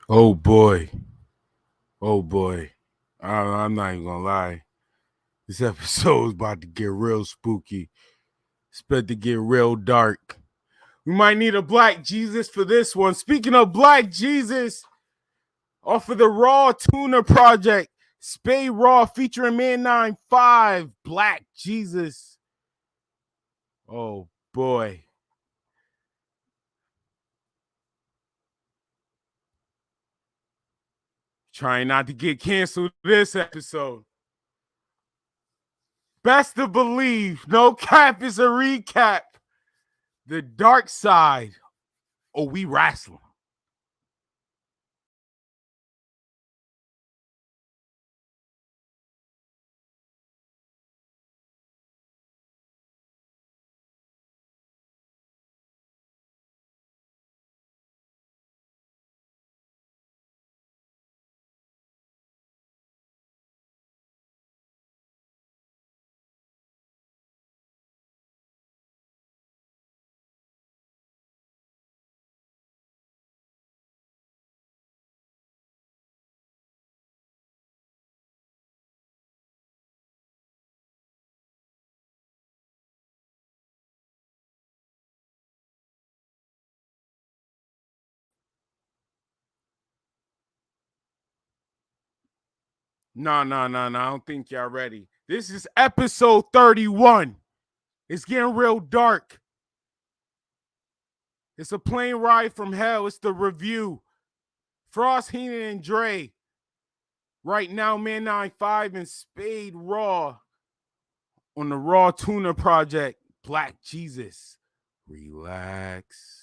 Oh boy. Oh boy. I'm not even gonna lie. This episode is about to get real spooky. It's about to get real dark. We might need a Black Jesus for this one. Speaking of Black Jesus, off of the Raw Tuna Project, Spade Raw featuring Man 95, Black Jesus. Oh boy. Trying not to get canceled this episode. Best to believe, no cap is a recap. The dark side. Oh, we wrestling. No. I don't think y'all ready. This is episode 31. It's getting real dark. It's a plane ride from hell. It's the review. Frass Heenan Dre. Right now, Man 95 and Spade Raw on the Raw Tuna Project. Black Jesus. Relax.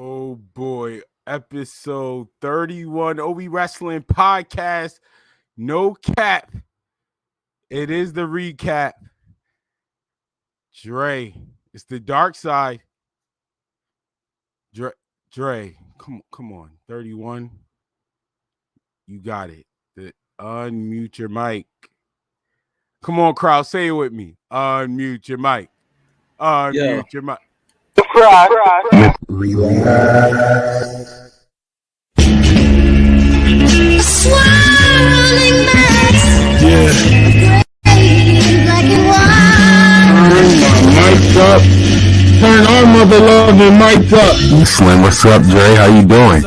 Oh boy, episode 31 OB Wrestling Podcast. No cap. It is the recap. Dre, it's the dark side. Dre, come on. 31. You got it. Unmute your mic. Come on, crowd, say it with me. Unmute your mic. Unmute your mic. Swirling mass. Yeah. Black and white. Turn my mic up. Turn our mother loving mic up. Slim, what's up, Dre? How you doing?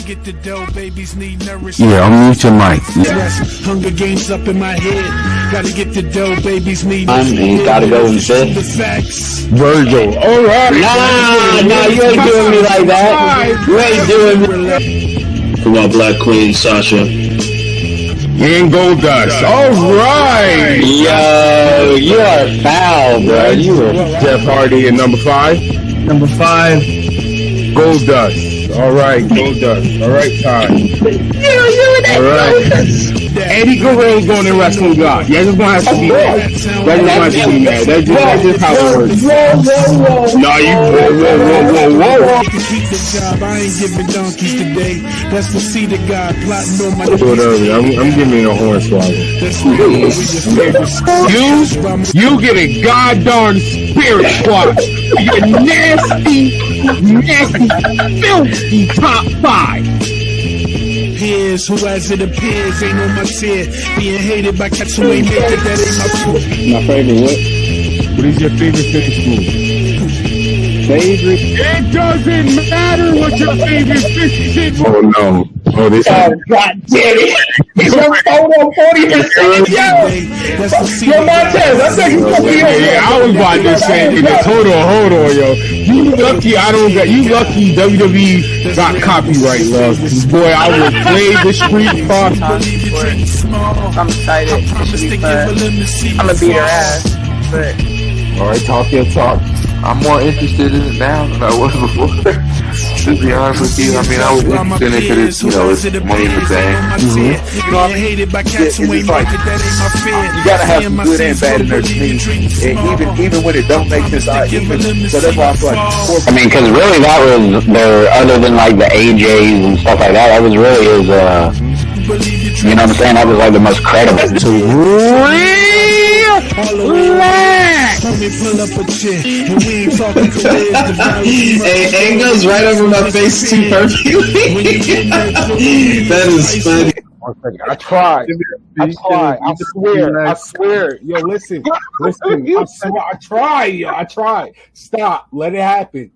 get the dough, babies need nourishment. Yeah, unmute your mic. Hunger games up in my head. Gotta get the dough, babies need You gotta go and sit. Virgil. All right. Nah, you ain't doing me like that. You ain't doing me. For my black queen, Sasha. And Gold Dust. All right. Yo, you are foul, bro. You are Jeff Hardy in number 5. number 5. Gold Dust. All right, Gold Dust. All right, time. All right. Eddie Guerrero's going to Wrestling God. You're just going to have to be mad. You're just going to have to be mad. That's just how it works. No, you whoa. Keep the job. I ain't giving donkeys today. That's the seed of God plotting on my Whatever. I'm giving you a horn swallow. You get a goddamn spirit squad. You nasty, filthy top 5. Peers, who as it appears, ain't on my tier. Being hated by cats who ain't make it, that ain't my fault. My favorite what? What is your favorite finish move? Favorite? It doesn't matter what your favorite finish move. Oh no. Oh, this God damn it. Your photo 40%. Yo, Montez, I think you put me on. Yeah, I was about to say this. Hold on, yo. You lucky WWE got copyright love. Boy, I would play the street pop. I'm excited. It should be fun. I'm gonna beat her ass, but All right, talk your talk. I'm more interested in it now than I was before. To be honest with you, I mean, I was interested in it because it's, it's money in the bank. You know what I mean? It's like, you gotta have some good and bad in there to me. And even when it don't make sense, so that's why I'm like, I mean, because really that was their, other than like the AJs and stuff like that was really his, you know what I'm saying? That was like the most credible. Hey, it goes right over my face too perfectly. That is funny. I tried. I swear. Yo, listen. I tried. Stop. Let it happen.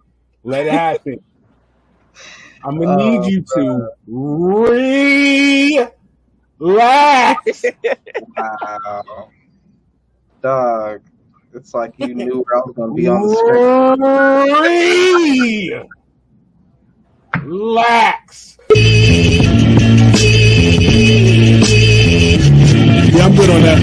I'm gonna need you to relax. wow, dog. It's like you knew where I was gonna be on the screen. Relax. yeah, I'm good on that.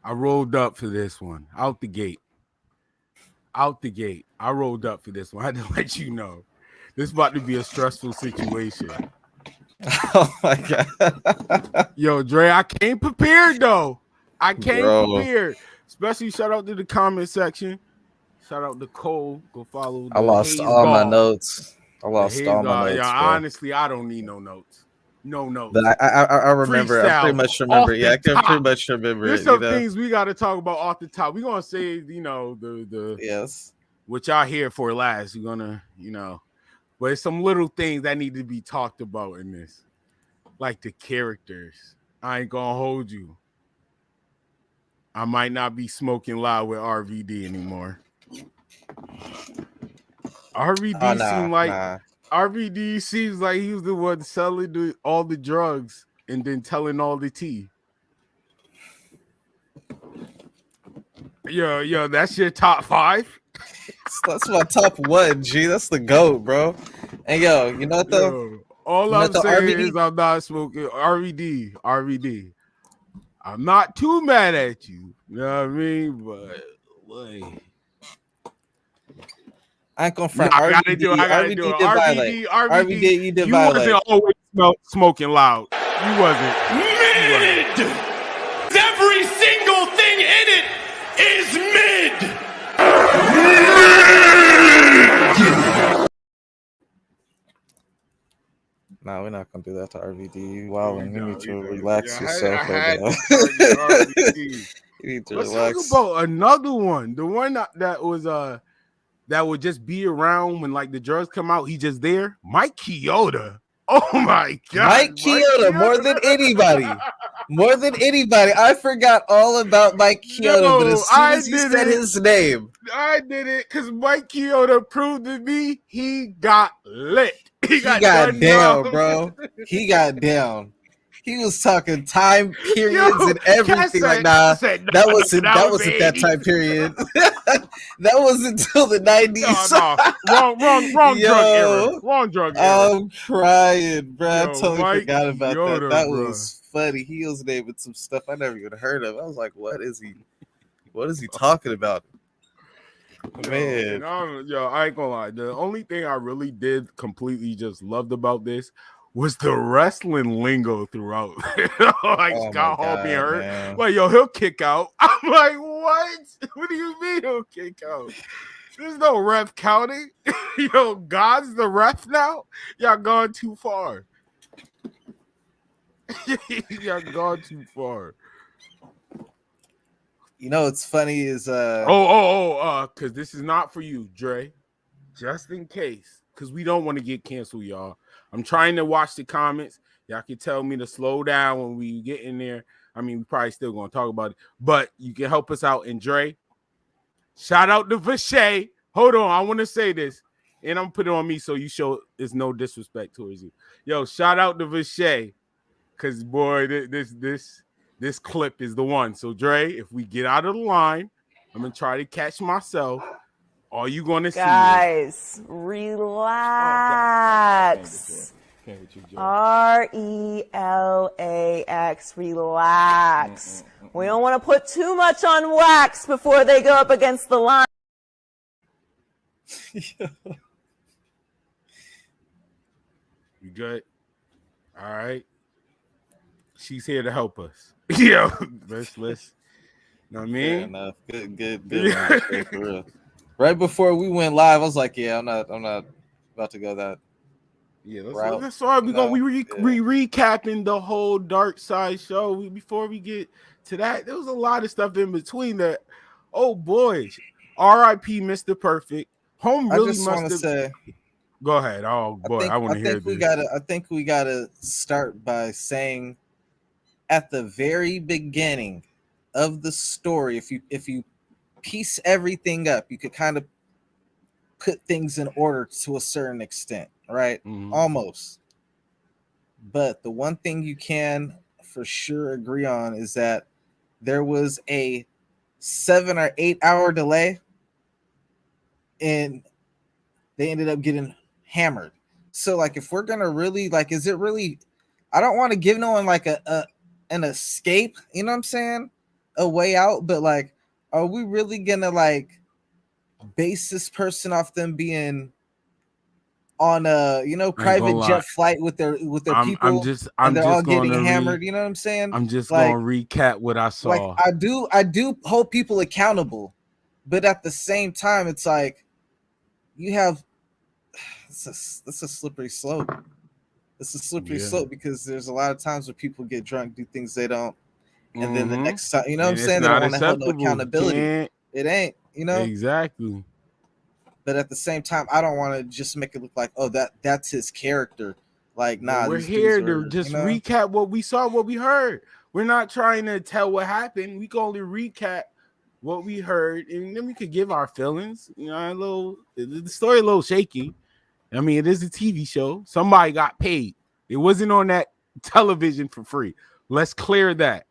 I rolled up for this one. Out the gate. I rolled up for this one. I had to let you know. This is about to be a stressful situation. Oh my god. Yo, Dre, I came prepared though. Prepared. Especially shout out to the comment section. Shout out to Cole. Go follow. I lost all my notes. Yeah, honestly, I don't need no notes. No notes. But I remember. Freestyle I pretty much remember. Yeah, I can pretty much remember. There's some things we got to talk about off the top. We're gonna say, the yes, what y'all here for last. We're gonna, but it's some little things that need to be talked about in this, like the characters. I ain't gonna hold you. I might not be smoking loud with RVD anymore. RVD seems like he was the one selling all the drugs and then telling all the tea. Yo, that's your top 5? That's my top 1, G. That's the GOAT, bro. And yo, you know what though? All I'm saying is I'm not smoking RVD. I'm not too mad at you. You know what I mean? But like, I ain't gonna front. I gotta do it. RVD, you did you violate. wasn't always smoking loud. You wasn't. Mid! Every single thing in it is mid! Nah, we're not gonna do that to RVD. Wow, you need to relax yourself. You need to relax. Let's talk about another one. The one that was that would just be around when like the drugs come out. He just there. Mike Chioda. Oh my God. Mike Chioda, more than anybody. More than anybody. I forgot all about Mike Chioda, but as soon as you said his name. I did it because Mike Chioda proved to me he got lit. He got down, bro. He got down. He was talking time periods and everything. Like, nah, that wasn't that time period. That wasn't until the 90s. Wrong drug era. Wrong drug era. I'm crying, bro. I totally Mike forgot about Chioda, that. That bro. was funny. He was naming some stuff I never even heard of. I was like, what is he talking about? Man. I ain't gonna lie. The only thing I really did completely just loved about this was the wrestling lingo throughout. Like Scott Hall being hurt. Man. Like, he'll kick out. I'm like, what? What do you mean he'll kick out? There's no ref counting. God's the ref now? Y'all gone too far. Y'all gone too far. You know what's funny is because this is not for you, Dre. Just in case, because we don't want to get canceled, y'all. I'm trying to watch the comments. Y'all can tell me to slow down when we get in there. I mean, we probably still gonna talk about it, but you can help us out. And Dre, shout out to Vache. Hold on, I want to say this, and I'm gonna put it on me so you show there's no disrespect towards you. Yo, shout out to Vache, because boy, this clip is the one. So, Dre, if we get out of the line, I'm going to try to catch myself. All you going to see Guys, relax. RELAX, relax. We don't want to put too much on wax before they go up against the line. You good? All right. She's here to help us. Yo, let's. Know what I mean? Fair enough. Good. For real. Right before we went live, I was like, yeah, I'm not about to go that. Yeah, that's why we recapping the whole Dark Side show. Before we get to that, there was a lot of stuff in between that. Oh boy, R.I.P. Mr. Perfect. Home really I just want to say. Go ahead. Oh boy, I want to hear this. I think we gotta start by saying, at the very beginning of the story, if you piece everything up, you could kind of put things in order to a certain extent, right? Mm-hmm. Almost. But the one thing you can for sure agree on is that there was a 7 or 8 hour delay, and they ended up getting hammered. So, like, if we're gonna really, like, is it really? I don't want to give no one like an escape, you know what I'm saying? A way out, but like, are we really gonna like base this person off them being on a private jet flight with their people? I'm they're just all getting hammered, you know what I'm saying? I'm just like, gonna recap what I saw. Like, I do hold people accountable, but at the same time, it's like you have that's a slippery slope. It's a slippery slope because there's a lot of times where people get drunk, do things they don't, and then the next time, you know what I'm saying? They don't want to hold no accountability. It ain't, exactly. But at the same time, I don't want to just make it look like, oh, that's his character. Like, nah, we're here to just recap what we saw, what we heard. We're not trying to tell what happened. We can only recap what we heard, and then we could give our feelings. The story a little shaky. I mean, it is a TV show. Somebody got paid. It wasn't on that television for free. Let's clear that.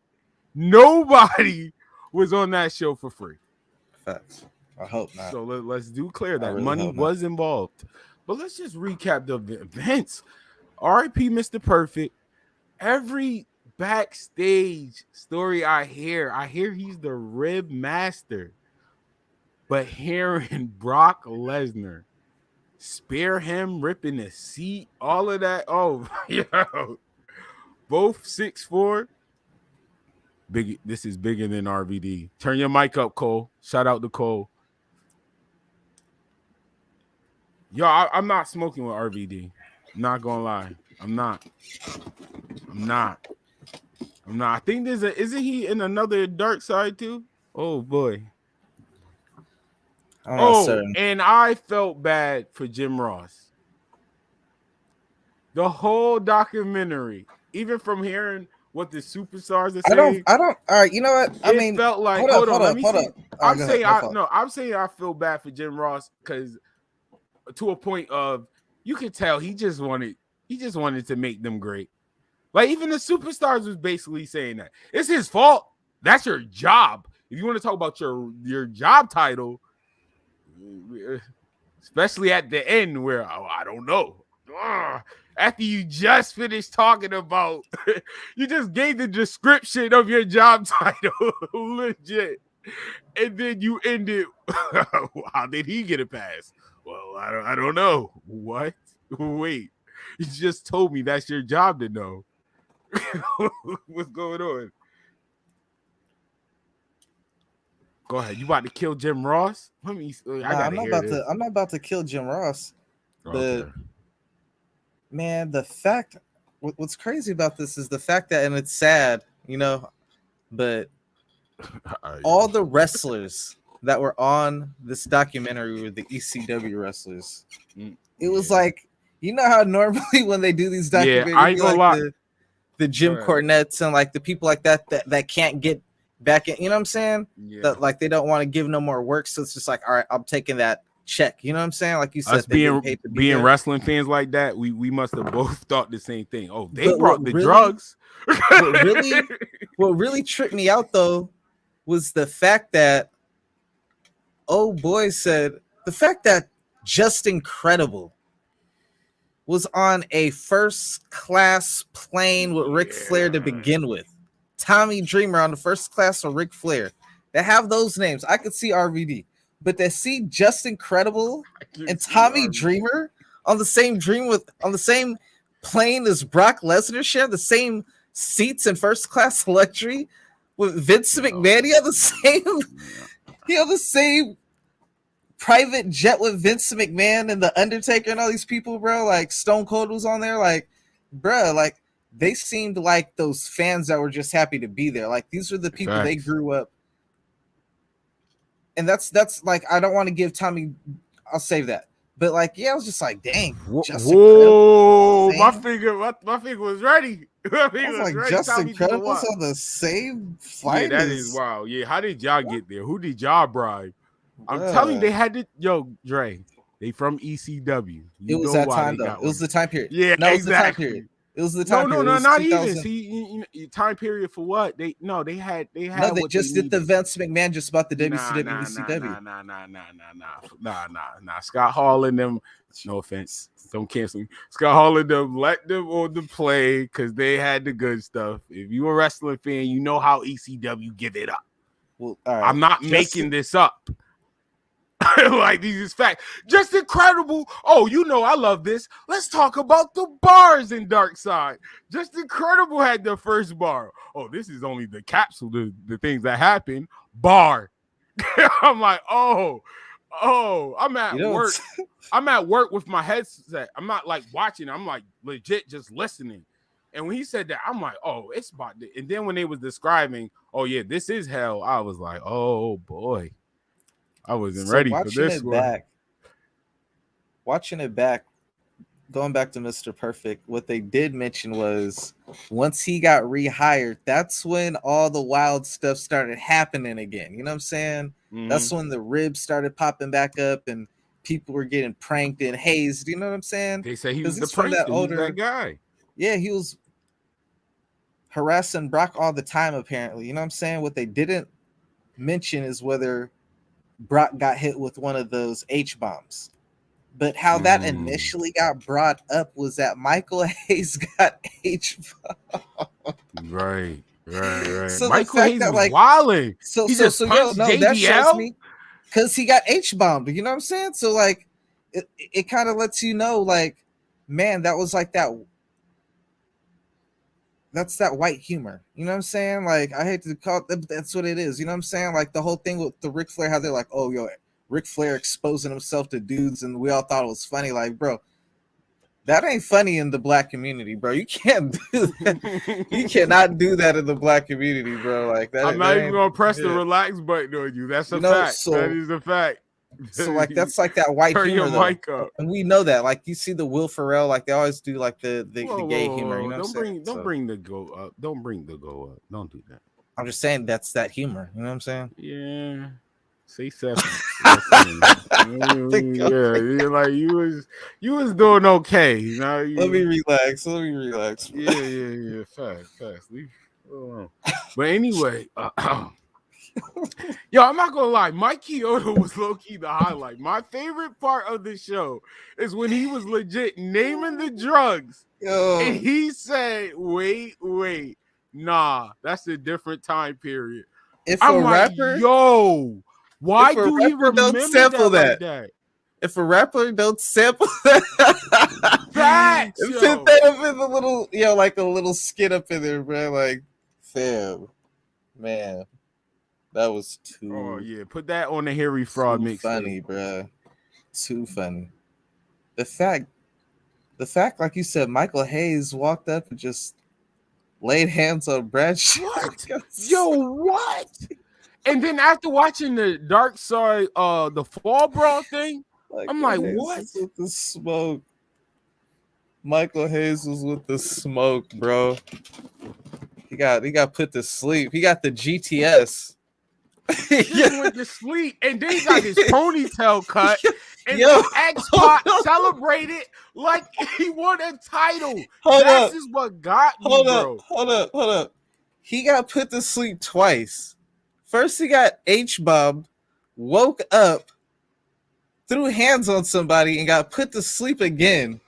Nobody was on that show for free. Facts. I hope not. So let's do clear that. Really money was involved. But let's just recap the events. R.I.P. Mr. Perfect. Every backstage story I hear he's the rib master. But hearing Brock Lesnar spare him ripping the seat, all of that. Oh, yo. Both 6'4". Big. This is bigger than RVD. Turn your mic up, Cole. Shout out to Cole. Yo, I'm not smoking with RVD. I'm not gonna lie. I'm not. I think isn't he in another dark side too? Oh boy. And I felt bad for Jim Ross. The whole documentary, even from hearing what the superstars are saying, I don't. All right, you know what? I it mean, felt like. hold Hold on, let me see. I'm go saying, ahead, no fault. I'm saying I feel bad for Jim Ross because to a point of you could tell he just wanted to make them great. Like even the superstars was basically saying that it's his fault. That's your job. If you want to talk about your job title, especially at the end where I don't know. After you just finished talking about, you just gave the description of your job title, legit, and then you ended. How did he get a pass? Well, I don't know. What? Wait, you just told me that's your job to know. What's going on? Go ahead. You about to kill Jim Ross? Let me. I'm not about to kill Jim Ross. But man, the fact. What's crazy about this is the fact that, and it's sad, you know, but all the wrestlers that were on this documentary were the ECW wrestlers. It was like, you know how normally when they do these documentaries, I ain't gonna lie. The Jim Cornettes and like the people like that can't get back in, you know what I'm saying? Yeah. That like they don't want to give no more work, so it's just like, all right, I'm taking that check. You know what I'm saying? Like you said, us being wrestling fans like that, we must have both thought the same thing. Oh, they brought the drugs. What really tripped me out though was the fact that said the fact that Just Incredible was on a first class plane with Ric Flair to begin with. Tommy Dreamer on the first class with Ric Flair. They have those names. I could see RVD, but to see Just Incredible and Tommy Dreamer on the same plane as Brock Lesnar, share the same seats in first class luxury with Vince McMahon. He had the same private jet with Vince McMahon and the Undertaker and all these people, bro. Like Stone Cold was on there, like, bro, like they seemed like those fans that were just happy to be there. Like these were the people they grew up. And that's like, I don't want to give Tommy, I'll save that. But like, yeah, I was just like, dang. Whoa, my finger was ready. My finger was ready. Just Incredible's on the same flight. Yeah, that is wild. Yeah, how did y'all get there? Who did y'all bribe? I'm telling you, they had to. Yo, Dre, they from ECW. It was that time though. It was the time period. Yeah, no, exactly. It was the time period. No, not even. See, time period for what? They had. No, they just did the Vince McMahon just about the WCW, ECW. Nah. Scott Hall and them. No offense, don't cancel me. Scott Hall and them let them on the play because they had the good stuff. If you a wrestling fan, you know how ECW give it up. Well, all right. I'm not making this up. Like these is facts. Just Incredible. Oh, you know I love this. Let's talk about the bars in Dark Side. Just Incredible had the first bar. Oh, this is only the capsule, the things that happen. Bar. I'm like, oh, I'm at work. I'm at work with my headset. I'm not like watching. I'm like legit just listening. And when he said that, I'm like, oh, it's about to. And then when they was describing, oh yeah, this is hell, I was like, oh boy. I wasn't ready for this one. Watching it back, going back to Mr. Perfect, what they did mention was once he got rehired, that's when all the wild stuff started happening again. You know what I'm saying? Mm-hmm. That's when the ribs started popping back up and people were getting pranked and hazed. You know what I'm saying? They say he was the prankster. He was that guy. Yeah, he was harassing Brock all the time, apparently. You know what I'm saying? What they didn't mention is whether Brock got hit with one of those H-bombs. But how that initially got brought up was that Michael Hayes got H-bombed. Right. So Michael Hayes was wilding. So that shows me because he got H-bombed. You know what I'm saying? So like it kind of lets you know, like, man, that was like that. That's that white humor. You know what I'm saying? Like, I hate to call it, but that's what it is. You know what I'm saying? Like, the whole thing with the Ric Flair, how they're like, oh, yo, Ric Flair exposing himself to dudes, and we all thought it was funny. Like, bro, that ain't funny in the black community, bro. You can't do that. You cannot do that in the black community, bro. Like that. I'm not even going to press the relax button on you. That's a fact. That is a fact. So like that's like that white Turn humor your though, mic up. and we know that. Like you see the Will Ferrell, like they always do like the gay humor. You know, don't bring the go up. Don't bring the go up. Don't do that. I'm just saying that's that humor. You know what I'm saying? Yeah. Say something. Yeah, you're like you was doing okay. You know, Let me relax. Yeah. Fast. Leave it alone. But anyway, yo, I'm not gonna lie. Mike Chiodo was low key the highlight. My favorite part of the show is when he was legit naming the drugs, and he said, "Wait, nah, that's a different time period." If I'm a like, rapper, yo, why do he remember sample that? Like that? If a rapper don't sample that, facts, put that up in the little, like a little skit up in there, bro. Like, fam, man. That was too. Oh yeah, put that on the Harry Fraud mix. Funny, bro. Too funny. The fact, like you said, Michael Hayes walked up and just laid hands on Brad. What? Yo, what? And then after watching the Dark Side, the Fall Brawl thing, I'm like, what? With the smoke. Michael Hayes was with the smoke, bro. He got put to sleep. He got the GTS. He went to sleep, and then he got his ponytail cut, and X-Pac celebrated like he won a title. This is what got me, bro. Hold up. He got put to sleep twice. First, he got H-bombed, woke up, threw hands on somebody, and got put to sleep again.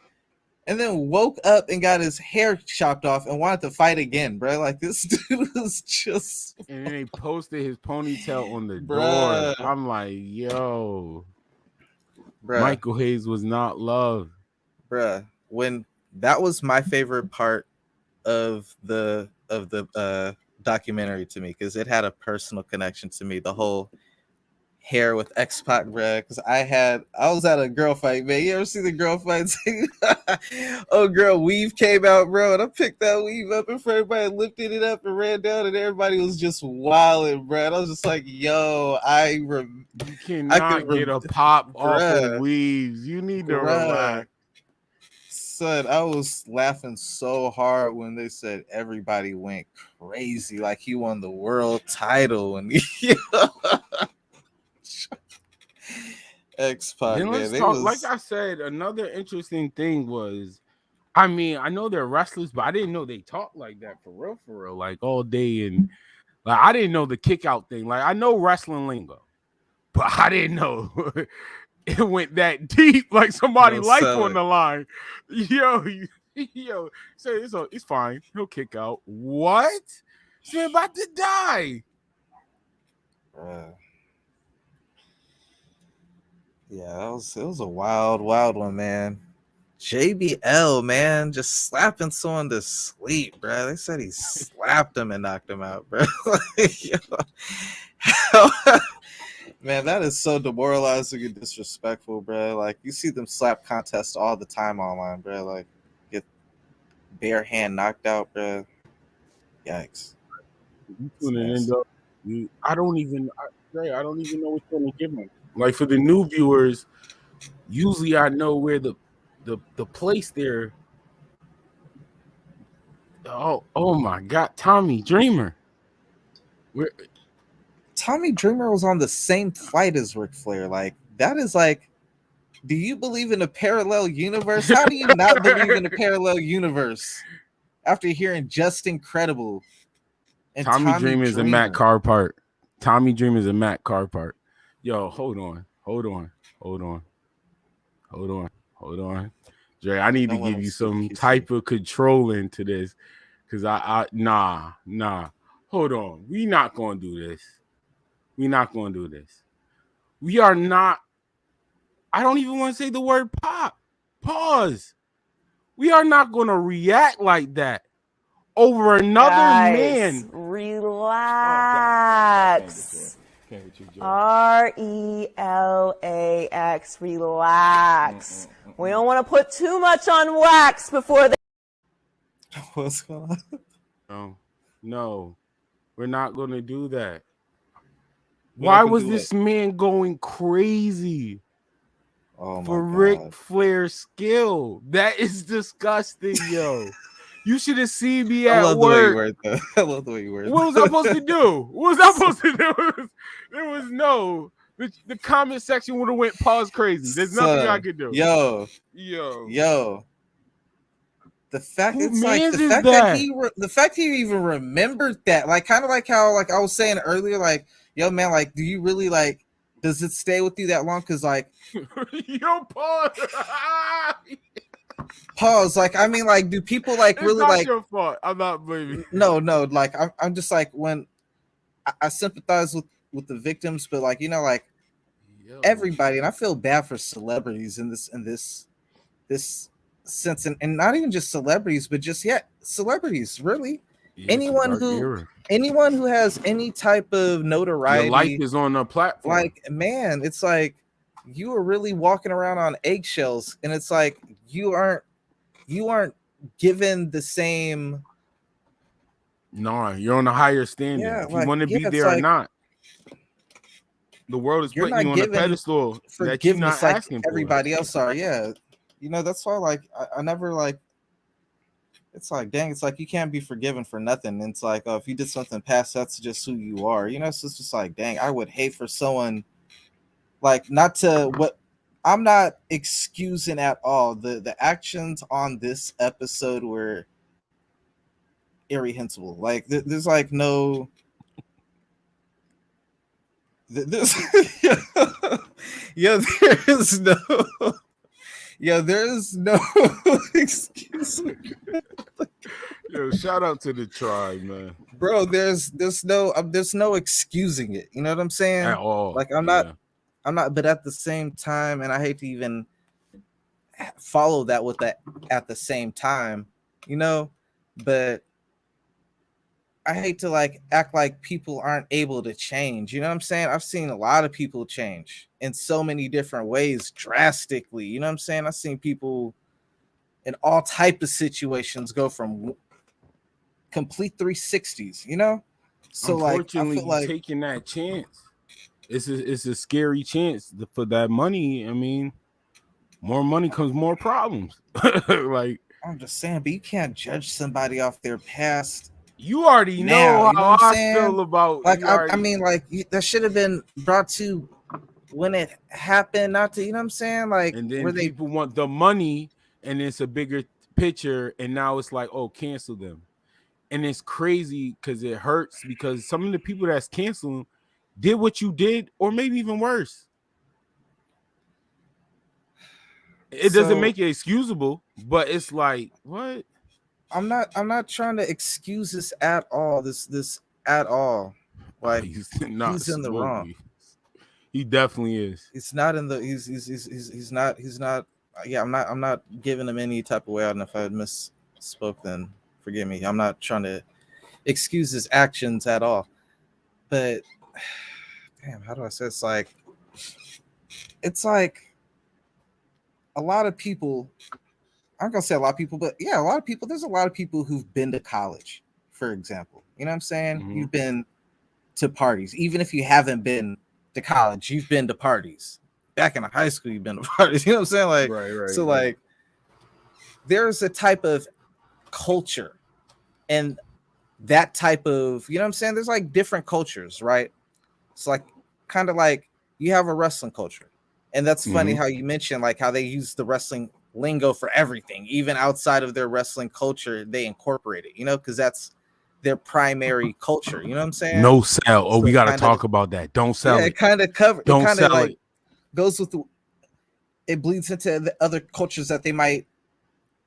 And then woke up and got his hair chopped off and wanted to fight again, bro. Like this dude was just. And then they posted his ponytail on the door. I'm like, yo, Michael Hayes was not loved, bruh. When that was my favorite part of the documentary to me, because it had a personal connection to me. The whole hair with X-Pac, bruh, because I was at a girl fight, man. You ever see the girl fights? Oh, girl, weave came out, bro, and I picked that weave up in front of everybody, lifted it up and ran down, and everybody was just wilding, bro. And I was just like, yo, you cannot get a pop off of weaves. You need to relax. Son, I was laughing so hard when they said everybody went crazy, like he won the world title, and X-Pac, then let's talk. Like I said, another interesting thing was, I mean, I know they're wrestlers, but I didn't know they talk like that for real, like all day. And like I didn't know the kick out thing. Like I know wrestling lingo, but I didn't know it went that deep. Like somebody life on the line. Yo, say it's fine. He'll kick out. What? He's about to die. Yeah, it was a wild one, man. JBL, man, just slapping someone to sleep, bro. They said he slapped him and knocked him out, bro. Man, that is so demoralizing and disrespectful, bro. Like you see them slap contests all the time online, bro. Like get bare hand knocked out, bro. Yikes. I don't even know what's going to give him. Like for the new viewers, usually I know where the place there. Oh my God, Tommy Dreamer. Tommy Dreamer was on the same flight as Ric Flair. Like that is like, do you believe in a parallel universe? How do you not believe in a parallel universe after hearing Just Incredible? And Tommy Dreamer is a Matt Carr part. Tommy Dreamer is a Matt Carr part. Yo, hold on. Dre, I need to give you some type of control into this. Cause nah. Hold on. We not gonna do this. We are not. I don't even want to say the word pop. Pause. We are not gonna react like that over another man. Relax. RELAX. Relax. We don't want to put too much on wax before they. What's going on? No, we're not going to do that. Why was this man going crazy for Ric Flair's skill? That is disgusting, yo. You should have seen me at I love the way you work. word though. I love the way you word. What was I supposed to do? What was I supposed to do? There was no. The comment section would have went pause crazy. There's nothing I could do. Yo. The fact it's like the fact he even remembered that, like kind of like how like I was saying earlier, like yo man, like do you really like does it stay with you that long? Because like yo pause. Like I mean, like do people like it's really not like your fault? I'm not blaming. No, like I'm just like when I sympathize with the victims, but like you know like everybody, and I feel bad for celebrities in this sense, and not even just celebrities, but just celebrities really. Anyone who has any type of notoriety, your life is on a platform. Like man, it's like you are really walking around on eggshells, and it's like you aren't given the same. No, you're on a higher standing. Yeah, if you want to be there or not. The world is putting you on a pedestal that you're not asking for. Everybody else are, yeah. You know, that's why like I never like it's like dang, it's like you can't be forgiven for nothing. And it's like, oh, if you did something past, that's just who you are. You know, so it's just like, dang, I would hate for someone like not to what I'm not excusing at all. The actions on this episode were irrehensible. Like there's like no there's there's no excuse. Yo, shout out to the tribe, man. Bro, there's no excusing it. You know what I'm saying? At all. Like I'm not, but at the same time, and I hate to even follow that with that at the same time, you know, but I hate to like act like people aren't able to change. You know what I'm saying? I've seen a lot of people change in so many different ways, drastically. You know what I'm saying? I've seen people in all type of situations go from complete 360s. You know, so like I feel like taking that chance. It's a scary chance for that money. I mean, more money comes more problems. Like I'm just saying, but you can't judge somebody off their past. You already know how I feel about like I mean like that should have been brought to when it happened, not to, you know what I'm saying, like, and then people want the money and it's a bigger picture, and now it's like, oh, cancel them. And it's crazy because it hurts because some of the people that's canceling did what you did or maybe even worse. It doesn't make it excusable, but it's like, what? I'm not trying to excuse this at all. This at all. Like he's in the wrong. He definitely is. It's not in the he's not. Yeah, I'm not giving him any type of way. I don't know if I misspoke, then forgive me. I'm not trying to excuse his actions at all. But damn, how do I say it's like a lot of people. I'm gonna say a lot of people, but yeah, a lot of people. There's a lot of people who've been to college, for example. You know what I'm saying? Mm-hmm. You've been to parties, even if you haven't been to college. You've been to parties. Back in high school, you've been to parties. You know what I'm saying? Like, right. So, like, there's a type of culture, and that type of, you know what I'm saying? There's like different cultures, right? It's like kind of like you have a wrestling culture, and that's funny how you mentioned like how they use the wrestling lingo for everything, even outside of their wrestling culture, they incorporate it, you know, because that's their primary culture. You know what I'm saying? No sell. Oh, so we got to talk about that. Don't sell it. It kind of covers. Don't sell like it. Goes with it bleeds into the other cultures that they might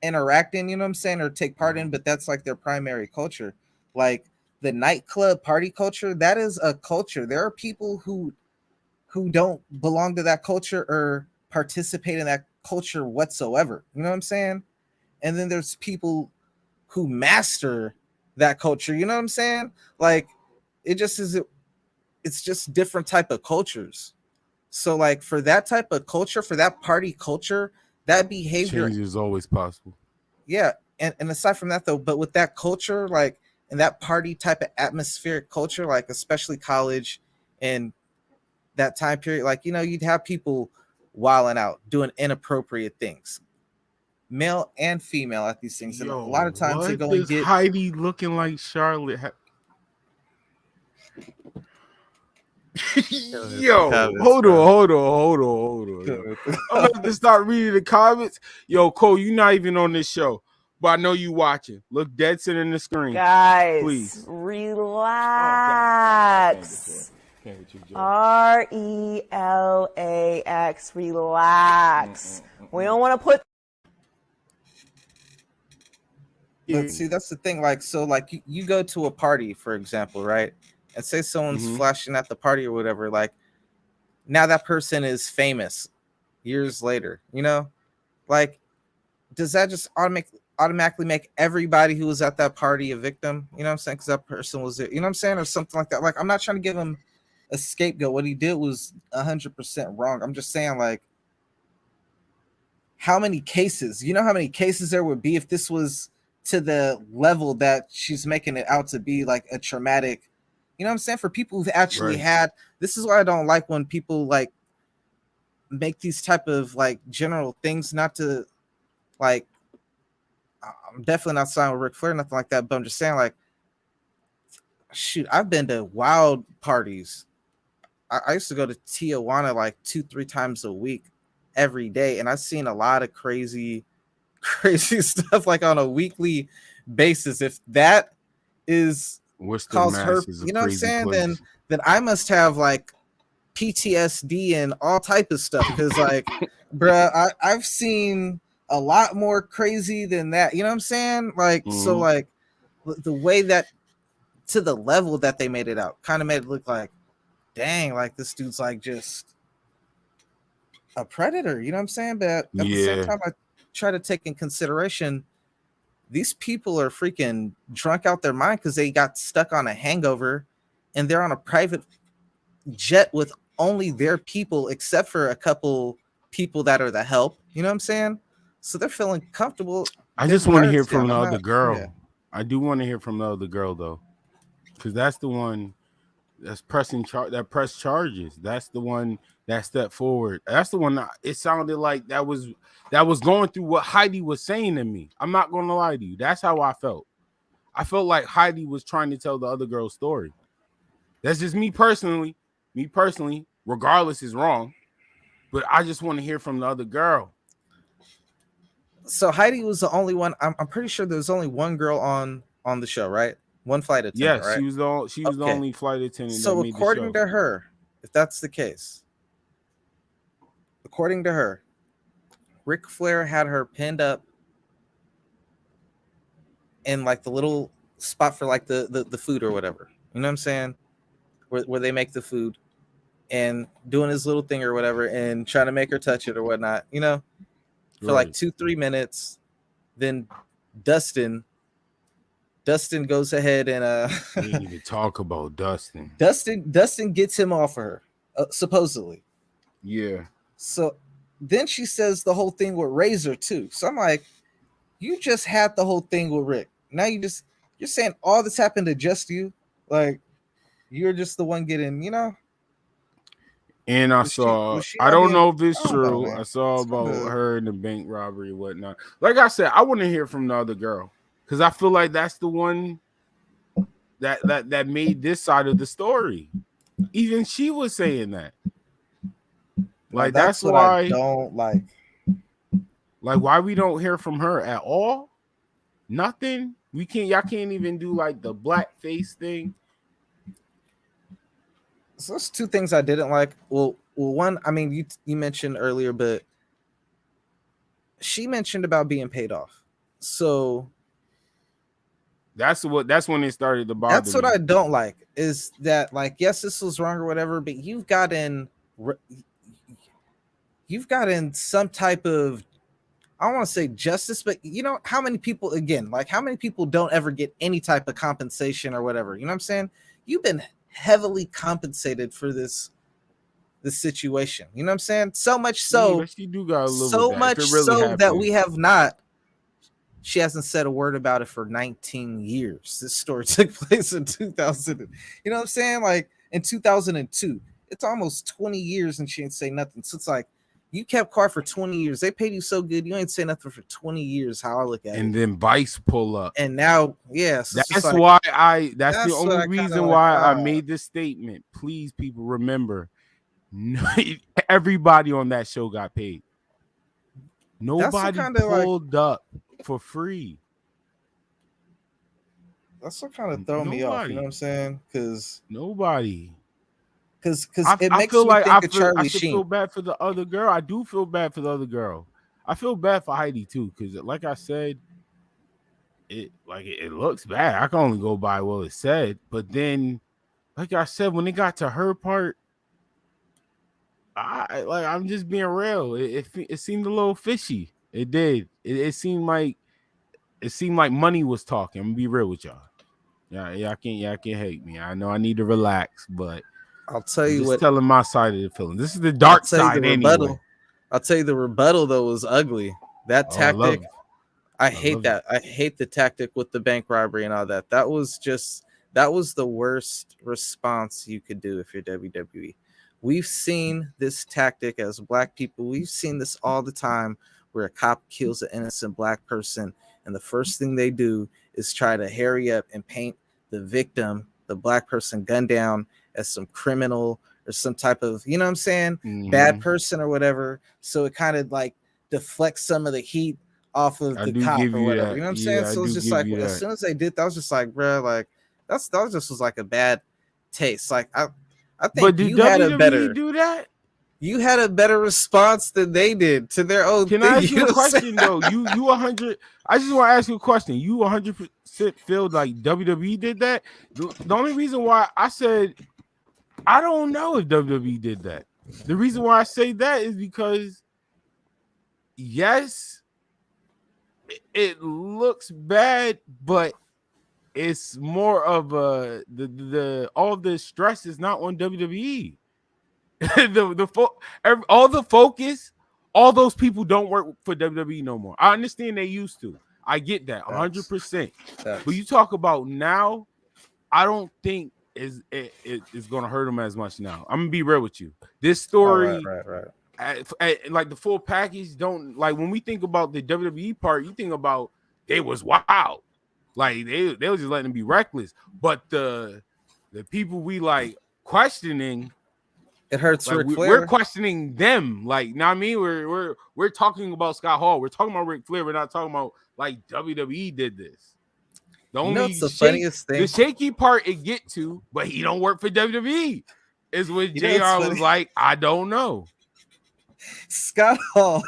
interact in. You know what I'm saying, or take part in. But that's like their primary culture. Like the nightclub party culture. That is a culture. There are people who don't belong to that culture or participate in that culture whatsoever. You know what I'm saying? And then there's people who master that culture. You know what I'm saying? Like it just is. It's just different type of cultures. So like for that type of culture, for that party culture, that behavior change is always possible. Yeah, and aside from that though, but with that culture, like in that party type of atmospheric culture, like especially college and that time period, like, you know, you'd have people wilding out, doing inappropriate things, male and female at these things. And a lot of times they what go and is get Heidi looking like Charlotte? Yo, hold on. I'm about to start reading the comments. Yo, Cole, you not even on this show, but I know you watching. Look dead center in the screen. Guys, please relax. RELAX, relax. We don't want to put. But see, that's the thing. Like, so, like, you go to a party, for example, right? And say someone's flashing at the party or whatever. Like, now that person is famous years later, you know? Like, does that just automatically make everybody who was at that party a victim? You know what I'm saying? Because that person was there, you know what I'm saying? Or something like that. Like, I'm not trying to give him a scapegoat. What he did was 100% wrong. I'm just saying, like, how many cases? You know how many cases there would be if this was to the level that she's making it out to be, like a traumatic, you know what I'm saying? For people who've actually had, this is why I don't like when people like make these type of like general things, not to like, I'm definitely not siding with Ric Flair, nothing like that, but I'm just saying, like, shoot, I've been to wild parties. I used to go to Tijuana like 2-3 times a week, every day, and I've seen a lot of crazy stuff like on a weekly basis. If that is cause her, you know what I'm saying, then I must have like PTSD and all type of stuff, because like bruh, I've seen a lot more crazy than that, you know what I'm saying? Like so like the way that, to the level that they made it out, kind of made it look like, dang, like this dude's like just a predator, you know what I'm saying? But at the same time, I try to take in consideration these people are freaking drunk out their mind because they got stuck on a hangover and they're on a private jet with only their people, except for a couple people that are the help, you know what I'm saying? So they're feeling comfortable. I just want to hear from the other girl. I do want to hear from the other girl though, because that's the one that's pressing that press charges. That's the one that stepped forward. That's the one that it sounded like that was going through what Heidi was saying to me. I'm not going to lie to you. That's how I felt. I felt like Heidi was trying to tell the other girl's story. That's just me personally. Me personally, regardless is wrong, but I just want to hear from the other girl. So Heidi was the only one. I'm pretty sure there was only one girl on the show, right? One flight attendant, right? She was the only flight attendant. So according to her, if that's the case, according to her, Ric Flair had her pinned up in like the little spot for like the food or whatever. You know what I'm saying? Where they make the food, and doing his little thing or whatever, and trying to make her touch it or whatnot, you know, for like 2-3 minutes. Then Dustin goes ahead and we didn't even talk about Dustin. Dustin gets him off of her, supposedly. Yeah. So then she says the whole thing with Razor too. So I'm like, you just had the whole thing with Rick. Now you're saying all this happened to just you, like you're just the one getting, you know. And I saw, I don't know if it's true. I saw about her in the bank robbery and whatnot. Like I said, I want to hear from the other girl, because I feel like that's the one that made this side of the story. Even she was saying that. Like that's what why I don't like. Like why we don't hear from her at all? Nothing. Y'all can't even do like the black face thing. So there's two things I didn't like. Well, one, I mean, you mentioned earlier, but she mentioned about being paid off. So that's when it started to bother me. That's what I don't like, is that, like, yes, this was wrong or whatever, but you've gotten some type of, I don't want to say justice, but you know how many people, again, like how many people don't ever get any type of compensation or whatever? You know what I'm saying? You've been heavily compensated for this situation. You know what I'm saying? So much so, that we have not. She hasn't said a word about it for 19 years. This story took place in 2000. You know what I'm saying? Like in 2002. it's almost 20 years and she ain't say nothing. So it's like you kept quiet for 20 years. They paid you so good, you ain't say nothing for 20 years. How I look at it. And then Vice pull up. And now, yes, that's like, why that's the what only reason why I made this statement. Please, people, remember, everybody on that show got paid. Nobody pulled up for free. That's what kind of throw me off. You know what I'm saying? Because nobody. Because it makes me think of Charlie Sheen. I feel bad for the other girl. I do feel bad for the other girl. I feel bad for Heidi too, because like I said, it looks bad. I can only go by what it said, but then, like I said, when it got to her part, I'm just being real. It seemed a little fishy. It did. It seemed like money was talking. I'm gonna be real with y'all. Yeah, I can't hate me. I know I need to relax, but I'll tell you what. Telling my side of the feeling. This is the dark side anyway. I'll tell you the rebuttal though was ugly. That tactic, I hate that. I hate the tactic with the bank robbery and all that. That was the worst response you could do if you're WWE. We've seen this tactic as Black people. We've seen this all the time where a cop kills an innocent Black person, and the first thing they do is try to hurry up and paint the victim, the Black person gunned down, as some criminal or some type of, you know what I'm saying, bad person or whatever. So it kind of like deflects some of the heat off of the cop or whatever. You know what I'm saying? So it's just like, as soon as they did that, I was just like, bro, like that just was like a bad taste. Like I think you had a better do that. You had a better response than they did to their own thing. Can I ask you a question though? You 100. I just want to ask you a question. You 100% feel like WWE did that? The only reason why I said I don't know if WWE did that. The reason why I say that is because yes, it looks bad, but it's more of the all the stress is not on WWE. All the focus, all those people don't work for WWE no more. I understand they used to. I get that 100%. But you talk about now, I don't think it's going to hurt them as much now. I'm gonna be real with you. This story, right. Like the full package, don't like when we think about the WWE part. You think about they was wild, like they was just letting them be reckless. But the people we like questioning. It hurts. Like we're questioning them. Like, now I mean, we're talking about Scott Hall. We're talking about Ric Flair. We're not talking about like WWE did this. The only funniest thing, the shaky part it get to, but he don't work for WWE. Is when JR was like, I don't know. Scott Hall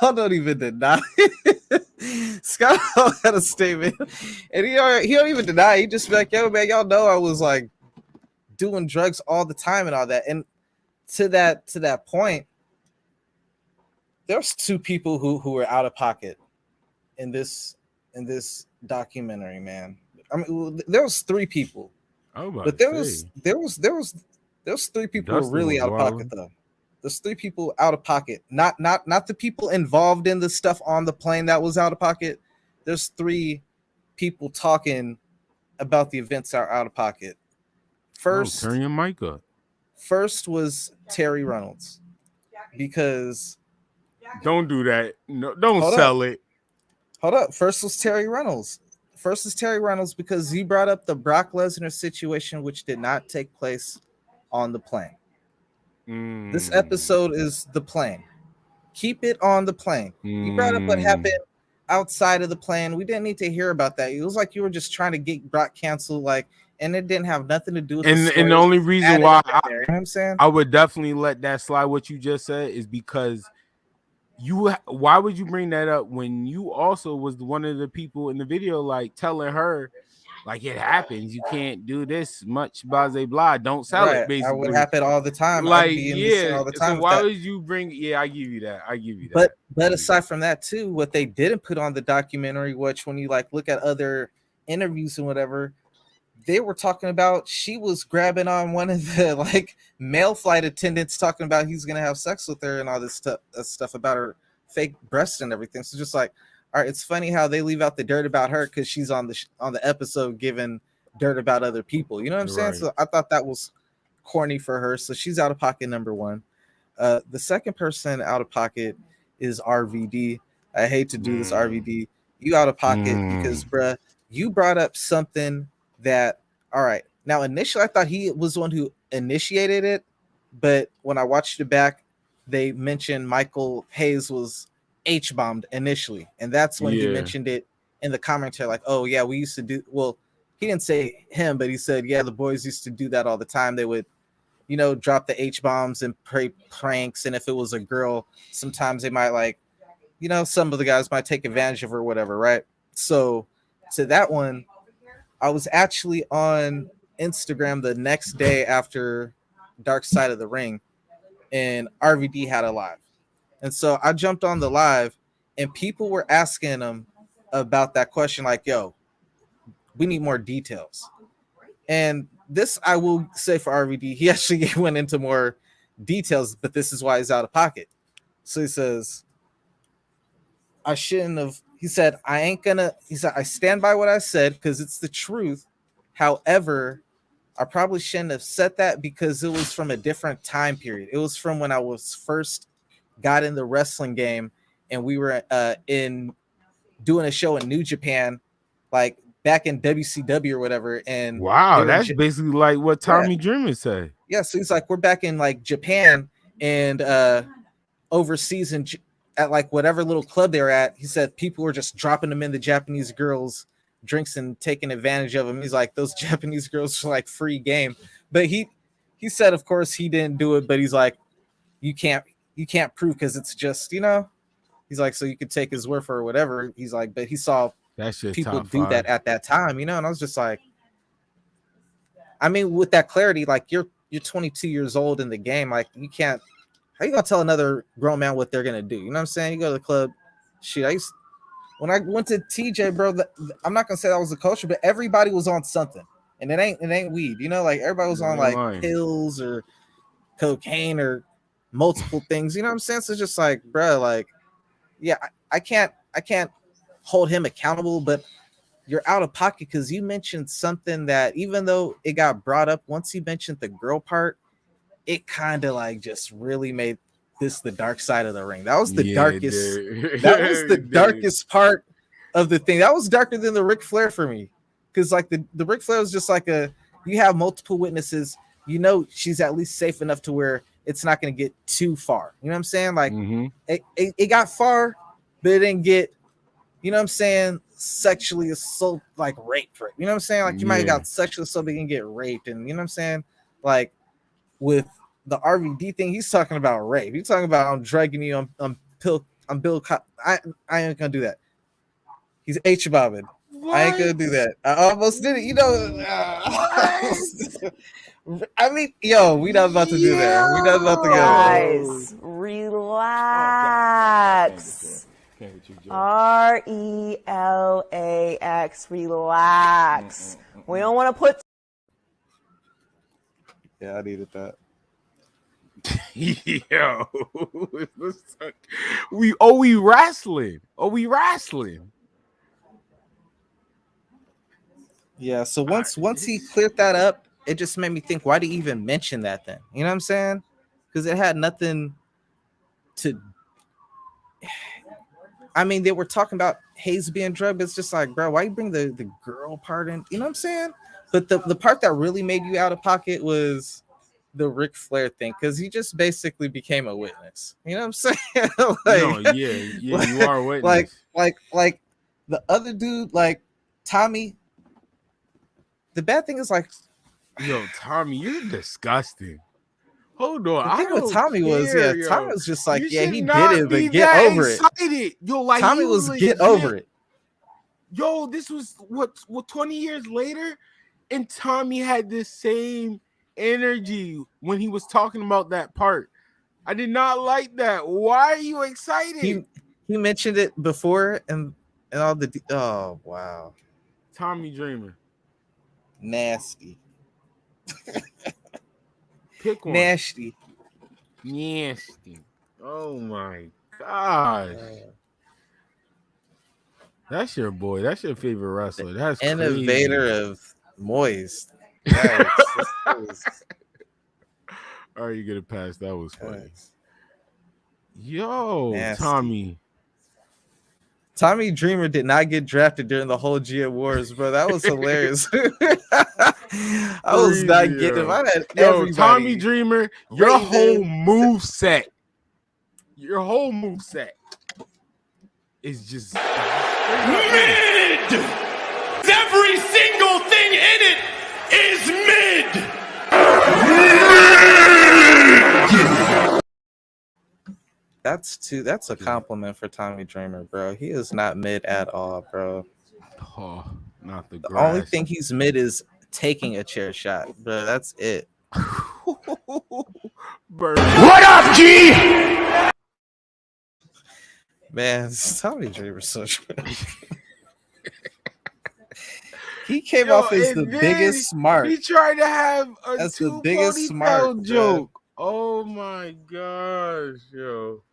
don't even deny. Scott Hall had a statement, and he don't even deny. He just be like, yo, man, y'all know I was like doing drugs all the time and all that. And to that point, there's two people who were out of pocket in this documentary, man. I mean, there was three people, but there was three people who were really out of pocket though. There's three people out of pocket, not the people involved in the stuff on the plane that was out of pocket. There's three people talking about the events that are out of pocket. First, turn your mic up. First was Terry Reynolds, because don't do that. No, don't sell it. Hold up. First was Terry Reynolds. Because he brought up the Brock Lesnar situation, which did not take place on the plane. This episode is the plane. Keep it on the plane. You brought up what happened outside of the plane. We didn't need to hear about that. It was like you were just trying to get Brock canceled, like, and it didn't have nothing to do with and the only reason why you know what I'm saying? I would definitely let that slide what you just said is because why would you bring that up when you also was one of the people in the video like telling her like it happens, you can't do this much blah blah, don't sell it, basically. That would happen all the time. Like, all the time. So why would you bring I give you that. But aside from that too, what they didn't put on the documentary, which when you like look at other interviews and whatever, they were talking about she was grabbing on one of the like male flight attendants, talking about he's gonna have sex with her and all this stuff about her fake breasts and everything. So just like, all right, it's funny how they leave out the dirt about her because she's on the episode giving dirt about other people. You know what I'm saying? So I thought that was corny for her, so she's out of pocket number one. The second person out of pocket is RVD. I hate to do this, RVD. You out of pocket because, bruh, you brought up something that, all right. Now, initially, I thought he was the one who initiated it, but when I watched it back, they mentioned Michael Hayes was H-bombed initially, and that's when he mentioned it in the commentary, like, oh, yeah, we used to do, well, he didn't say him, but he said, yeah, the boys used to do that all the time. They would, you know, drop the H-bombs and pranks, and if it was a girl, sometimes they might, like, you know, some of the guys might take advantage of her or whatever, right? So to that one, I was actually on Instagram the next day after Dark Side of the Ring, and RVD had a live. And so I jumped on the live, and people were asking him about that question, like, yo, we need more details. And this, I will say for RVD, he actually went into more details, but this is why he's out of pocket. So he says, I shouldn't have, he said, I stand by what I said because it's the truth. However, I probably shouldn't have said that because it was from a different time period. It was from when I was first got in the wrestling game, and we were in doing a show in New Japan, like back in WCW or whatever. And wow, that's basically like what Tommy Dreamer said. Yeah, so he's like, we're back in like Japan and overseas and at like whatever little club they were at. He said people were just dropping them in the Japanese girls' drinks and taking advantage of them. He's like, those Japanese girls are like free game. But he said, of course, he didn't do it, but he's like, you can't prove because it's just, you know, he's like, so you could take his word for it or whatever. He's like, but he saw people do that at that time, you know, and I was just like, I mean, with that clarity, like you're 22 years old in the game, like you can't, how you gonna tell another grown man what they're gonna do? You know what I'm saying? You go to the club, shit. When I went to TJ, bro, I'm not gonna say that was the culture, but everybody was on something, and it ain't weed, you know, like everybody was on like pills or cocaine or multiple things, you know what I'm saying? So it's just like, bro, like, yeah, I can't hold him accountable, but you're out of pocket because you mentioned something that even though it got brought up once you mentioned the girl part, it kind of like just really made this the dark side of the ring. That was the darkest. That was the darkest part of the thing. That was darker than the Ric Flair for me, because like the Ric Flair was just like you have multiple witnesses. You know she's at least safe enough to where it's not going to get too far. You know what I'm saying? Like it got far, but it didn't get, you know what I'm saying, sexually assault, like rape. You know what I'm saying? Like you might have got sexually assaulted and get raped, and you know what I'm saying? Like with the RVD thing, he's talking about rape. He's talking about I'm drugging you, I'm Bill. I ain't gonna do that. He's H-bobbing. I ain't gonna do that. I almost did it. You know. I mean, yo, we not about to do that. We not about to go. Guys, relax. RELAX. Relax. We don't want to put. Yeah, I needed that. Yo, we wrestling. We wrestling. Yeah. So once he cleared that up, it just made me think, why did he even mention that then? You know what I'm saying? Because it had nothing to. I mean, they were talking about Hayes being drugged, but it's just like, bro, why you bring the girl part in? You know what I'm saying? But the part that really made you out of pocket was the Ric Flair thing, because he just basically became a witness. You know what I'm saying? Like, you are a witness. Like the other dude, like Tommy. The bad thing is like, yo, Tommy, you're disgusting. Hold on. The thing with Tommy was, Tommy was just like, yeah, he did it, but get over it. Yo, like Tommy was get over it. Yo, this was what 20 years later, and Tommy had the same energy when he was talking about that part. I did not like that. Why are you excited? He mentioned it before and all the oh wow. Tommy Dreamer. Nasty. Pick one. Nasty. Oh my gosh. That's your boy. That's your favorite wrestler. That's innovator crazy. of moist. All right, you get a pass. That was funny. Yo, Nasty. Tommy Dreamer did not get drafted during the whole G Awards, bro. That was hilarious. I was not getting him. I had everybody. Tommy Dreamer, your whole move set is just mid. Every single thing in it is mid. That's a compliment for Tommy Dreamer, bro. He is not mid at all, bro. Oh, not the The only thing he's mid is taking a chair shot, bro. That's it. What up, G? Man, Tommy Dreamer's so trash. He came off as the biggest smart. He tried to have That's the biggest smart joke. Oh my gosh, yo.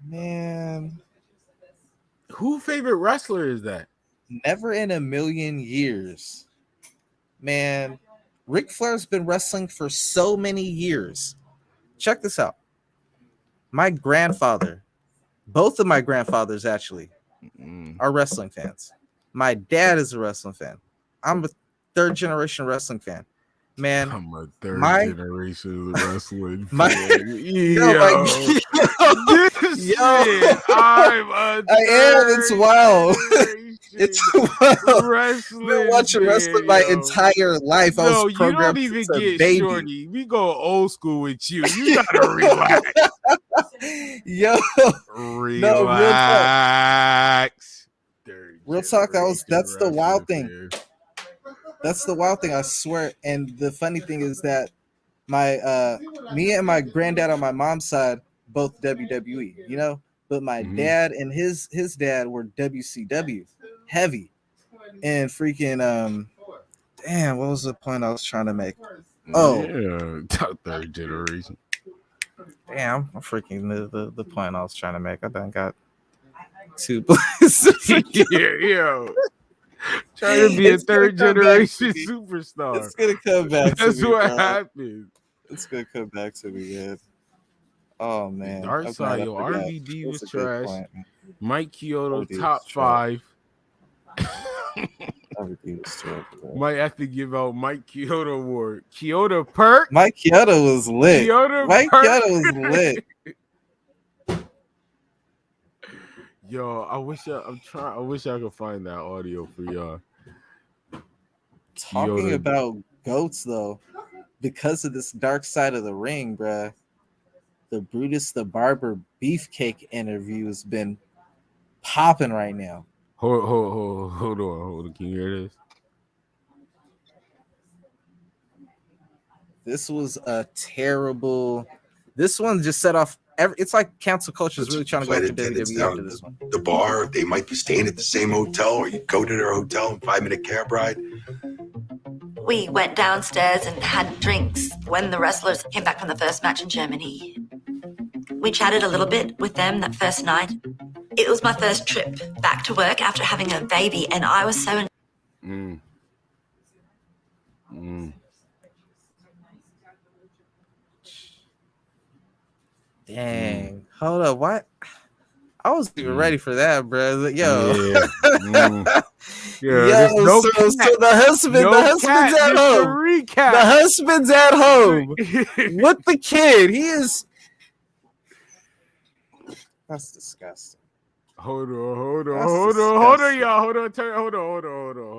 Man. Who favorite wrestler is that? Never in a million years. Man, Ric Flair's been wrestling for so many years. Check this out. My grandfather, both of my grandfathers actually, are wrestling fans. My dad is a wrestling fan. I'm a third generation wrestling fan. Man, I'm a third generation wrestling fan. It's wild. It's wild. I've been watching wrestling my entire life. I was programmed you don't even as a get baby. shorty. We go old school with you. You gotta relax. Yo, relax. Real talk. That's the wild thing. That's the wild thing, I swear. And the funny thing is that me and my granddad on my mom's side, both WWE, you know, but my dad and his dad were WCW heavy. And freaking damn, what was the point I was trying to make? Third generation. Damn, I'm freaking the point I was trying to make. I done got two places. Trying to be a third generation superstar. It's gonna come back. That's to me, what bro. happened. It's gonna come back to me, man. Oh man, Dark side, yo, RVD was trash. Point, Mike Chiodo top 5. RVD was terrible. Might have to give out Mike Chiodo award. Chiodo Perk. Mike Chiodo was lit. Mike Chiodo was lit. Yo, I wish I could find that audio for y'all. Talking about goats though, because of this dark side of the ring, bruh, the Brutus the Barber Beefcake interview has been popping right now. Hold on. Can you hear this? This was a terrible. This one just set off. It's like cancel culture is really trying to go after WWE after this one. The bar, they might be staying at the same hotel, or you go to their hotel in 5-minute cab ride. We went downstairs and had drinks when the wrestlers came back from the first match in Germany. We chatted a little bit with them that first night. It was my first trip back to work after having a baby, and I was so... Dang. Hold up. What? I wasn't even ready for that, bro. Yo. Yeah. So the husband's at home. The husband's at home with the kid. He is. That's disgusting. Hold on, y'all.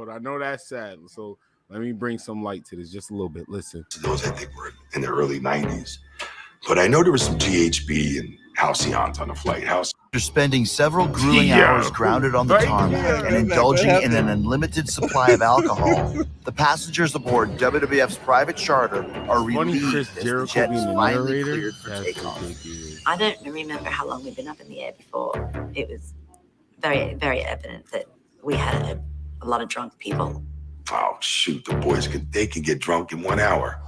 I know that's sad. So let me bring some light to this just a little bit. Listen. Those I think were in the early 90s. But I know there was some GHB and halcyons on the flight. After spending several grueling hours grounded on the tarmac and indulging in an unlimited supply of alcohol, the passengers aboard WWF's private charter are relieved as the jet is finally cleared for takeoff. I don't remember how long we'd been up in the air before. It was very, very evident that we had a lot of drunk people. Oh, shoot, the boys can get drunk in 1 hour.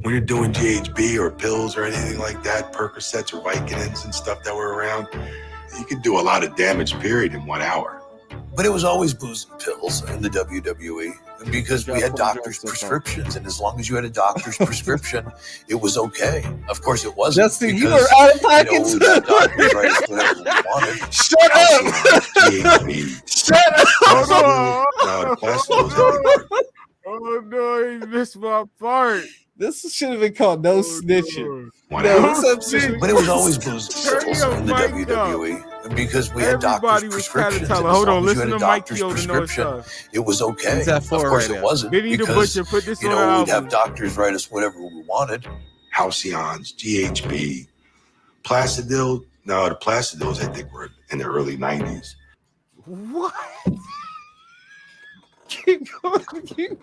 When you're doing GHB or pills or anything like that, Percocets or Vicodins and stuff that were around, you could do a lot of damage, period, in 1 hour. But it was always booze and pills in the WWE. because we had doctor's prescriptions, and as long as you had a doctor's prescription, it was okay. Of course, it wasn't. Justin, you were out of pocket. We had doctors write us whatever we wanted. Shut up! Shut up! Hold on. Oh no, he missed my part. This should have been called no snitching. But it was always blues in the WWE. Because we had doctor's prescriptions. Hold on, listen to Mike Kyo to know stuff. It was okay. Of course, it wasn't. Benny the Butcher, put this on the album. We'd have doctors write us whatever we wanted. Halcyons, GHB, Placidil. No, the Placidils I think were in the early 90s. What? Keep going.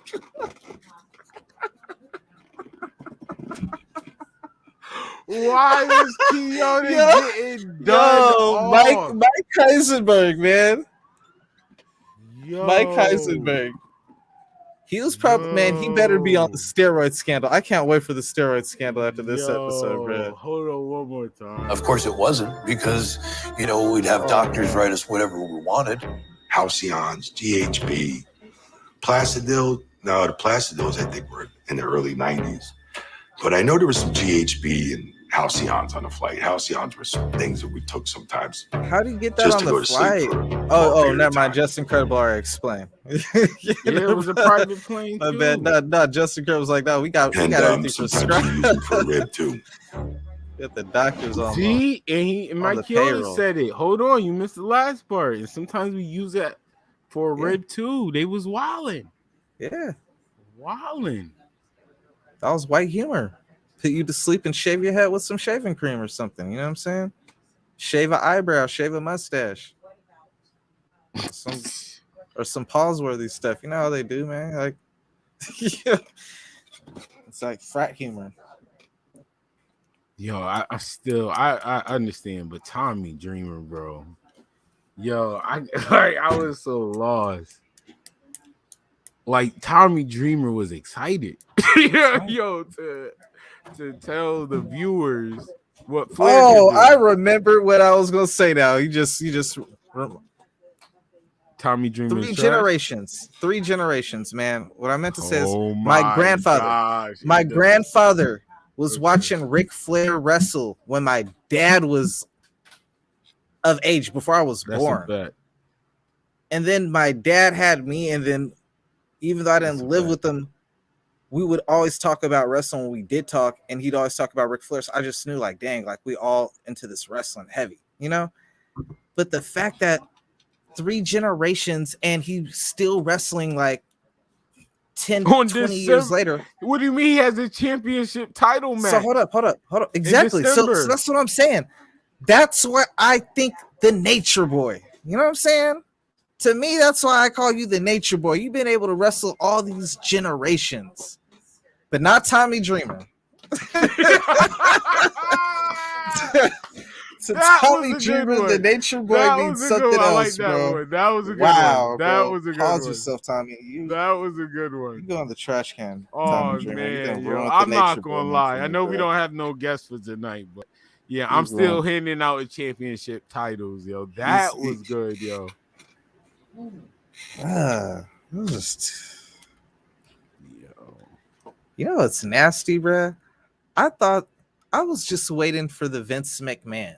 Why is Keone getting done? Mike Heisenberg, man. Mike Heisenberg. He was probably, man, he better be on the steroid scandal. I can't wait for the steroid scandal after this episode, bro. Hold on one more time. Of course it wasn't, because, we'd have doctors write us whatever we wanted. Halcyons, GHB, Placidil. No, the Placidils I think were in the early 90s. But I know there was some GHB and Halcyons on the flight. Halcyons were some things that we took sometimes. How do you get that on the flight? Never mind. Just Incredible already explained. It was a private plane. My bad. No, Just Incredible was like, no, we got everything prescribed. For rib too. Got the doctors on. See, and Mike Keone said it. Hold on, you missed the last part. And sometimes we use that for rib too. They was wilding. Yeah, wilding. That was white humor. Put you to sleep and shave your head with some shaving cream or something. You know what I'm saying? Shave an eyebrow, shave a mustache. Some pause-worthy stuff. You know how they do, man? Like, yeah. It's like frat humor. Yo, I understand, but Tommy Dreamer, bro. Yo, I was so lost. Like Tommy Dreamer was excited, yo, to tell the viewers what. I remember what I was gonna say. Now you just Tommy Dreamer. Three generations, man. What I meant to say is my grandfather was watching Ric Flair wrestle when my dad was of age, before I was born. And then my dad had me, and then even though I didn't live with them, we would always talk about wrestling when we did talk, and he'd always talk about Ric Flair. So I just knew, like, dang, like we all into this wrestling heavy, you know? But the fact that 3 generations and he's still wrestling like 10, 20 years later. What do you mean he has a championship title match? So hold up. Exactly. So that's what I'm saying. That's what I think the Nature Boy. You know what I'm saying? To me, that's why I call you the Nature Boy. You've been able to wrestle all these generations, but not Tommy Dreamer. So Tommy Dreamer, the Nature Boy, means something else, bro. That was a good one. That was a good one. Pause yourself, Tommy. That was a good one. You go on the trash can. Oh, man. I'm not going to lie. I know we don't have no guests for tonight, but yeah, I'm still handing out championship titles, yo. That was good, yo. You know what's nasty, bruh? I thought I was just waiting for the Vince McMahon.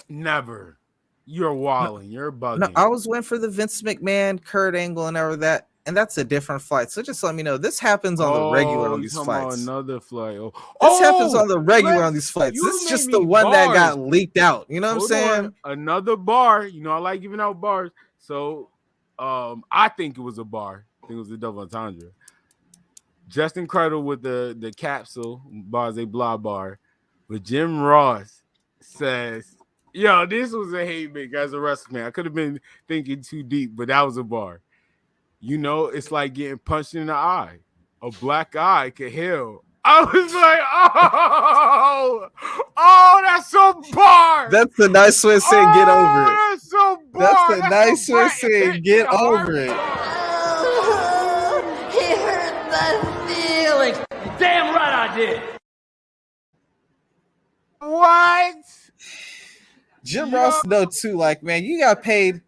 Never. You're wilding. You're bugging. No, I was waiting for the Vince McMahon, Kurt Angle, and all that, and that's a different flight. So just let me know. This happens on the regular on these flights. Another flight. This happens on the regular on these flights. This is just the one that got leaked out. You know what I'm saying? Another bar. You know, I like giving out bars. So I think it was a bar. I think it was a double entendre. Just Incredible with the capsule, Bars Blah bar. But Jim Ross says, yo, this was a hate make as a wrestler, man. I could have been thinking too deep, but that was a bar. You know, it's like getting punched in the eye. A black eye can heal. I was like, oh, that's a bar. That's a nice way of saying get over it. That's a bar. That's a nice way of saying get over it. He hurt my feelings. Damn right I did. What? Jim Ross know too, like, man, you got paid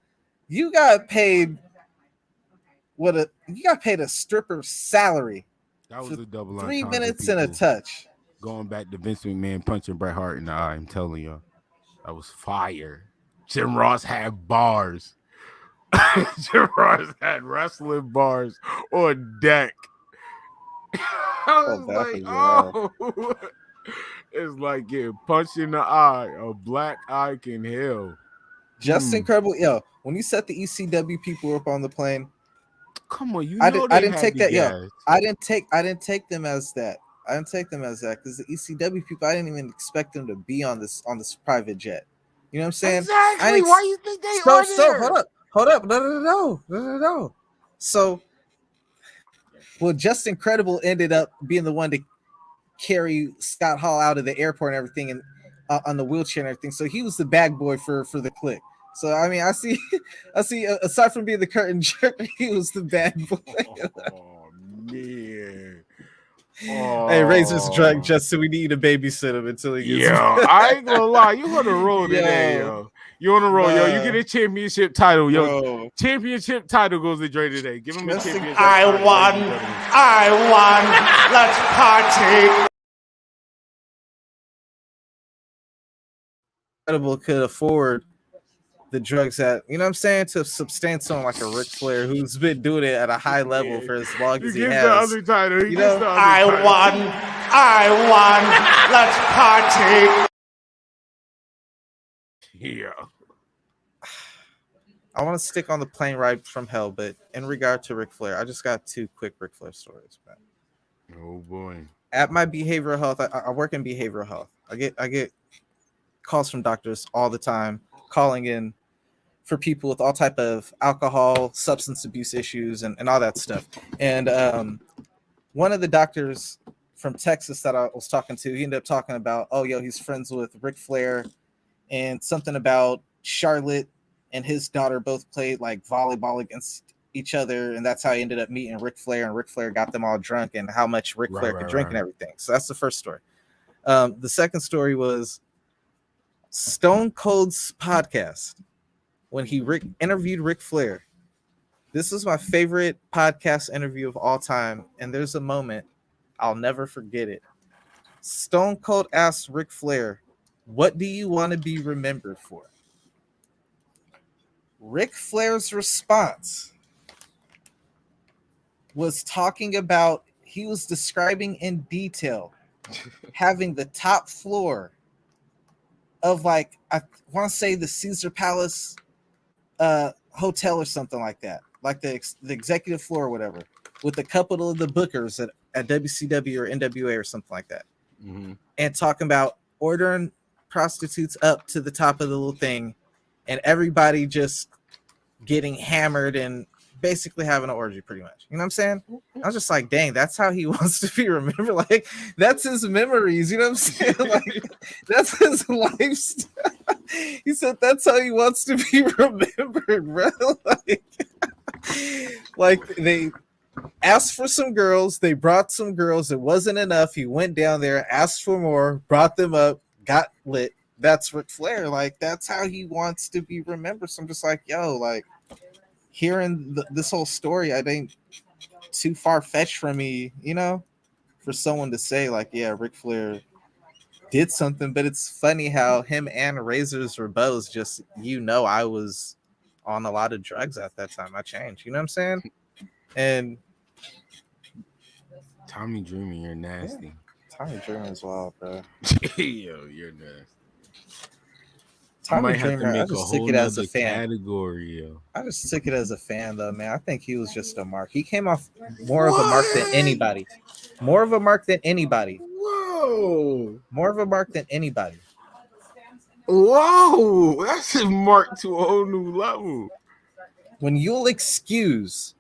you got paid a stripper's salary. That was a double 3 entendre, minutes and a people. touch. Going back to Vince McMahon punching Bret Hart in the eye, I'm telling you, that was fire. Jim Ross had bars. Jim Ross had wrestling bars on deck. I was like, oh, it's like getting punched in the eye. A black eye can heal. Just incredible. Yo, when you set the ECW people up on the plane, come on, I didn't take that. Yo, I didn't take them as that. I didn't take them as that because the ECW people, I didn't even expect them to be on this private jet. You know what I'm saying? Exactly. Why you think they are there? Hold up. No. So, well, Just Incredible ended up being the one to carry Scott Hall out of the airport and everything, and on the wheelchair and everything. So he was the bag boy for the clique. So I mean, I see. Aside from being the curtain jerk, he was the bag boy. Oh man. Hey, Razor's drunk just so we need to babysit him until he gets. Yo, I ain't gonna lie, you on the roll today, yo. You on the roll, yo. You get a championship title, yo. Bro. Championship title goes to Dre today. Give him a championship. I won. Let's party. Incredible could afford the drugs that, you know what I'm saying, to substance someone like a Ric Flair who's been doing it at a high level for as long as he has. The other title. I won. Let's party. Yeah. I want to stick on the plane ride from hell, but in regard to Ric Flair, I just got 2 quick Ric Flair stories, man. Oh boy. At my behavioral health, I work in behavioral health. I get calls from doctors all the time, calling in for people with all type of alcohol, substance abuse issues, and all that stuff. And one of the doctors from Texas that I was talking to, he ended up talking about, oh, yo, he's friends with Ric Flair, and something about Charlotte and his daughter both played like volleyball against each other, and that's how he ended up meeting Ric Flair, and Ric Flair got them all drunk, and how much Ric Flair could drink and everything. So that's the first story. The second story was Stone Cold's podcast when he interviewed Ric Flair. This is my favorite podcast interview of all time, and there's a moment I'll never forget it. Stone Cold asked Ric Flair, "What do you want to be remembered for?" Ric Flair's response was talking about, he was describing in detail having the top floor of, like, I want to say the Caesar Palace hotel or something like that, like the executive floor or whatever, with a couple of the bookers at WCW or NWA or something like that. Mm-hmm. And talking about ordering prostitutes up to the top of the little thing, and everybody just getting hammered and basically having an orgy, pretty much. You know what I'm saying? I was just like, dang, that's how he wants to be remembered. Like, that's his memories. You know what I'm saying? Like, that's his lifestyle. He said that's how he wants to be remembered, bro. Like they asked for some girls, they brought some girls, it wasn't enough. He went down there, asked for more, brought them up, got lit. That's Ric Flair. Like, that's how he wants to be remembered. So I'm just like, yo, like, hearing this whole story, I think too far-fetched for me, you know, for someone to say, like, yeah, Ric Flair did something. But it's funny how him and Razor's were both just, you know, I was on a lot of drugs at that time. I changed, you know what I'm saying? And Tommy Dreamer, you're nasty. Yeah. Tommy Dreamer as well, bro. Yo, you're nasty. Tommy Dreamer, I just took it as a fan. Category, yo. I just took it as a fan, though, man. I think he was just a mark. He came off more of a mark than anybody. More of a mark than anybody. Whoa. More of a mark than anybody. Whoa. That's a mark to a whole new level. When you'll excuse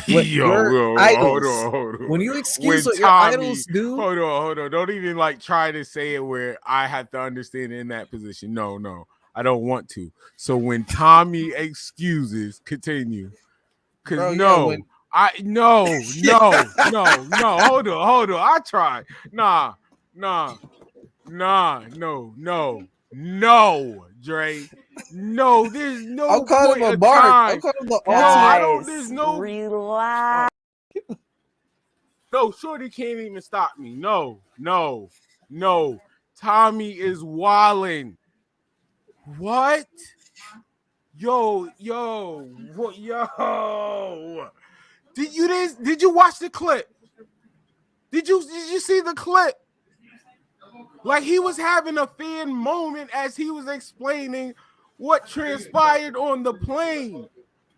what your idols, hold on. When you excuse what your idols do. Hold on. Don't even like try to say it where I have to understand in that position. No. I don't want to. So when Tommy excuses, continue. Cause no. Hold on. I tried. Nah. No, Dre. No, there's no I'll call point him a of bark. time. I'll call him the No, I don't. Guys, There's no. relax. No, Shorty can't even stop me. No. Tommy is wildin'. What? Yo. What? Yo. Did you watch the clip? Did you see the clip? Like he was having a fan moment as he was explaining what transpired on the plane.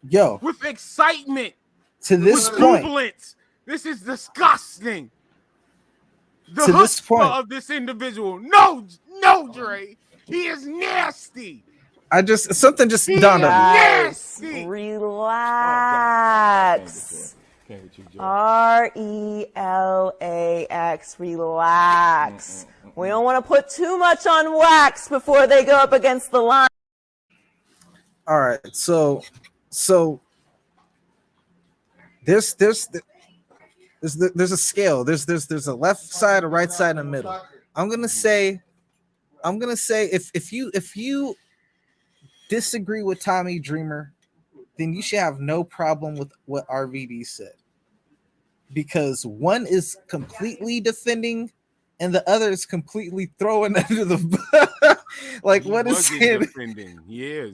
Yo, with excitement. To this with point. jubilance. This is disgusting. The To this chutzpah point. of this individual. No, Dre. He is nasty. Something just dawned on me. Guys, relax. RELAX, relax. We don't want to put too much on wax before they go up against the line. All right, so there's a scale. There's a left side, a right side, and a middle. I'm gonna say if you disagree with Tommy Dreamer, then you should have no problem with what RVD said, because one is completely defending and the other is completely throwing under the like what is saying defending. Yeah,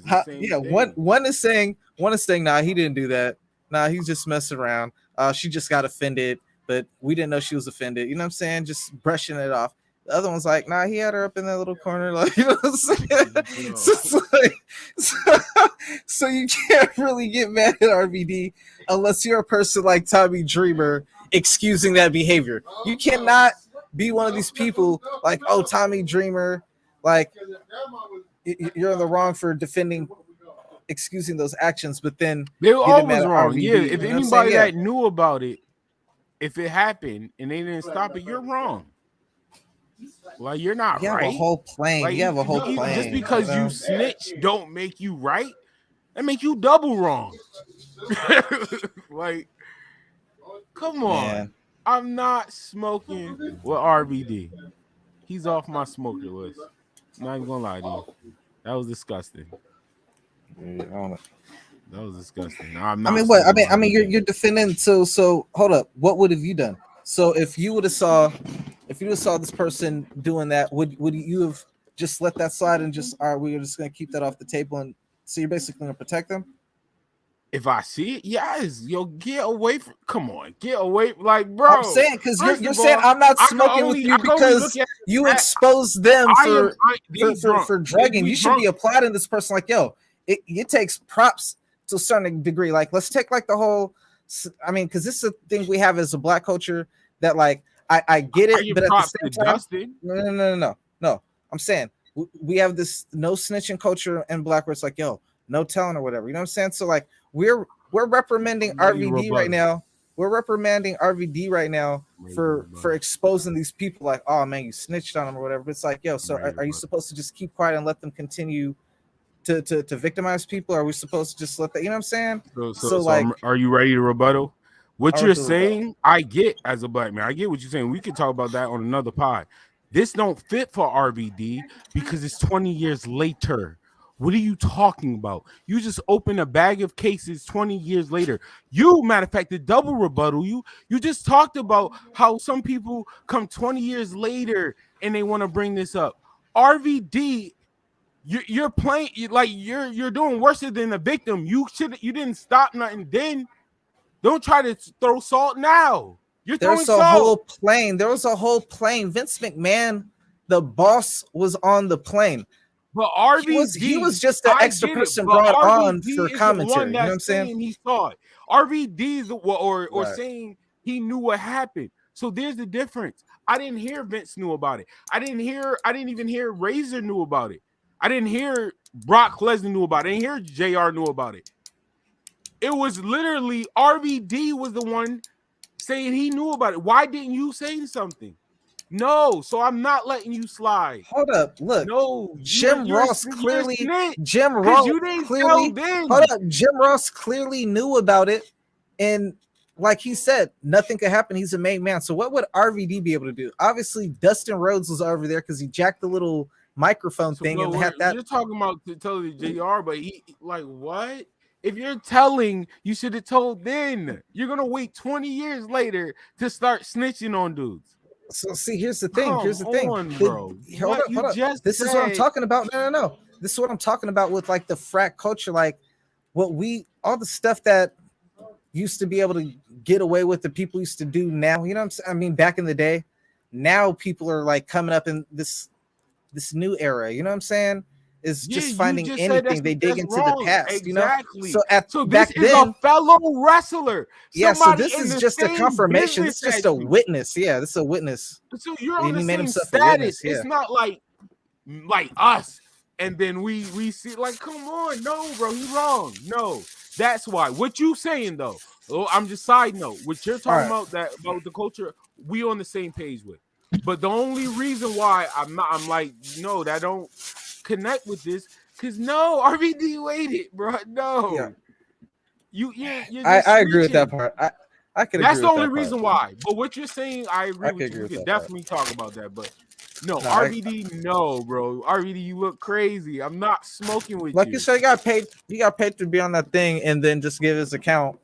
one is saying nah, he didn't do that, nah, he's just messing around, she just got offended, but we didn't know she was offended, you know what I'm saying, just brushing it off. The other one's like, nah, he had her up in that little corner, like, you know what I'm saying? So you can't really get mad at RVD unless you're a person like Tommy Dreamer excusing that behavior. You cannot be one of these people like, oh, Tommy Dreamer, like you're in the wrong for defending, excusing those actions, but then they were always wrong. RVD, Yeah, if you know anybody that knew about it, if it happened and they didn't stop it, you're wrong. Like you're not you right. have a whole plane. Like, you have a whole plane. Just because you snitch don't make you right. That make you double wrong. Like, come on. Man. I'm not smoking with RVD. He's off my smoker list. I'm not even gonna lie to you. That was disgusting. That was disgusting. No, I'm not. I mean, what? I mean, you're defending. So hold up. What would have you done? So if you would have saw this person doing that, would you have just let that slide and just, all right, we're just gonna keep that off the table, and so you're basically gonna protect them? If I see it, yes. Yo, get away from. Come on, get away. Like, bro, I'm saying because you're saying I'm not smoking with you because you expose them for drugging. You should be applauding this person. Like, yo, it takes props to a certain degree. Like, let's take like the whole. I mean, because this is a thing we have as a black culture that, like, I get it, but at the same time, no. I'm saying we have this no snitching culture in black where it's like, yo, no telling or whatever. You know what I'm saying? So like we're reprimanding RVD right now. We're reprimanding RVD right now for exposing these people. Like, oh man, you snitched on them or whatever. But it's like, yo, so are you supposed to just keep quiet and let them continue to victimize people? Or are we supposed to just let that? You know what I'm saying? So like, are you ready to rebuttal? What you're saying, I get as a black man. I get what you're saying. We could talk about that on another pod. This don't fit for RVD because it's 20 years later. What are you talking about? You just open a bag of cases 20 years later. You, matter of fact, the double rebuttal. You just talked about how some people come 20 years later and they want to bring this up. RVD, you're playing like you're doing worse than the victim. You didn't stop nothing then. Don't try to throw salt now. There was a whole plane. Vince McMahon, the boss, was on the plane. But RVD, he was just an extra person brought on for commentary. You know what I'm saying? He saw it. RVD or saying he knew what happened. So there's the difference. I didn't hear Vince knew about it. I didn't even hear Razor knew about it. I didn't hear Brock Lesnar knew about it. I didn't hear JR knew about it. It was literally RVD was the one saying he knew about it. Why didn't you say something? No, so I'm not letting you slide. Hold up, look. No, Jim Ross clearly knew about it, and like he said, nothing could happen. He's a main man. So what would RVD be able to do? Obviously, Dustin Rhodes was over there because he jacked the little microphone thing and had that. You're talking about to tell the JR, but he like what? If you're telling, you should have told then. You're gonna wait 20 years later to start snitching on dudes. So see, here's the thing. Come on, bro. Hold up. This is what I'm talking about. No. This is what I'm talking about with like the frat culture, like all the stuff that used to be able to get away with, the people used to do now. You know what I'm saying? I mean, back in the day, now people are like coming up in this new era. You know what I'm saying? Is just finding anything they dig into the past. Exactly. You know, so back this then, is a fellow wrestler. Yeah, so this is just a confirmation. It's just a witness. Yeah, this is a witness. So you're on the same status. It's not like us. And then we see like, come on, no, bro, you wrong. No, that's why. What you saying though? Oh, I'm just side note. What you're talking about about the culture, we on the same page with. But the only reason why I'm like, no, that don't connect with this, because no, RVD waited, bro. No. Yeah. I agree with that part. I could agree. That's the only reason why. But what you're saying, I agree with you. We could definitely talk about that, but no, RVD, no, bro. RVD, you look crazy. I'm not smoking with you. Like you said, you got paid to be on that thing and then just give his account.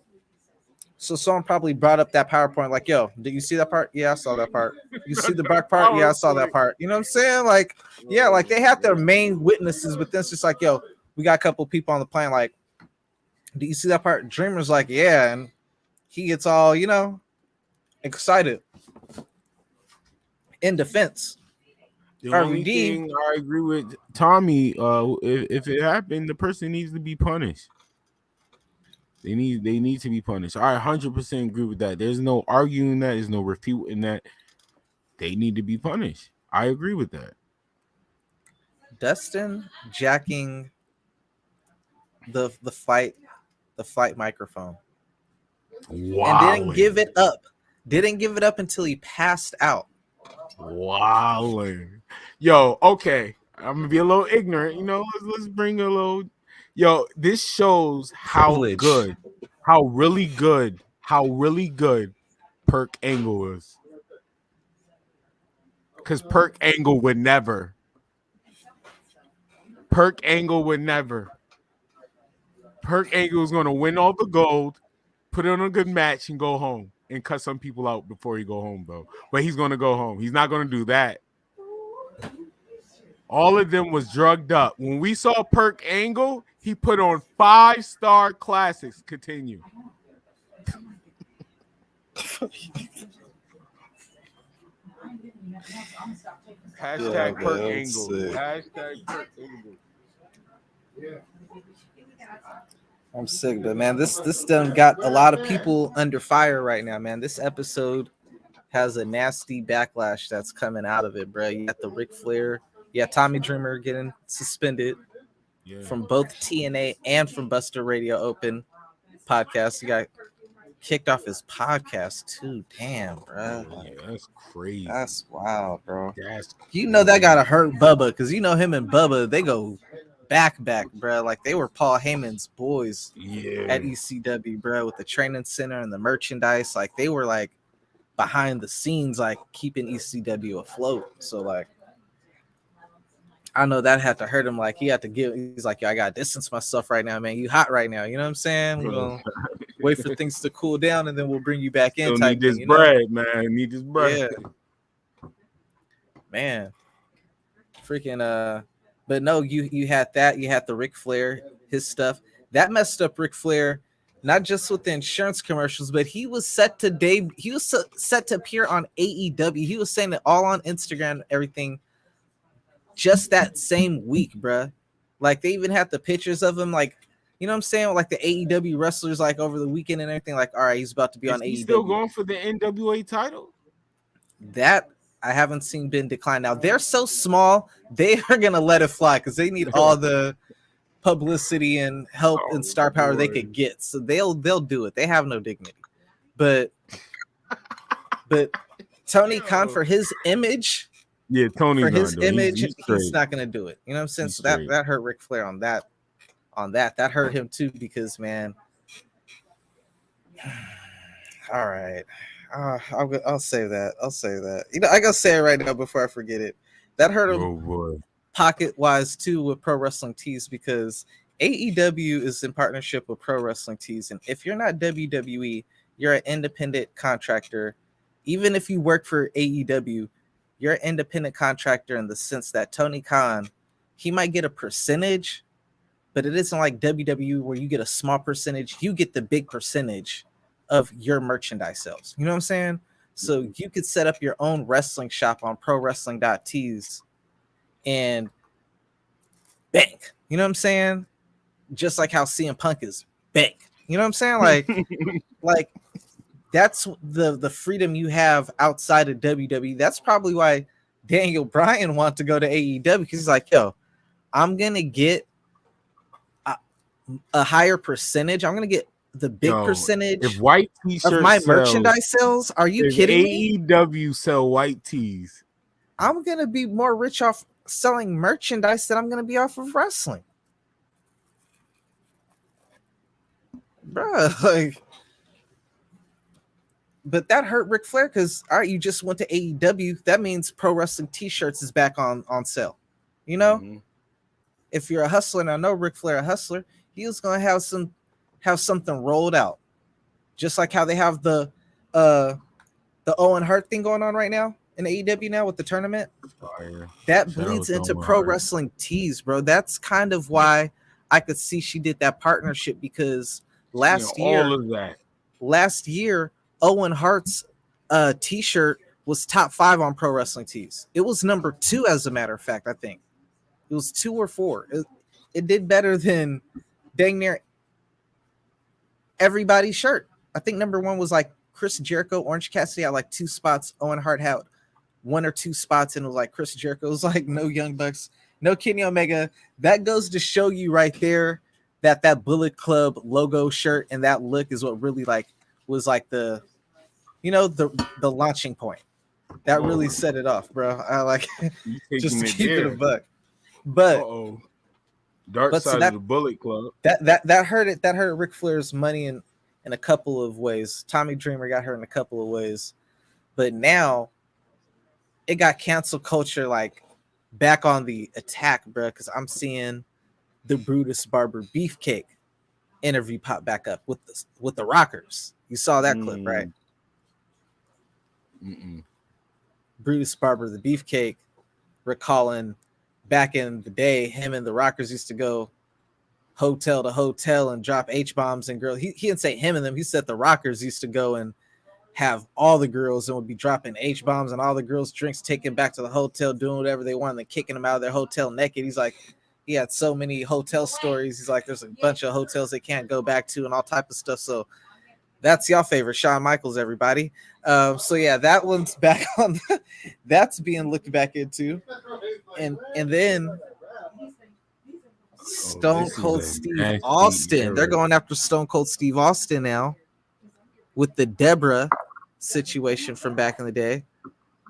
So someone probably brought up that PowerPoint, like, yo, did you see that part? Yeah, I saw that part. You see the back part? Yeah, I saw that part. You know what I'm saying? Like, yeah, like they have their main witnesses, but then it's just like, yo, we got a couple people on the plane, like, do you see that part? Dreamer's like, yeah, and he gets all, excited. In defense. The only thing I agree with Tommy, if it happened, the person needs to be punished. They need to be punished. I 100% agree with that. There's no arguing that. There's no refuting that. They need to be punished. I agree with that. Dustin jacking the flight microphone. Wow. And didn't give it up. Didn't give it up until he passed out. Wow. Yo, okay. I'm gonna be a little ignorant, let's bring a little. Yo, this shows how good, how really good Perk Angle is. Because Perk Angle would never. Perk Angle is going to win all the gold, put it on a good match, and go home and cut some people out before he go home, though. But he's going to go home. He's not going to do that. All of them was drugged up. When we saw Perk Angle, he put on 5-star classics. Continue. Hashtag Perk Angle. Hashtag Perk Angle. I'm sick, but man, this done got a lot of people under fire right now, man. This episode has a nasty backlash that's coming out of it, bro. You got the Ric Flair. Yeah, Tommy Dreamer getting suspended from both TNA and from Buster Radio Open podcast. He got kicked off his podcast too. Damn, bro. That's crazy. That's wild, bro. That gotta hurt Bubba, because him and Bubba, they go back, bro. Like they were Paul Heyman's boys at ECW, bro, with the training center and the merchandise. Like they were like behind the scenes, like keeping ECW afloat. So like, I know that had to hurt him. Like he had to he's like, yo, I gotta distance myself right now, man. You hot right now. You know what I'm saying? We're gonna wait for things to cool down and then we'll bring you back in. Need this bread, man. Need this bread. Yeah. Man. Freaking but no, you had that. You had the Ric Flair, his stuff. That messed up Ric Flair, not just with the insurance commercials, but he was set to appear on AEW. He was saying it all on Instagram, everything. Just that same week, bruh. Like they even had the pictures of him, like, you know what I'm saying? Like the AEW wrestlers, like over the weekend and everything. Like, all right, he's about to be on AEW. Still going for the NWA title? That I haven't seen been declined. Now they're so small, they are gonna let it fly because they need all the publicity and help and star power they could get. So they'll do it. They have no dignity. But Tony Khan, for his image. Yeah, Tony for his image, he's not gonna do it. You know what I'm saying? So that hurt Ric Flair on that. That hurt him too, because man. All right. I'll say that. I gotta say it right now before I forget it. That hurt him. Oh boy. pocket wise too with Pro Wrestling Tees, because AEW is in partnership with Pro Wrestling Tees, and if you're not WWE, you're an independent contractor. Even if you work for AEW, you're an independent contractor in the sense that Tony Khan, he might get a percentage, but it isn't like WWE where you get a small percentage. You get the big percentage of your merchandise sales. You know what I'm saying? So you could set up your own wrestling shop on prowrestling.tees and bank. You know what I'm saying? Just like how CM Punk is bank. You know what I'm saying? Like that's the freedom you have outside of WWE. That's probably why Daniel Bryan wants to go to AEW, because he's like, yo, I'm gonna get a higher percentage. I'm gonna get the big percentage if white t-shirts of my merchandise sales. Are you kidding me? AEW sell white tees, I'm gonna be more rich off selling merchandise than I'm gonna be off of wrestling, bruh. Like, but that hurt Ric Flair, because all right, you just went to AEW. That means Pro Wrestling T-shirts is back on sale. You know, if you're a hustler, and I know Ric Flair a hustler, he was gonna have something rolled out, just like how they have the Owen Hart thing going on right now in AEW now with the tournament. That bleeds into Pro Wrestling Tees, bro. That's kind of why I could see she did that partnership, because last year Owen Hart's t-shirt was top 5 on Pro Wrestling Tees. It was number 2, as a matter of fact. I think it was 2 or 4. It did better than dang near everybody's shirt. I think number 1 was like Chris Jericho. Orange Cassidy had like 2 spots. Owen Hart had 1 or 2 spots, and it was like Chris Jericho. It was like no Young Bucks, no Kenny Omega. That goes to show you right there that Bullet Club logo shirt and that look is what really like was like the, you know, the launching point that really set it off, bro. I like just to keep it a buck. But dark side of the Bullet Club. That hurt it. That hurt Ric Flair's money in a couple of ways. Tommy Dreamer got hurt in a couple of ways, but now it got cancel culture like back on the attack, bro. Because I'm seeing the Brutus Barber Beefcake interview pop back up with the Rockers. You saw that clip, right? Brutus Barber, the Beefcake, recalling back in the day, him and the Rockers used to go hotel to hotel and drop H-bombs and girls. He didn't say him and them. He said the Rockers used to go and have all the girls and would be dropping H-bombs and all the girls' drinks, taken back to the hotel, doing whatever they wanted, and kicking them out of their hotel naked. He's like, he had so many hotel stories. He's like, there's a bunch of hotels they can't go back to and all type of stuff. So that's y'all favorite, Shawn Michaels, everybody. So yeah, that one's back on. That's being looked back into, and then Stone Cold Steve Austin. They're going after Stone Cold Steve Austin now with the Deborah situation from back in the day.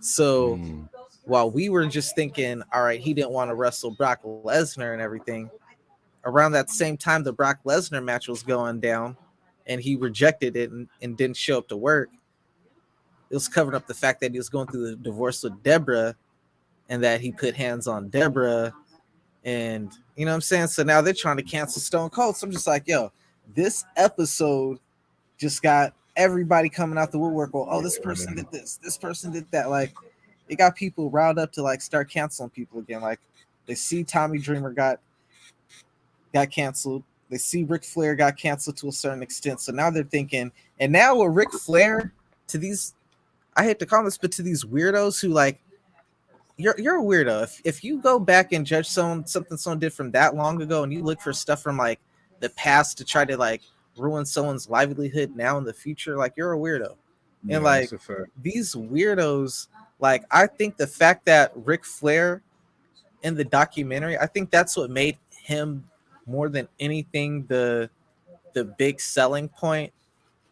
So while we were just thinking, all right, he didn't want to wrestle Brock Lesnar and everything, around that same time the Brock Lesnar match was going down and he rejected it and didn't show up to work, it was covering up the fact that he was going through the divorce with Deborah and that he put hands on Deborah. And you know what I'm saying? So now they're trying to cancel Stone Cold. So I'm just like, yo, this episode just got everybody coming out the woodwork. Well, oh, this person did this person did that. Like, it got people riled up to like start canceling people again. Like, they see Tommy Dreamer got canceled. They see Ric Flair got canceled to a certain extent. So now they're thinking, and now with Ric Flair, to these, I hate to call this, but to these weirdos who like, you're a weirdo. If you go back and judge something someone did from that long ago, and you look for stuff from like the past to try to like ruin someone's livelihood now in the future, like, you're a weirdo. Yeah, and like these weirdos, like, I think the fact that Ric Flair in the documentary, I think that's what made him more than anything the big selling point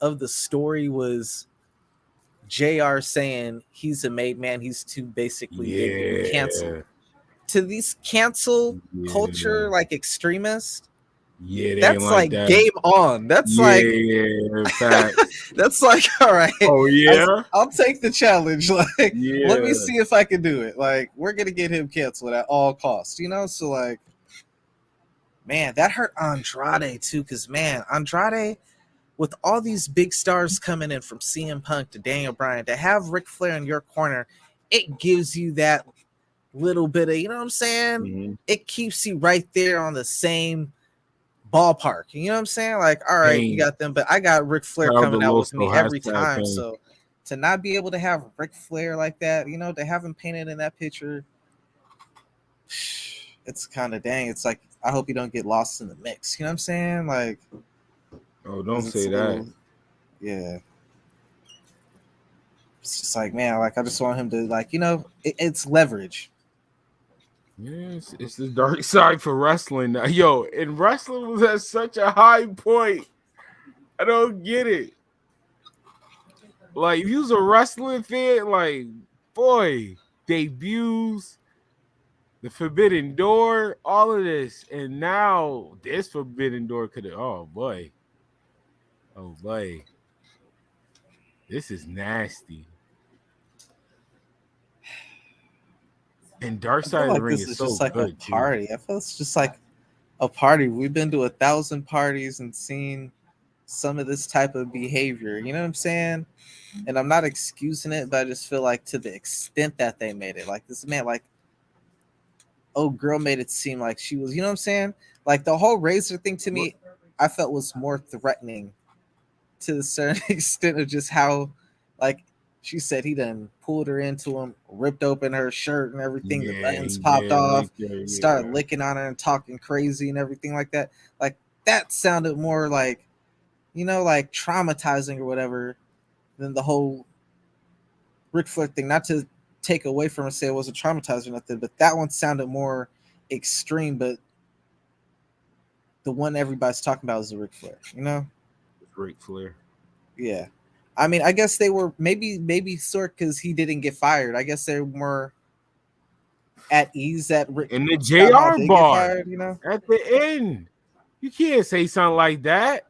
of the story was JR saying he's a made man, he's too basically big to be canceled. To these cancel culture like extremists, Yeah, they that's ain't like that. game on. That's like facts. that's like, all right. Oh yeah, I'll take the challenge. Like, yeah. let me see if I can do it. Like, we're gonna get him canceled at all costs, you know. So like, man, that hurt Andrade too, because man, Andrade, with all these big stars coming in from CM Punk to Daniel Bryan, to have Ric Flair in your corner, it gives you that little bit of, you know what I'm saying? Mm-hmm. It keeps you right there on the same ballpark. You know what I'm saying? Like, all right, you got them, but I got Ric Flair coming out with me every time. Pain. So to not be able to have Ric Flair like that, you know, to have him painted in that picture, it's kind of dang. It's like, I hope you don't get lost in the mix. You know what I'm saying? Like, oh, don't say that. Yeah. It's just like, man, like, I just want him to, like, you know, it's leverage. Yes, it's the dark side for wrestling now. Yo, and wrestling was at such a high point. I don't get it. Like, if you was a wrestling fan, like, boy, debuts, the Forbidden Door, all of this, and now this Forbidden Door could have. Oh boy, this is nasty. And Dark Side of the Ring is so just like good, a party. I feel it's just like a party. We've been to 1,000 parties and seen some of this type of behavior. You know what I'm saying? And I'm not excusing it, but I just feel like to the extent that they made it, like this man, like, oh, girl made it seem like she was, you know what I'm saying? Like the whole Razor thing to me, I felt was more threatening to a certain extent of just how, like, she said he done pulled her into him, ripped open her shirt and everything. The buttons popped off, started licking on her and talking crazy and everything like that. Like, that sounded more like, you know, like traumatizing or whatever than the whole Ric Flair thing. Not to take away from it, say it wasn't traumatizing or nothing, but that one sounded more extreme. But the one everybody's talking about is the Ric Flair, you know? Ric Flair. Yeah. I mean, I guess they were maybe sort because he didn't get fired. I guess they're more at ease at Rick in the JR bar, fired, you know, at the end. You can't say something like that.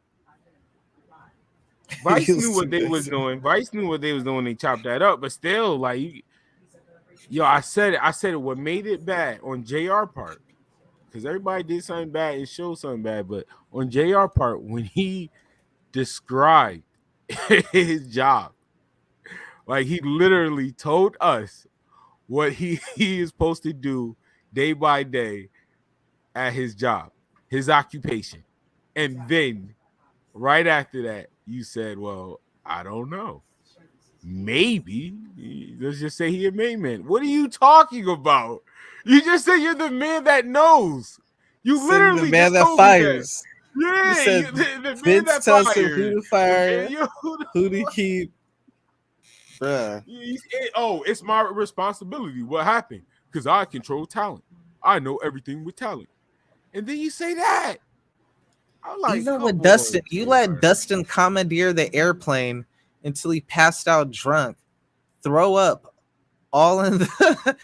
Vice knew what they was doing. Vice knew what they was doing. They chopped that up, but still, like, yo, I said it. What made it bad on JR part, because everybody did something bad and showed something bad, but on JR part, when he described his job, like, he literally told us what he is supposed to do day by day at his job, his occupation. And then right after that, you said, well, I don't know. Maybe. Let's just say he a main man. What are you talking about? You just said you're the man that knows. You literally the man just that fires. That. Yeah, you said the Vince man that tells fires. him who to fire, who to keep. Bruh. It's my responsibility. What happened? Because I control talent. I know everything with talent. And then you say that. I'm like, even with Dustin, you let Dustin commandeer the airplane until he passed out drunk, throw up all in the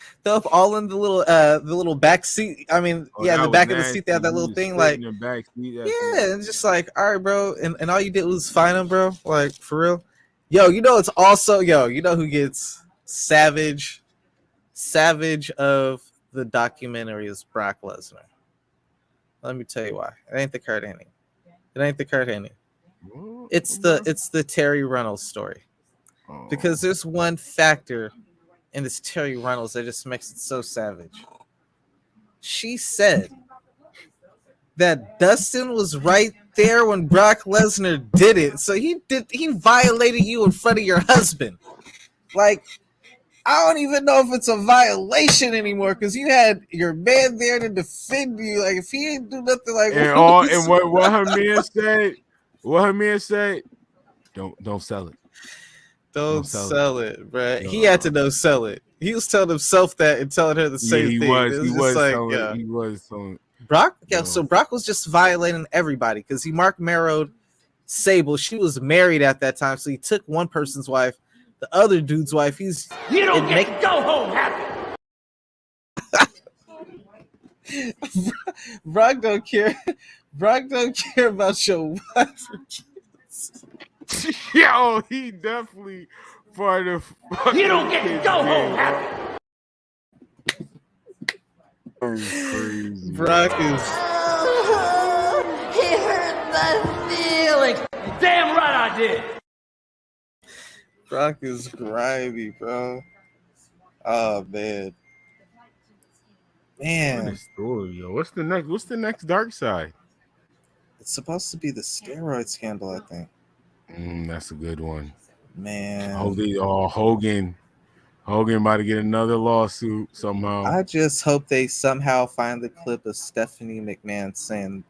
little back seat. I mean, the back of the seat they have that little thing, like, in the back seat, it's just like, all right, bro, and all you did was fine him, bro. Like, for real. Yo, you know, it's also, you know who gets savage of the documentary is Brock Lesnar. Let me tell you why. It ain't the Kurt Hennig. It's the Terry Reynolds story. Because there's one factor in this Terry Reynolds that just makes it so savage. She said that Dustin was right there when Brock Lesnar did it. So he violated you in front of your husband. Like, I don't even know if it's a violation anymore because you had your man there to defend you. Like, if he didn't do nothing, like, and what her man said, don't sell it. Don't sell it, bro. He had to sell it. He was telling himself that and telling her the same thing. He was selling. Brock, so Brock was just violating everybody because he Mark Marrowed Sable. She was married at that time, so he took one person's wife, the other dude's wife. You don't get to go home happy. Brock don't care. Brock don't care about your wife. Yo, he definitely part of. You don't get to go home happy. Crazy. Brock is. He hurt my feelings. Damn right I did. Brock is grimy, bro. Oh man. What Man, a story, yo. What's the next dark side? it's supposed to be the steroid scandal, I think. That's a good one. Man, Hogan about to get another lawsuit somehow. I just hope they somehow find the clip of Stephanie McMahon saying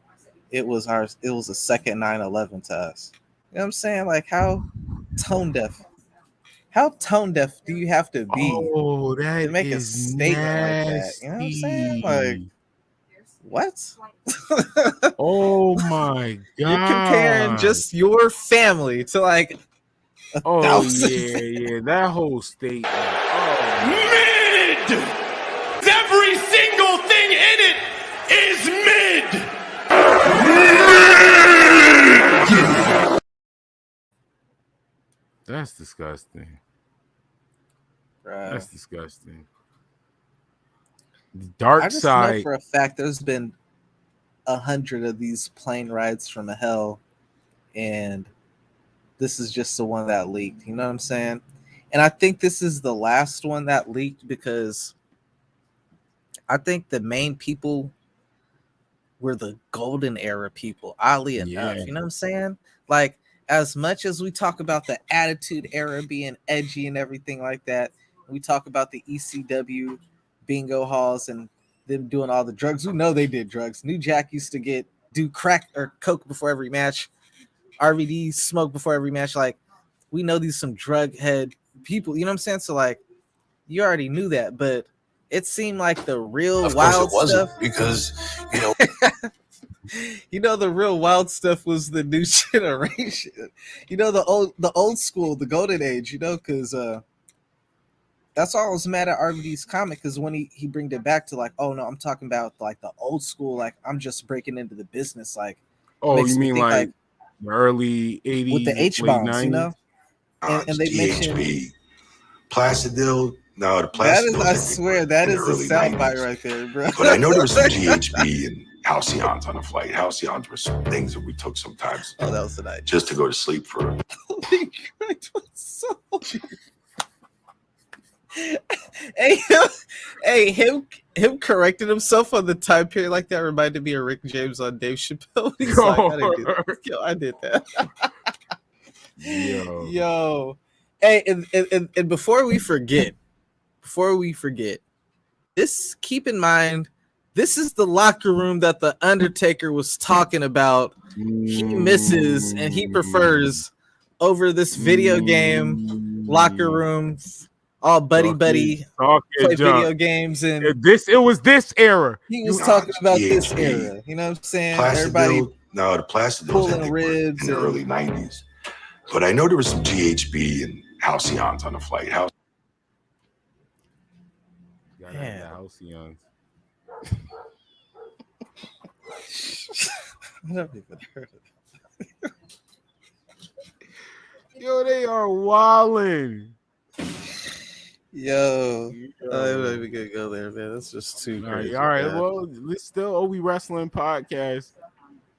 it was a second 9/11 to us. You know what I'm saying? Like how tone deaf do you have to be That to make a is statement like that? You know what I'm saying? Like what? Oh my god! You're comparing just your family to like yeah, that whole statement. Mid! Every single thing in it is mid! That's disgusting. Bruh. That's disgusting. The dark I just side. know for a fact there's been 100 of these plane rides from hell, and this is just the one that leaked. You know what I'm saying? And I think this is the last one that leaked because I think the main people were the golden era people, oddly enough. You know what I'm saying? Like, as much as we talk about the Attitude Era being edgy and everything like that, we talk about the ECW bingo halls and them doing all the drugs. We know they did drugs. New Jack used to do crack or coke before every match. RVD smoke before every match. Like, we know these some drug head people. You know what I'm saying? So like, you already knew that, but it seemed like the real wild stuff. Because the real wild stuff was the new generation. The old school, the golden age. Because that's all I was mad at RVD's comment. Because when he bring it back to like, oh no, I'm talking about like the old school. Like I'm just breaking into the business. Like, you mean like the early 80s with the H bombs, and they mentioned Placidil. No, the Placidil. That is, I swear, that is a soundbite right there, bro. But I know there was some GHB and Halcyons on the flight. Halcyons were some things that we took sometimes. Oh, that was the night. Just to go to sleep for. Holy Christ, what's so? Him correcting himself on the time period like that reminded me of Rick James on Dave Chappelle. He's like, I did that. Yo. Hey, and before we forget, keep in mind, this is the locker room that the Undertaker was talking about. He misses and he prefers over this video game locker room. All buddy play video games, and it was this era. He was talking about this era. You know what I'm saying? Everybody the Placidil pulling ribs in the early 90s. But I know there was some GHB and Halcyons on the flight. Halcyons. I don't even heard of that. Yo, they are wildin'. Yo, I'm not even gonna go there, man. That's just too crazy. All right. Well, it's still OB Wrestling Podcast.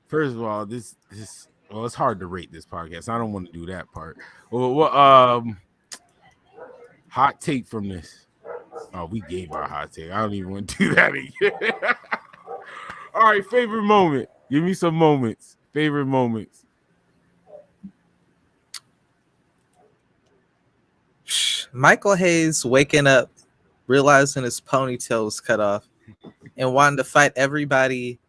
First of all, this it's hard to rate this podcast. I don't want to do that part. Well, hot take from this. Oh, we gave our hot take. I don't even want to do that again. All right, favorite moment. Give me some moments. Favorite moments. Michael Hayes waking up, realizing his ponytail was cut off, and wanting to fight everybody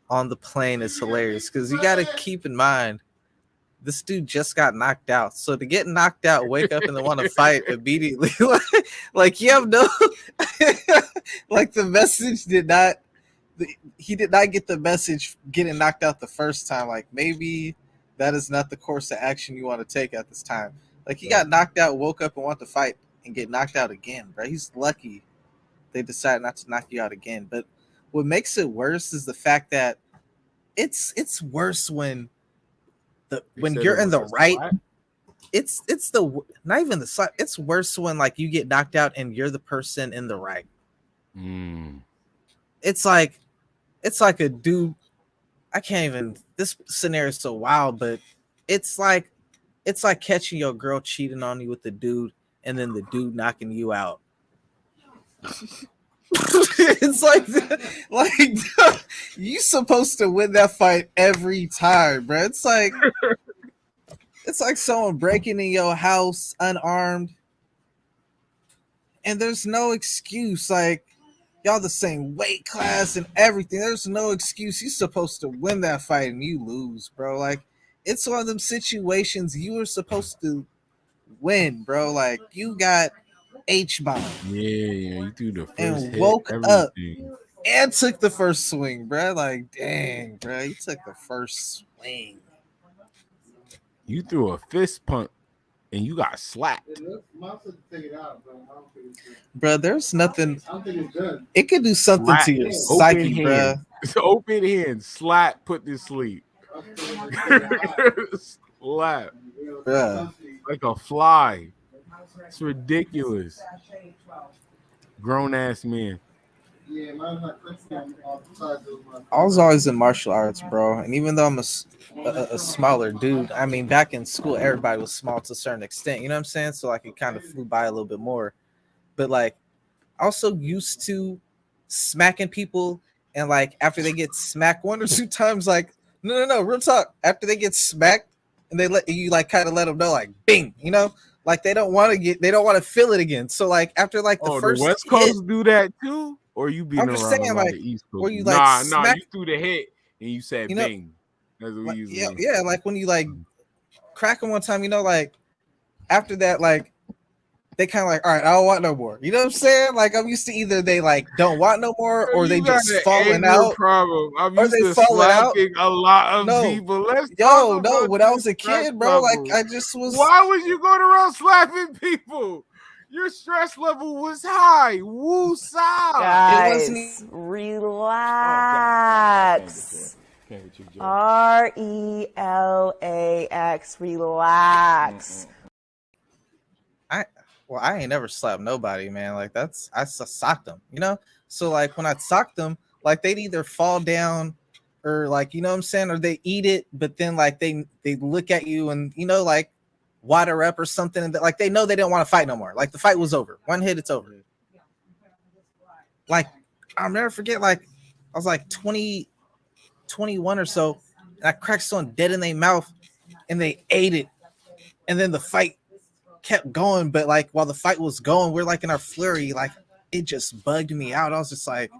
on the plane is hilarious. Because you got to keep in mind, this dude just got knocked out. So to get knocked out, wake up and then want to fight immediately, like you have no, like the message he did not get the message getting knocked out the first time. Like maybe that is not the course of action you want to take at this time. Like he got knocked out, woke up and want to fight and get knocked out again, bro. He's lucky they decided not to knock you out again. But what makes it worse is the fact that it's worse when They said you're it in was the a right. slap? It's the not even the slap. It's worse when like you get knocked out and you're the person in the right. It's like a dude. I can't even. This scenario is so wild, but it's like catching your girl cheating on you with the dude, and then the dude knocking you out. It's like you supposed to win that fight every time, bro. It's like someone breaking in your house unarmed, and there's no excuse. Like y'all the same weight class and everything. There's no excuse. You're supposed to win that fight and you lose, bro. Like it's one of them situations you were supposed to win, bro. Like you got H-bomb. Yeah, you threw the first and hit, woke up everything. and took the first swing, bro. Like, dang, bro, you took the first swing. You threw a fist pump and you got slapped. Bro, there's nothing. It could do something Slap, to your open psyche, bro. hand. Open hand, slap, put to sleep. Slap. Bruh. Like a fly. It's ridiculous. Grown ass man. I was always in martial arts, bro. And even though I'm a smaller dude, I mean, back in school, everybody was small to a certain extent. You know what I'm saying? So like it kind of flew by a little bit more. But like, also used to smacking people, and like after they get smacked one or two times, like no, real talk. After they get smacked, and they let you like kind of let them know, like bing, you know, like they don't want to feel it again. So like after like the first the West Coast do that too, or you being I'm just around saying, a lot like, of East Coast? where you like Nah, smack, you threw the hit and you said you know, bing. That's what like, we usually. yeah, like when you like crack them one time, you know, like after that, like they kind of like, all right, I don't want no more. You know what I'm saying? Like I'm used to either they like don't want no more, or they just falling out. Problem. I'm Or used they to falling out. slapping a lot of No. people. Let's Yo, talk no, about when I this was a stress kid, bro, like level. I just was. Why was you going around slapping people? Your stress level was high. Woo-sa. Guys, relax. RELAX. Relax. I ain't never slapped nobody, man. Like I socked them, you know. So like when I socked them, like they'd either fall down, or like you know what I'm saying, or they eat it, but then like they look at you and you know like water up or something, and like they know they didn't want to fight no more. Like the fight was over. One hit, it's over. Like I'll never forget. Like I was like 20, 21 or so, and I cracked someone dead in their mouth, and they ate it, and then the fight kept going. But like while the fight was going, we're like in our flurry, like it just bugged me out. I was just like,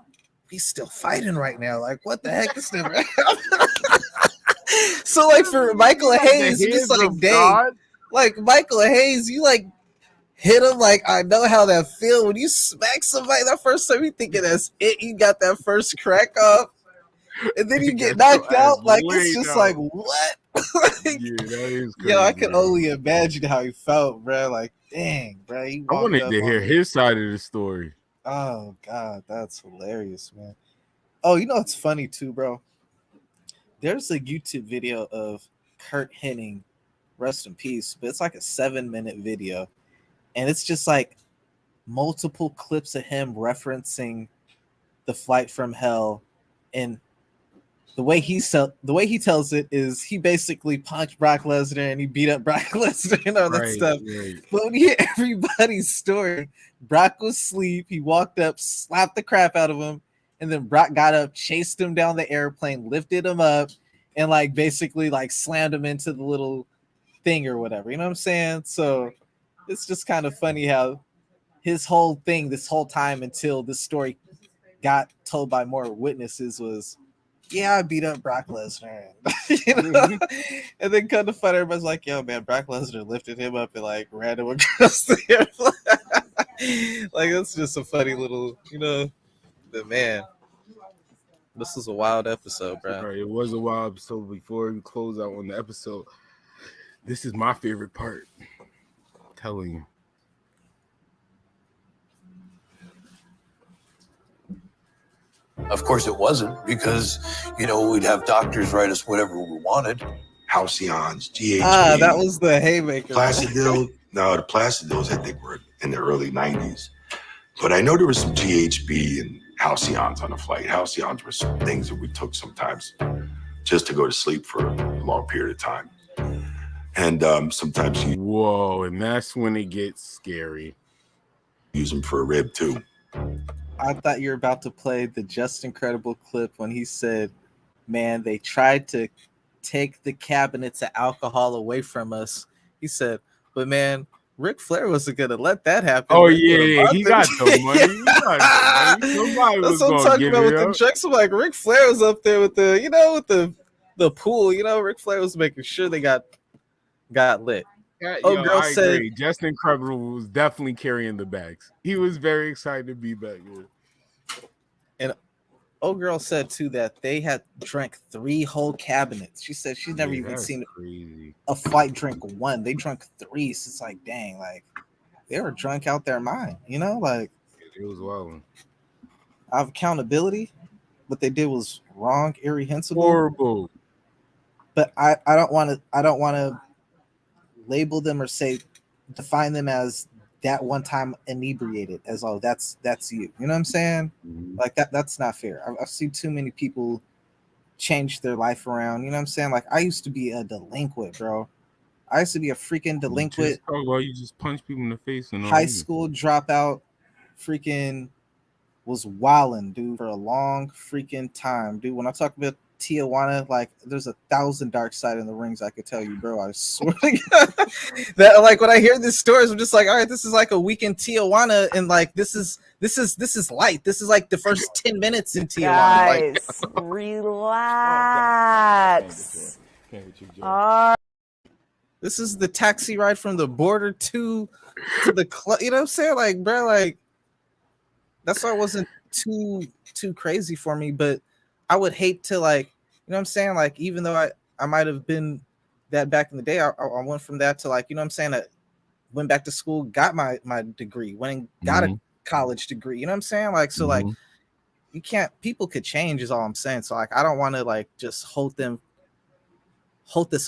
we still fighting right now. Like what the heck? This never happened. So like for Michael Hayes, just like dang, like Michael Hayes, you like hit him. Like I know how that feel when you smack somebody that first time. You thinking that's it. You got that first crack off, and then you get knocked out. Like it's just like what? Like, yeah, that is crazy. Yo, I can only imagine how he felt, bro. Like, dang, bro. I wanted to hear his side of the story. Oh God, that's hilarious, man. Oh, you know what's funny too, bro? There's a YouTube video of Kurt Hennig, rest in peace, but it's like a 7-minute video, and it's just like multiple clips of him referencing the Flight from Hell, and the way he tells it is he basically punched Brock Lesnar and he beat up Brock Lesnar and all that stuff. Right. But when you hear everybody's story, Brock was asleep. He walked up, slapped the crap out of him, and then Brock got up, chased him down the airplane, lifted him up, and like basically like slammed him into the little thing or whatever. You know what I'm saying? So it's just kind of funny how his whole thing this whole time until this story got told by more witnesses was, yeah, I beat up Brock Lesnar. You know? And then kind of fun, everybody's like, yo, man, Brock Lesnar lifted him up and like ran him across the airplane. Like, it's just a funny little, you know, but man, this is a wild episode, bro. All right, it was a wild episode. Before we close out on the episode, this is my favorite part. I'm telling you. Of course it wasn't, because, you know, we'd have doctors write us whatever we wanted. Halcyons, GHB. That was the haymaker. Placidil. No, the Placidils I think were in the early 90s. But I know there was some GHB and Halcyons on the flight. Halcyons were some things that we took sometimes just to go to sleep for a long period of time. And sometimes you and that's when it gets scary. Use them for a rib too. I thought you were about to play the Just Incredible clip when he said, man, they tried to take the cabinets of alcohol away from us. He said, but man, Ric Flair wasn't gonna let that happen. Oh yeah, he got the money. Somebody That's was what I'm gonna talking give about it with up. the checks. I'm like, Ric Flair was up there with the, you know, with the pool. You know, Ric Flair was making sure they got lit. Yeah, girl I said, agree. Justin Incredible was definitely carrying the bags. He was very excited to be back here. And old girl said too that they had drank 3 whole cabinets. She said she's never even seen a flight drink 1. They drank 3. So it's like, dang, like they were drunk out their mind, you know, like it was wild. I have accountability. What they did was wrong, irrehensible, horrible. But I don't want to label them or define them as that one time inebriated as that's you. You know what I'm saying? Mm-hmm. Like that's not fair. I've seen too many people change their life around. You know what I'm saying? Like I used to be a delinquent, bro. I used to be a freaking delinquent. You just punch people in the face and high school dropout. Freaking was wilding, dude, for a long freaking time, dude. When I talk about Tijuana, like there's 1,000 dark side in the rings. I could tell you, bro. I swear to God, that like when I hear these stories, I'm just like, all right, this is like a week in Tijuana, and like this is light. This is like the first 10 minutes in Tijuana. Guys, relax. This is the taxi ride from the border to the club. You know what I'm saying? Like, bro, like that's why it wasn't too crazy for me, but I would hate to, like, you know what I'm saying? Like, even though I might have been that back in the day, I went from that to, like, you know what I'm saying? I went back to school, got my degree, went and got a college degree. You know what I'm saying? Like, so like you can't, people could change is all I'm saying. So like, I don't want to like just hold this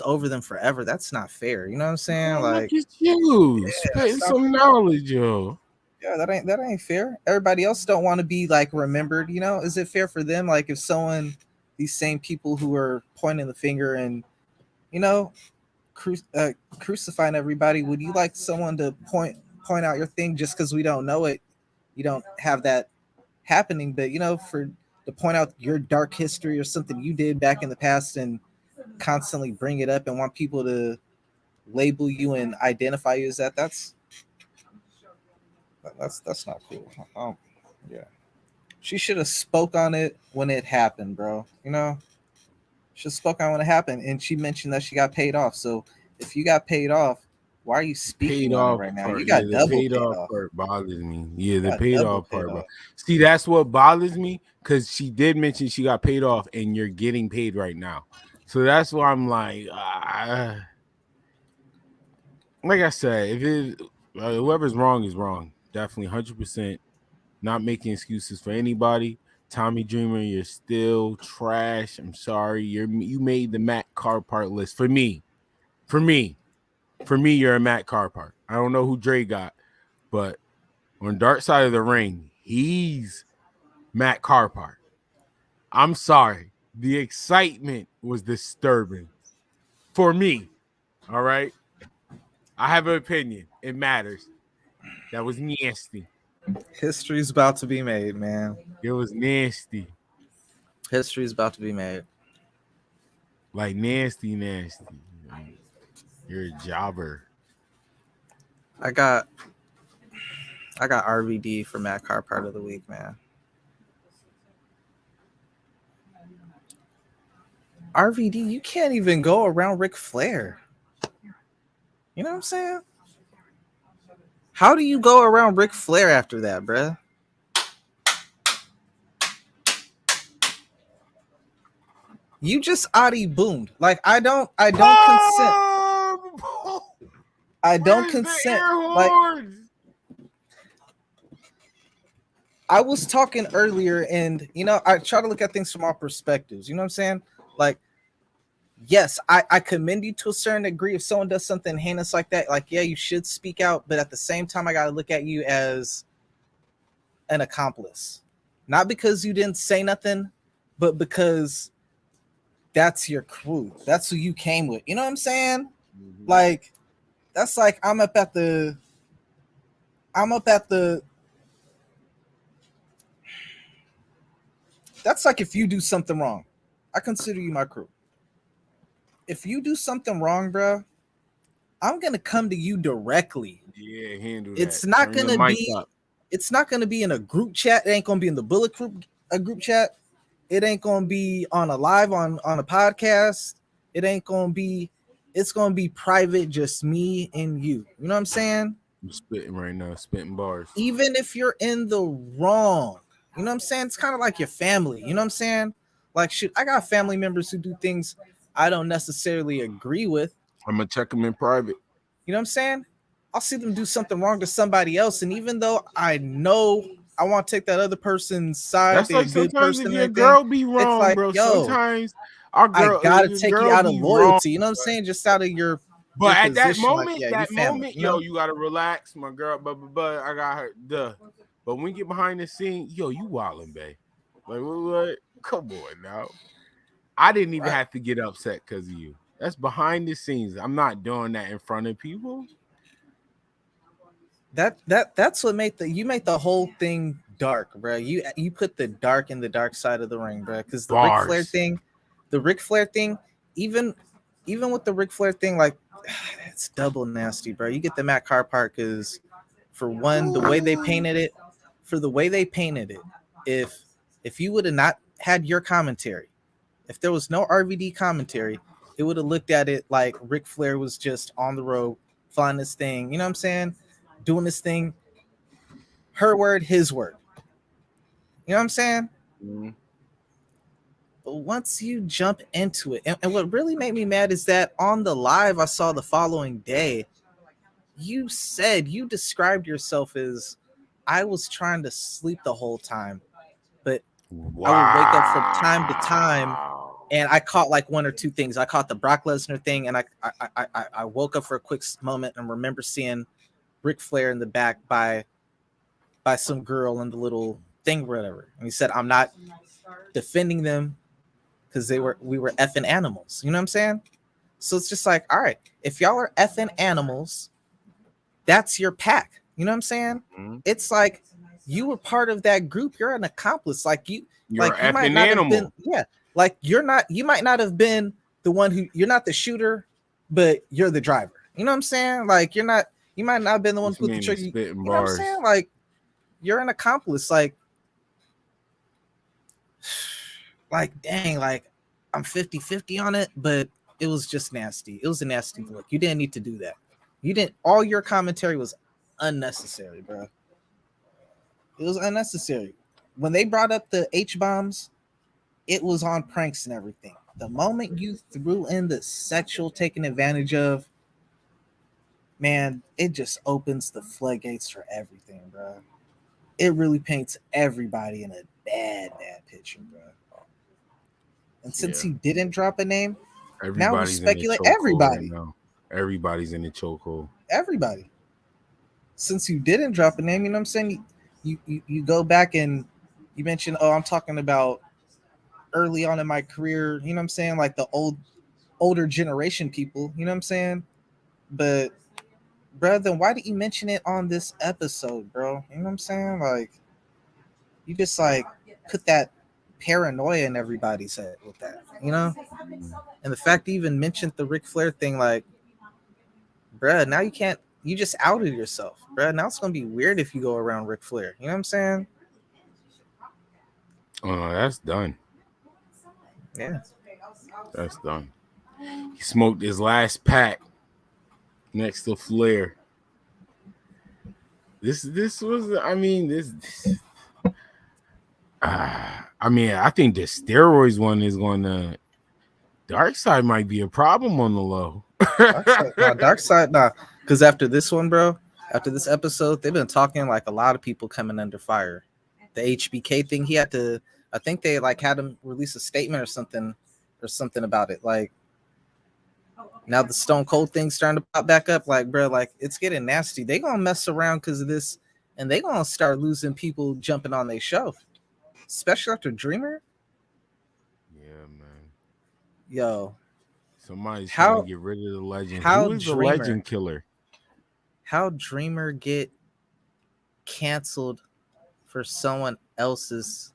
over them forever. That's not fair. You know what I'm saying? Like, look at you, spitting some knowledge, yo. Yeah, that ain't fair. Everybody else don't want to be like remembered, you know? Is it fair for them? Like if these same people who are pointing the finger and, you know, crucifying everybody, would you like someone to point out your thing just because we don't know it? You don't have that happening, but you know, to point out your dark history or something you did back in the past and constantly bring it up and want people to label you and identify you as that's not cool. Yeah, she should have spoke on it when it happened, bro. You know, she spoke on when it happened, and she mentioned that she got paid off. So if you got paid off, why are you speaking on it right now? You got double paid off. Part bothers me. Yeah, the paid off part. See, that's what bothers me because she did mention she got paid off, and you're getting paid right now. So that's why I'm like, like I said, if whoever's wrong is wrong. Definitely 100%. Not making excuses for anybody. Tommy Dreamer, you're still trash. I'm sorry. You made the Matt car part list for me. For me, you're a Matt car part. I don't know who Dre got, but on Dark Side of the Ring, he's Matt car part. I'm sorry. The excitement was disturbing for me. All right. I have an opinion. It matters. That was nasty. History's about to be made, man. It was nasty. History's about to be made. Like nasty. You're a jobber. I got RVD for Matt Car part of the week, man. RVD, you can't even go around Ric Flair. You know what I'm saying? How do you go around Ric Flair after that, bruh? You just Audi boomed. Like I don't consent. I don't consent. Like I was talking earlier, and I try to look at things from all perspectives. You know what I'm saying? Like, yes, I commend you to a certain degree. If someone does something heinous like that, like, yeah, you should speak out. But at the same time, I gotta look at you as an accomplice, not because you didn't say nothing, but because that's your crew. That's who you came with. You know what I'm saying? Like, that's like I'm up at the. That's like if you do something wrong, I consider you my crew. If you do something wrong, bro, I'm gonna come to you directly. Yeah, handle that. It's not Turn your gonna mic be. up. It's not gonna be in a group chat. It ain't gonna be in the bullet group, a group chat. It ain't gonna be on a live on a podcast. It ain't gonna be. It's gonna be private, just me and you. You know what I'm saying? I'm spitting right now, spitting bars. Even if you're in the wrong, you know what I'm saying? It's kind of like your family. You know what I'm saying? Like, shit, I got family members who do things I don't necessarily agree with. I'm gonna check them in private. You know what I'm saying? I'll see them do something wrong to somebody else, and even though I know I want to take that other person's side, That's they're like a good sometimes person. if your girl be it's wrong, like, bro. yo, Sometimes our girl, I gotta your take you girl out of be loyalty. wrong, You know what I'm saying? Just out of your. But your at that position, moment, like, yeah, you family, you yo, know? you gotta relax, my girl. But I got her. Duh. But when we get behind the scene, yo, you wildin', babe. Like what? Come on now. I didn't even have to get upset because of you. That's behind the scenes. I'm not doing that in front of people. That's what made you make the whole thing dark, bro. You put the dark in the dark side of the ring, bro. Because the Ric Flair thing, even with the Ric Flair thing, like, it's double nasty, bro. You get the Matt Carr part because, for one, the way they painted it, if you would have not had your commentary, if there was no RVD commentary, it would have looked at it like Ric Flair was just on the road flying this thing. You know what I'm saying? Doing this thing, her word, his word. You know what I'm saying? Mm-hmm. But once you jump into it, and what really made me mad is that on the live I saw the following day, you described yourself as, I was trying to sleep the whole time, but I would wake up from time to time, and I caught like one or two things. I caught the Brock Lesnar thing, and I woke up for a quick moment and remember seeing Ric Flair in the back by some girl in the little thing, whatever. And he said, I'm not defending them because we were effing animals. You know what I'm saying? So it's just like, all right, if y'all are effing animals, that's your pack. You know what I'm saying? Mm-hmm. It's like, you were part of that group. You're an accomplice. Like you might not have been, like you might not have been the one you're not the shooter, but you're the driver. You know what I'm saying? Like you might not have been the one who put the trigger. You know what I'm saying? Like, you're an accomplice. Like dang, like I'm 50-50 on it, but it was just nasty. It was a nasty look. You didn't need to do that. All your commentary was unnecessary, bro. It was unnecessary. When they brought up the H-bombs, it was on pranks and everything. The moment you threw in the sexual taking advantage of, man, it just opens the floodgates for everything, bro. It really paints everybody in a bad picture, bro. And since he didn't drop a name, now we speculate everybody. Right, everybody's in the chokehold. Everybody. Since you didn't drop a name, you know what I'm saying? You go back and you mentioned, I'm talking about early on in my career, you know what I'm saying? Like the older generation people, you know what I'm saying? But bro, then why did you mention it on this episode, bro? You know what I'm saying? Like, you just like put that paranoia in everybody's head with that, you know? And the fact that you even mentioned the Ric Flair thing, like, bro, now you just outed yourself, bro. Now it's gonna be weird if you go around Ric Flair. You know what I'm saying? Oh, that's done. Yeah, that's done. He smoked his last pack next to Flair. This was, I mean, I think the steroids one is going to. Dark Side might be a problem on the low. Dark Side, because after this one, bro, after this episode, they've been talking like a lot of people coming under fire the HBK thing. He had to. I think they like had him release a statement or something about it. Like now the Stone Cold thing's starting to pop back up. Like, bro, like it's getting nasty. They gonna mess around because of this, and they gonna start losing people jumping on their show, especially after Dreamer. Yeah, man. Yo, somebody's trying to get rid of the legend. Who is the legend killer? How Dreamer get canceled for someone else's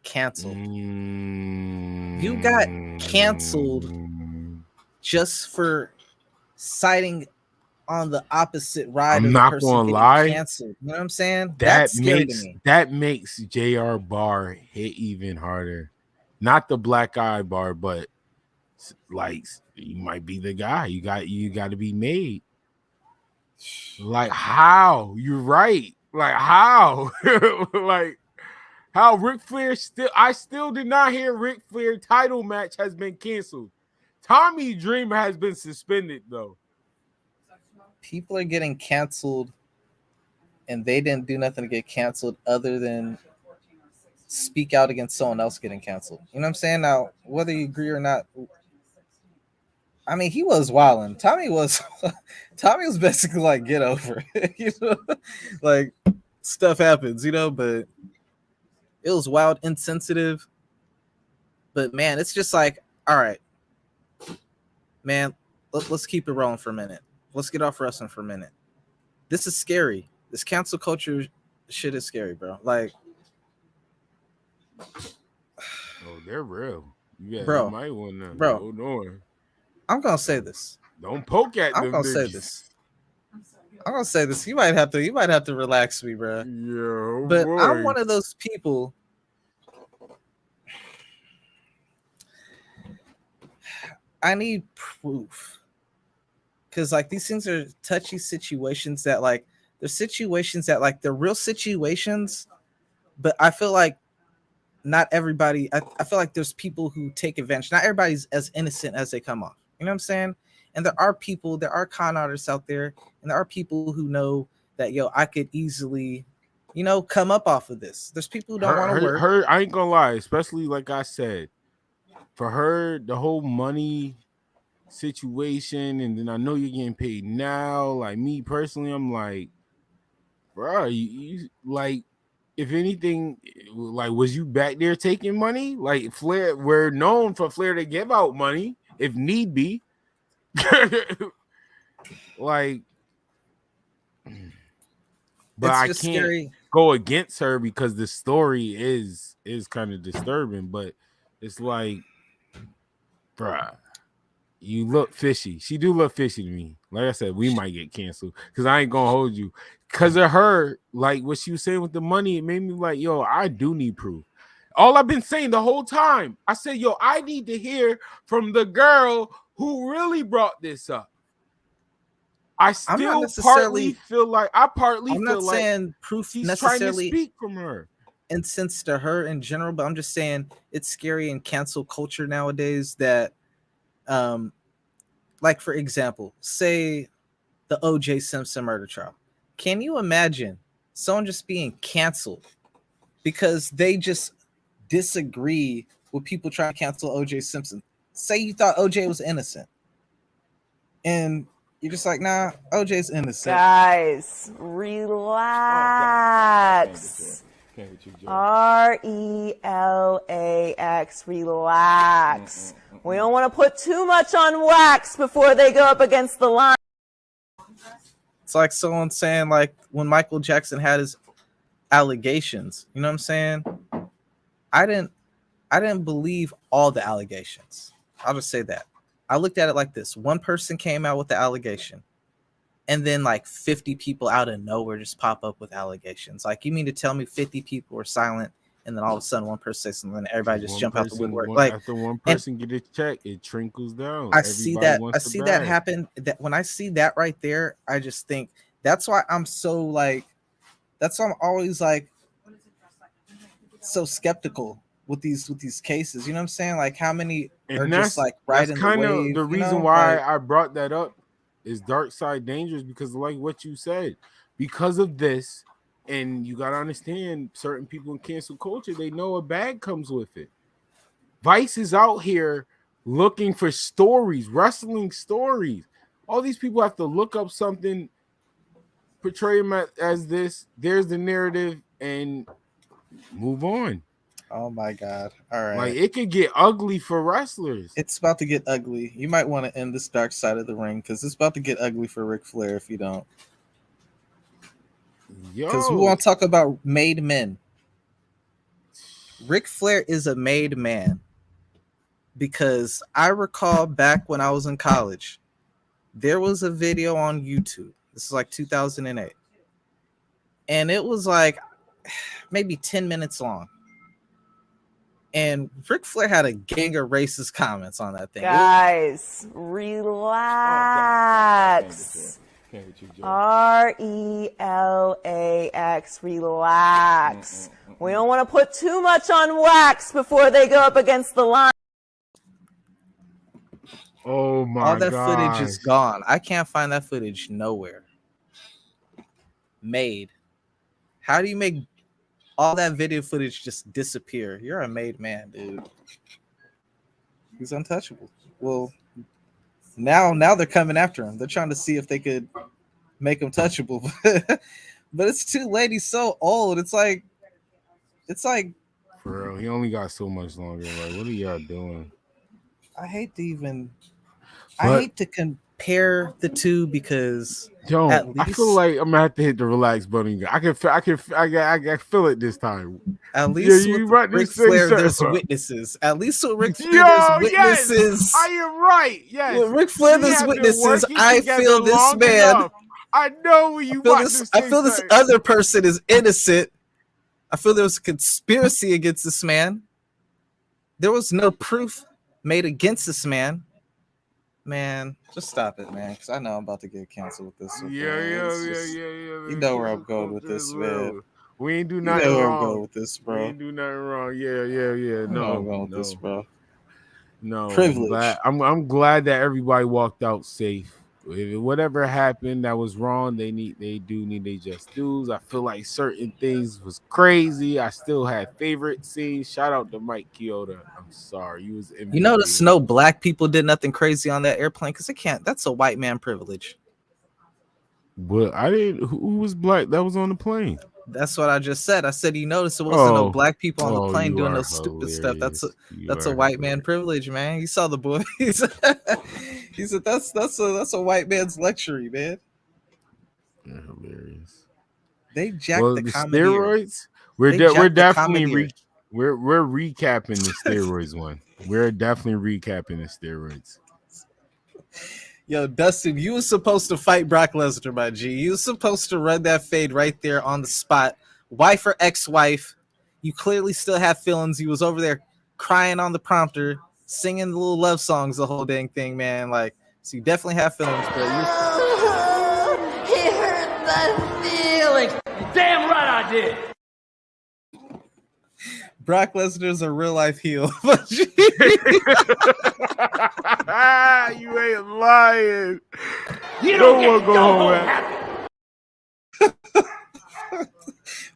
canceled? You got canceled just for citing on the opposite ride. I'm of not the person gonna getting lie. canceled. You know what I'm saying? That makes JR Bar hit even harder. Not the black eye bar, but like you might be the guy. You got to be made. Like how? You're right. Like how? Like how Ric Flair I still did not hear Ric Flair title match has been canceled. Tommy Dreamer has been suspended though. People are getting canceled and they didn't do nothing to get canceled other than speak out against someone else getting canceled. You know what I'm saying? Now, whether you agree or not, I mean, he was wilding. Tommy was basically like, get over it. You know, like stuff happens, you know, but it was wild, insensitive. But man, it's just like, all right, man, let's keep it rolling for a minute. Let's get off wrestling for a minute. This is scary. This cancel culture shit is scary, bro. Like, oh, they're real. Yeah, bro, you might want to hold on. I'm gonna say this. Don't poke at them. I'm gonna say this. You might have to relax me, bro. Yeah, but boy. I'm one of those people. I need proof. Because like these things are touchy situations that like they're situations that like they're real situations, but I feel like not everybody. I feel like there's people who take advantage. Not everybody's as innocent as they come off. You know what I'm saying? And there are con artists out there, and there are people who know that I could easily, come up off of this. There's people who don't want to work. I ain't gonna lie, especially like I said, for her, the whole money situation, and then I know you're getting paid now. Like me personally, I'm like, bro, you like, if anything, like, was you back there taking money? Like Flair, we're known for Flair to give out money if need be. Like, but I can't go against her because the story is kind of disturbing. But it's like, bruh, you look fishy. She do look fishy to me. Like I said, we might get canceled because I ain't gonna hold you. Because of her, like what she was saying with the money, it made me like, yo, I do need proof. All I've been saying the whole time, I said, yo, I need to hear from the girl who really brought this up. I still partly feel like I'm not saying proof she's necessarily trying to speak from her. Incense to her in general, but I'm just saying it's scary in cancel culture nowadays that like for example, say the O.J. Simpson murder trial. Can you imagine someone just being canceled because they just disagree with people trying to cancel O.J. Simpson? Say you thought O.J. was innocent, and you're just like, nah, OJ's innocent. Guys, relax. RELAX, relax. We don't want to put too much on wax before they go up against the line. It's like someone saying, like, when Michael Jackson had his allegations, you know what I'm saying? I didn't believe all the allegations. I'll just say that. I looked at it like this. One person came out with the allegation, and then like 50 people out of nowhere just pop up with allegations. Like, you mean to tell me 50 people were silent, and then all of a sudden one person says something and everybody just jump out the woodwork? Like, after one person get a check, it trickles down. I see that happen. That when I see that right there, I just think that's why I'm so like, that's why I'm always like so skeptical with these cases. You know what I'm saying? Like, how many are just like riding the wave? That's kind of the reason why I brought that up is Dark Side Dangerous, because like what you said, because of this, And you gotta understand, certain people in cancel culture, they know a bag comes with it. Vice is out here looking for stories, wrestling stories. All these people have to look up something, portray them as this. There's the narrative, and move on. Oh my God! All right, like it could get ugly for wrestlers. It's about to get ugly. You might want to end this dark side of the ring because it's about to get ugly for Ric Flair if you don't. Because we want to talk about made men. Ric Flair is a made man. Because I recall back when I was in college, there was a video on YouTube. This is like 2008. And it was like maybe 10 minutes long. And Ric Flair had a gang of racist comments on that thing. Guys, relax. RELAX, relax. We don't want to put too much on wax before they go up against the line. Oh my! All that footage is gone. I can't find that footage nowhere. Made. How do you make all that video footage just disappear? You're a made man, dude. He's untouchable. Well, now they're coming after him. They're trying to see if they could make him touchable, but it's too late. He's so old. It's like for real. He only got so much longer. Like, what are y'all doing? I hate to compare the two because at least, I feel like I'm gonna have to hit the relax button again. I can feel it this time. At least with Ric Flair, there's witnesses. At least with Ric Flair, there's witnesses. Yes, I am right. Yes, with Ric Flair, there's witnesses. I feel this man. Enough. I know where you. I feel this other person is innocent. I feel there was a conspiracy against this man. There was no proof made against this man. Man, just stop it, man. Because I know I'm about to get canceled with this. Yeah. You know where I'm going with this, man. We ain't do nothing wrong. Where I'm going with this, bro. We ain't do nothing wrong. Yeah. No, I'm going with this, bro. No, Privilege. I'm glad that everybody walked out safe. If whatever happened that was wrong, they do need their just dues. I feel like certain things was crazy. I still had favorite scenes. Shout out to Mike Chioda. I'm sorry, you was MVP. You notice no black people did nothing crazy on that airplane because they can't. That's a white man privilege. But I didn't. Who was black that was on the plane? That's what I just said. I said you noticed it wasn't no black people on the plane doing no stupid stuff. That's a white man privilege, man. You saw the boys. He said that's a white man's luxury, man. You're hilarious. They jacked the comedy. Steroids. We're definitely we're recapping the steroids one. We're definitely recapping the steroids. Yo, Dustin, you were supposed to fight Brock Lesnar, my G. You were supposed to run that fade right there on the spot. Wife or ex-wife, you clearly still have feelings. You was over there crying on the prompter, singing the little love songs, the whole dang thing, man. Like, so you definitely have feelings, bro. He hurt my feelings. Damn right I did. Brock Lesnar's a real life heel. You ain't lying. You don't get go home happy.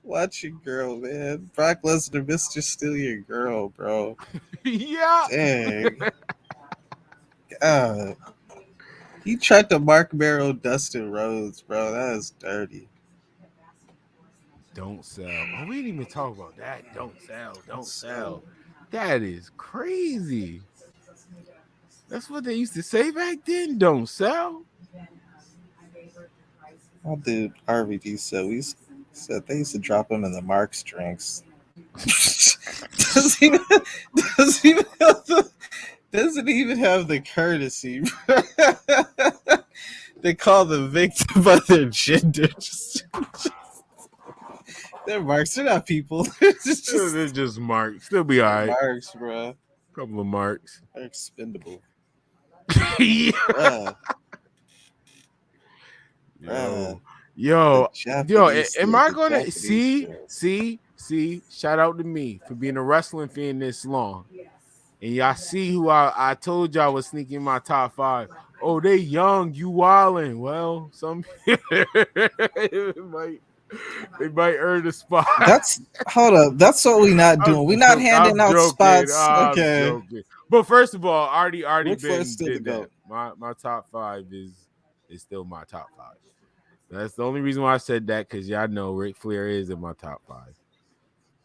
Watch your girl, man. Brock Lesnar, Mr. Steal Your Girl, bro. Yeah. Dang. God. He tried to Mark Merrow Dustin Rhodes, bro. That is dirty. Don't sell. Oh, we didn't even talk about that. Don't sell. That is crazy. That's what they used to say back then. Don't sell. My dude RVD said they used to drop him in the Marks drinks. Doesn't even have the courtesy. They call the victim by their gender. They're marks. They're not people. They're just marks. They'll be all right. Marks, bro. Couple of marks. They're expendable. Yo, am I gonna see? Shout out to me for being a wrestling fan this long. And y'all see who I told y'all was sneaking my top 5. Oh, they young, you wildin'. Well, some They might earn a spot. Hold up. That's what we not doing. We not handing out spots. I'm Okay. joking. But first of all, already Ric been Flair's still did the that. GOAT. My top 5 is still my top 5. That's the only reason why I said that, because y'all know Ric Flair is in my top 5.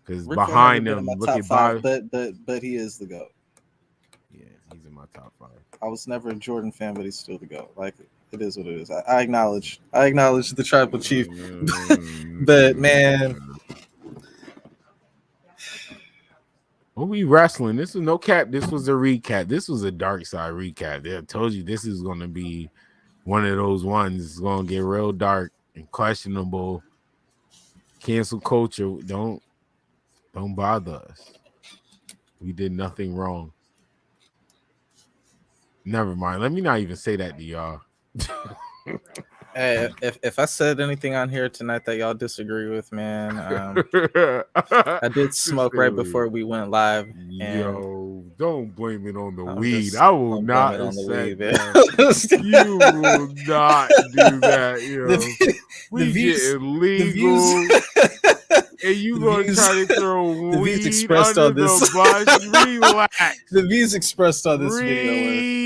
Because behind him, look at five, but he is the GOAT. Yeah, he's in my top 5. I was never a Jordan fan, but he's still the GOAT. Like, it is what it is. I acknowledge the tribal chief. But man, what we wrestling? This was no cap. This was a recap. This was a dark side recap. I told you this is gonna be one of those ones. It's gonna get real dark and questionable. Cancel culture. Don't bother us. We did nothing wrong. Never mind. Let me not even say that to y'all. hey, if I said anything on here tonight that y'all disagree with, man, I did smoke right before we went live. And yo, don't blame it on the weed. I will not accept that. You will not do that. Yo, we getting legal. And you gonna try to throw weed expressed under on this. The bus? Relax. The views expressed on this video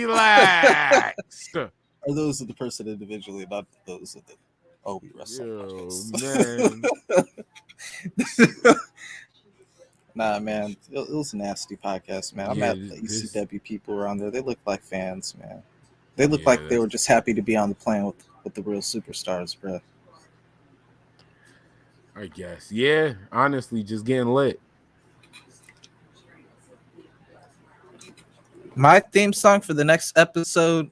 relax. Are those of the person individually, not those of the we wrestling. Man. Nah, man, it was a nasty podcast, man. I met the ECW people around there. They look like fans, man. They look like they were just happy to be on the plane with the real superstars, bro. I guess. Yeah, honestly, just getting lit. My theme song for the next episode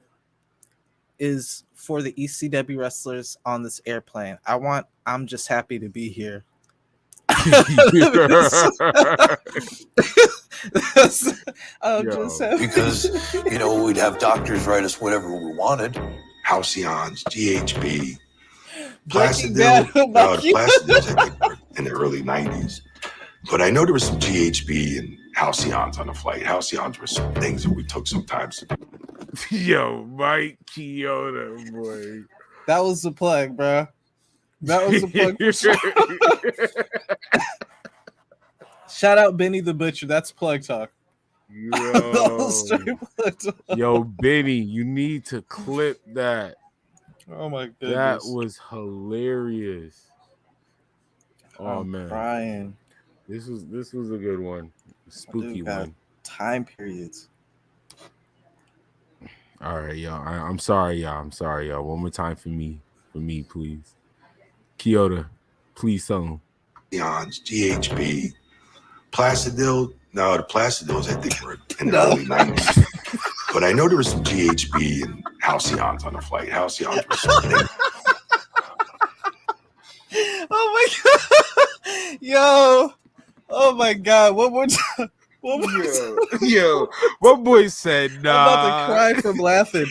is for the ECW wrestlers on this airplane. I'm just happy to be here. Just happy. Because, we'd have doctors write us whatever we wanted. Halcyons, GHB, Placidil. The Placidils, I think, were in the early 90s. But I know there was some GHB and Halcyons on the flight. Halcyons were some things that we took sometimes. Yo, Mike Chioda, boy. That was the plug, bro. That was the plug. Shout out Benny the Butcher. That's plug talk. Yo, Benny, you need to clip that. Oh my goodness. That was hilarious. Oh man. Brian. This was a good one. Spooky one. Time periods. All right, y'all. I'm sorry, y'all. One more time for me, please. Kyoto, please tell them. GHB, Placidil. No, the Placidils, I think, were in the early 90s. But I know there was some GHB and Halcyons on the flight. Halcyons were something. Oh my god. Yo. Oh my god. One more time. Yo, my boy said, nah. I'm about to cry from laughing.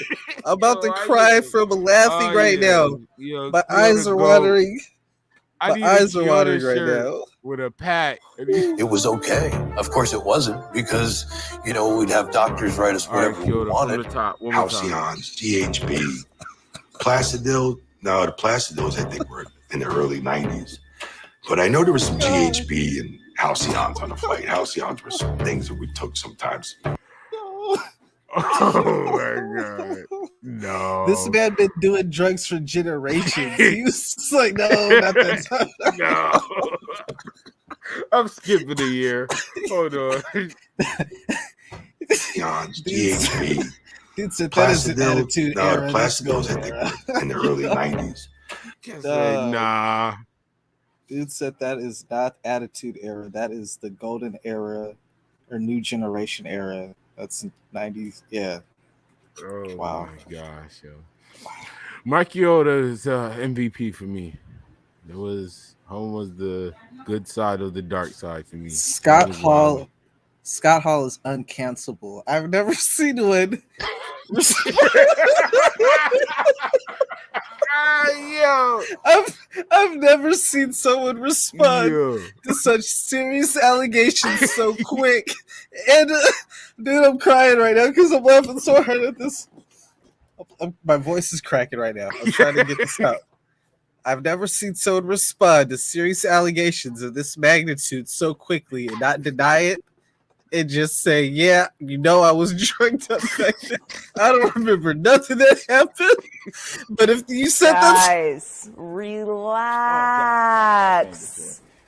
I'm about to cry from laughing right now. Yo, my eyes are watering. My eyes are watering right now. With a pack. It was okay. Of course it wasn't, because, we'd have doctors write us whatever we wanted. Halcyons, GHB, Placidil. No, the Placidils, I think, were in the early 90s. But I know there was some GHB and Halcyons on the flight. Halcyons were some things that we took sometimes. Oh my god. No. This man been doing drugs for generations. He was just like, no, not that time. No. I'm skipping a year. Hold on. GHB. Dude said that is an attitude era. Placidils, I think, were in the early 90s. Nah. Dude said that is not attitude era. That is the golden era or new generation era. That's 90s. Yeah. Oh wow. My gosh, yo. Mike Chioda is MVP for me. Home was the good side of the dark side for me. Scott Hall is uncancelable. I've never seen one. Yo, I've never seen someone respond to such serious allegations so quick. And dude, I'm crying right now because I'm laughing so hard at this. My voice is cracking right now. I'm trying to get this out. I've never seen someone respond to serious allegations of this magnitude so quickly and not deny it and just say, yeah, I was drugged up back then. I don't remember nothing that happened. But if you said that, Guys, relax.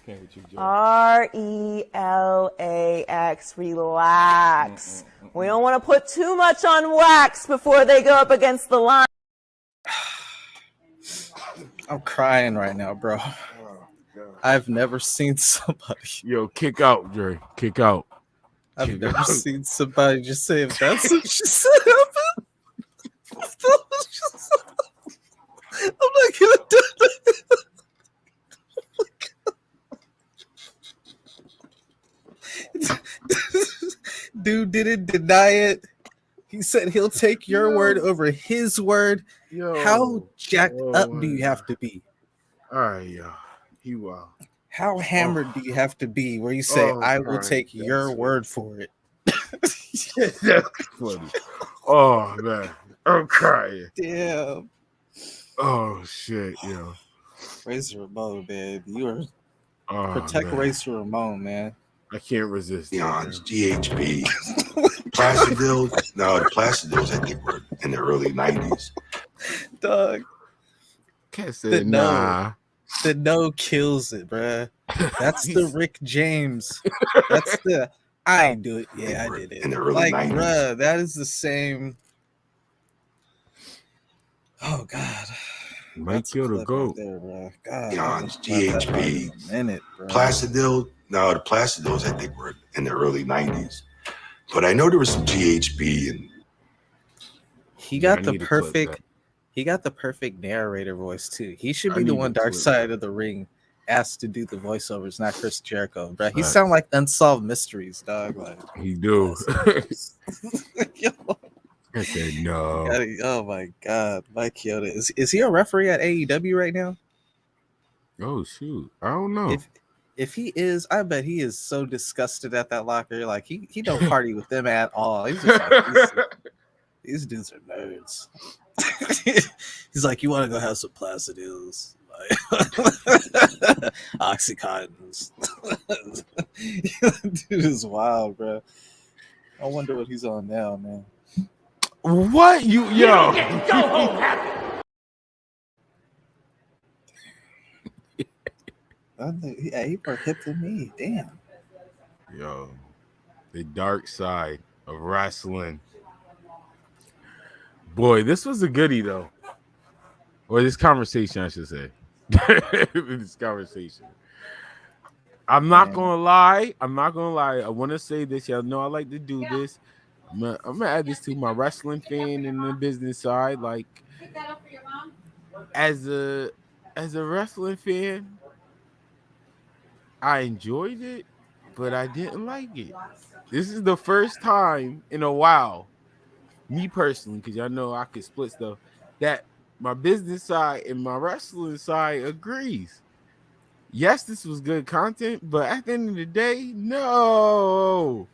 RELAX, relax. We don't want to put too much on wax before they go up against the line. I'm crying right now, bro. I've never seen somebody. Yo, kick out, Dre. Kick out. I've never seen somebody just say, if that's what you said happened, I'm not gonna do that. Dude didn't deny it. He said he'll take your word over his word. How jacked up do you have to be? All right, yo. He wild. How hammered do you have to be where you say, I will take your word for it? That's funny. Oh, man. I'm crying. Damn. Oh, shit, yo. Razor Ramon, man. You are protect man. Razor Ramon, man. I can't resist. Neons, GHB, Placidil. No, the Placidils I think were in the early 90s. Dog. Can't say nah. The no kills it, bruh. That's the Rick James. That's the I ain't do it. Yeah, I did it. In the early 90s. Bruh, that is the same. Oh God. Might kill the goat. Neons, GHB, bro. Placidil. No, the Placidils I think were in the early 90s. But I know there was some GHB and he got the perfect narrator voice too. He should be the one Dark Side of the Ring asked to do the voiceovers, not Chris Jericho, bro. He sound like Unsolved Mysteries, dog. Like he do. I said no. Oh my God, Mike Chioda is he a referee at AEW right now? Oh shoot, I don't know. If he is, I bet he is so disgusted at that locker. Like he don't party with them at all. He's just like, these dudes are nerds. He's like, you want to go have some Placidils, like Oxycontins. Dude is wild, bro. I wonder what he's on now, man. What yo? Go home happy. Yeah, he more hip than me. Damn. Yo, the dark side of wrestling. Boy, this was a goodie though. Or this conversation, I should say. This conversation. I'm not gonna lie. I want to say this. Y'all know I like to do this. I'm gonna add this to my wrestling fan and the business side. Like, as a wrestling fan, I enjoyed it, but I didn't like it. This is the first time in a while, me personally, because y'all know I can split stuff, that my business side and my wrestling side agrees. Yes, this was good content, but at the end of the day, no.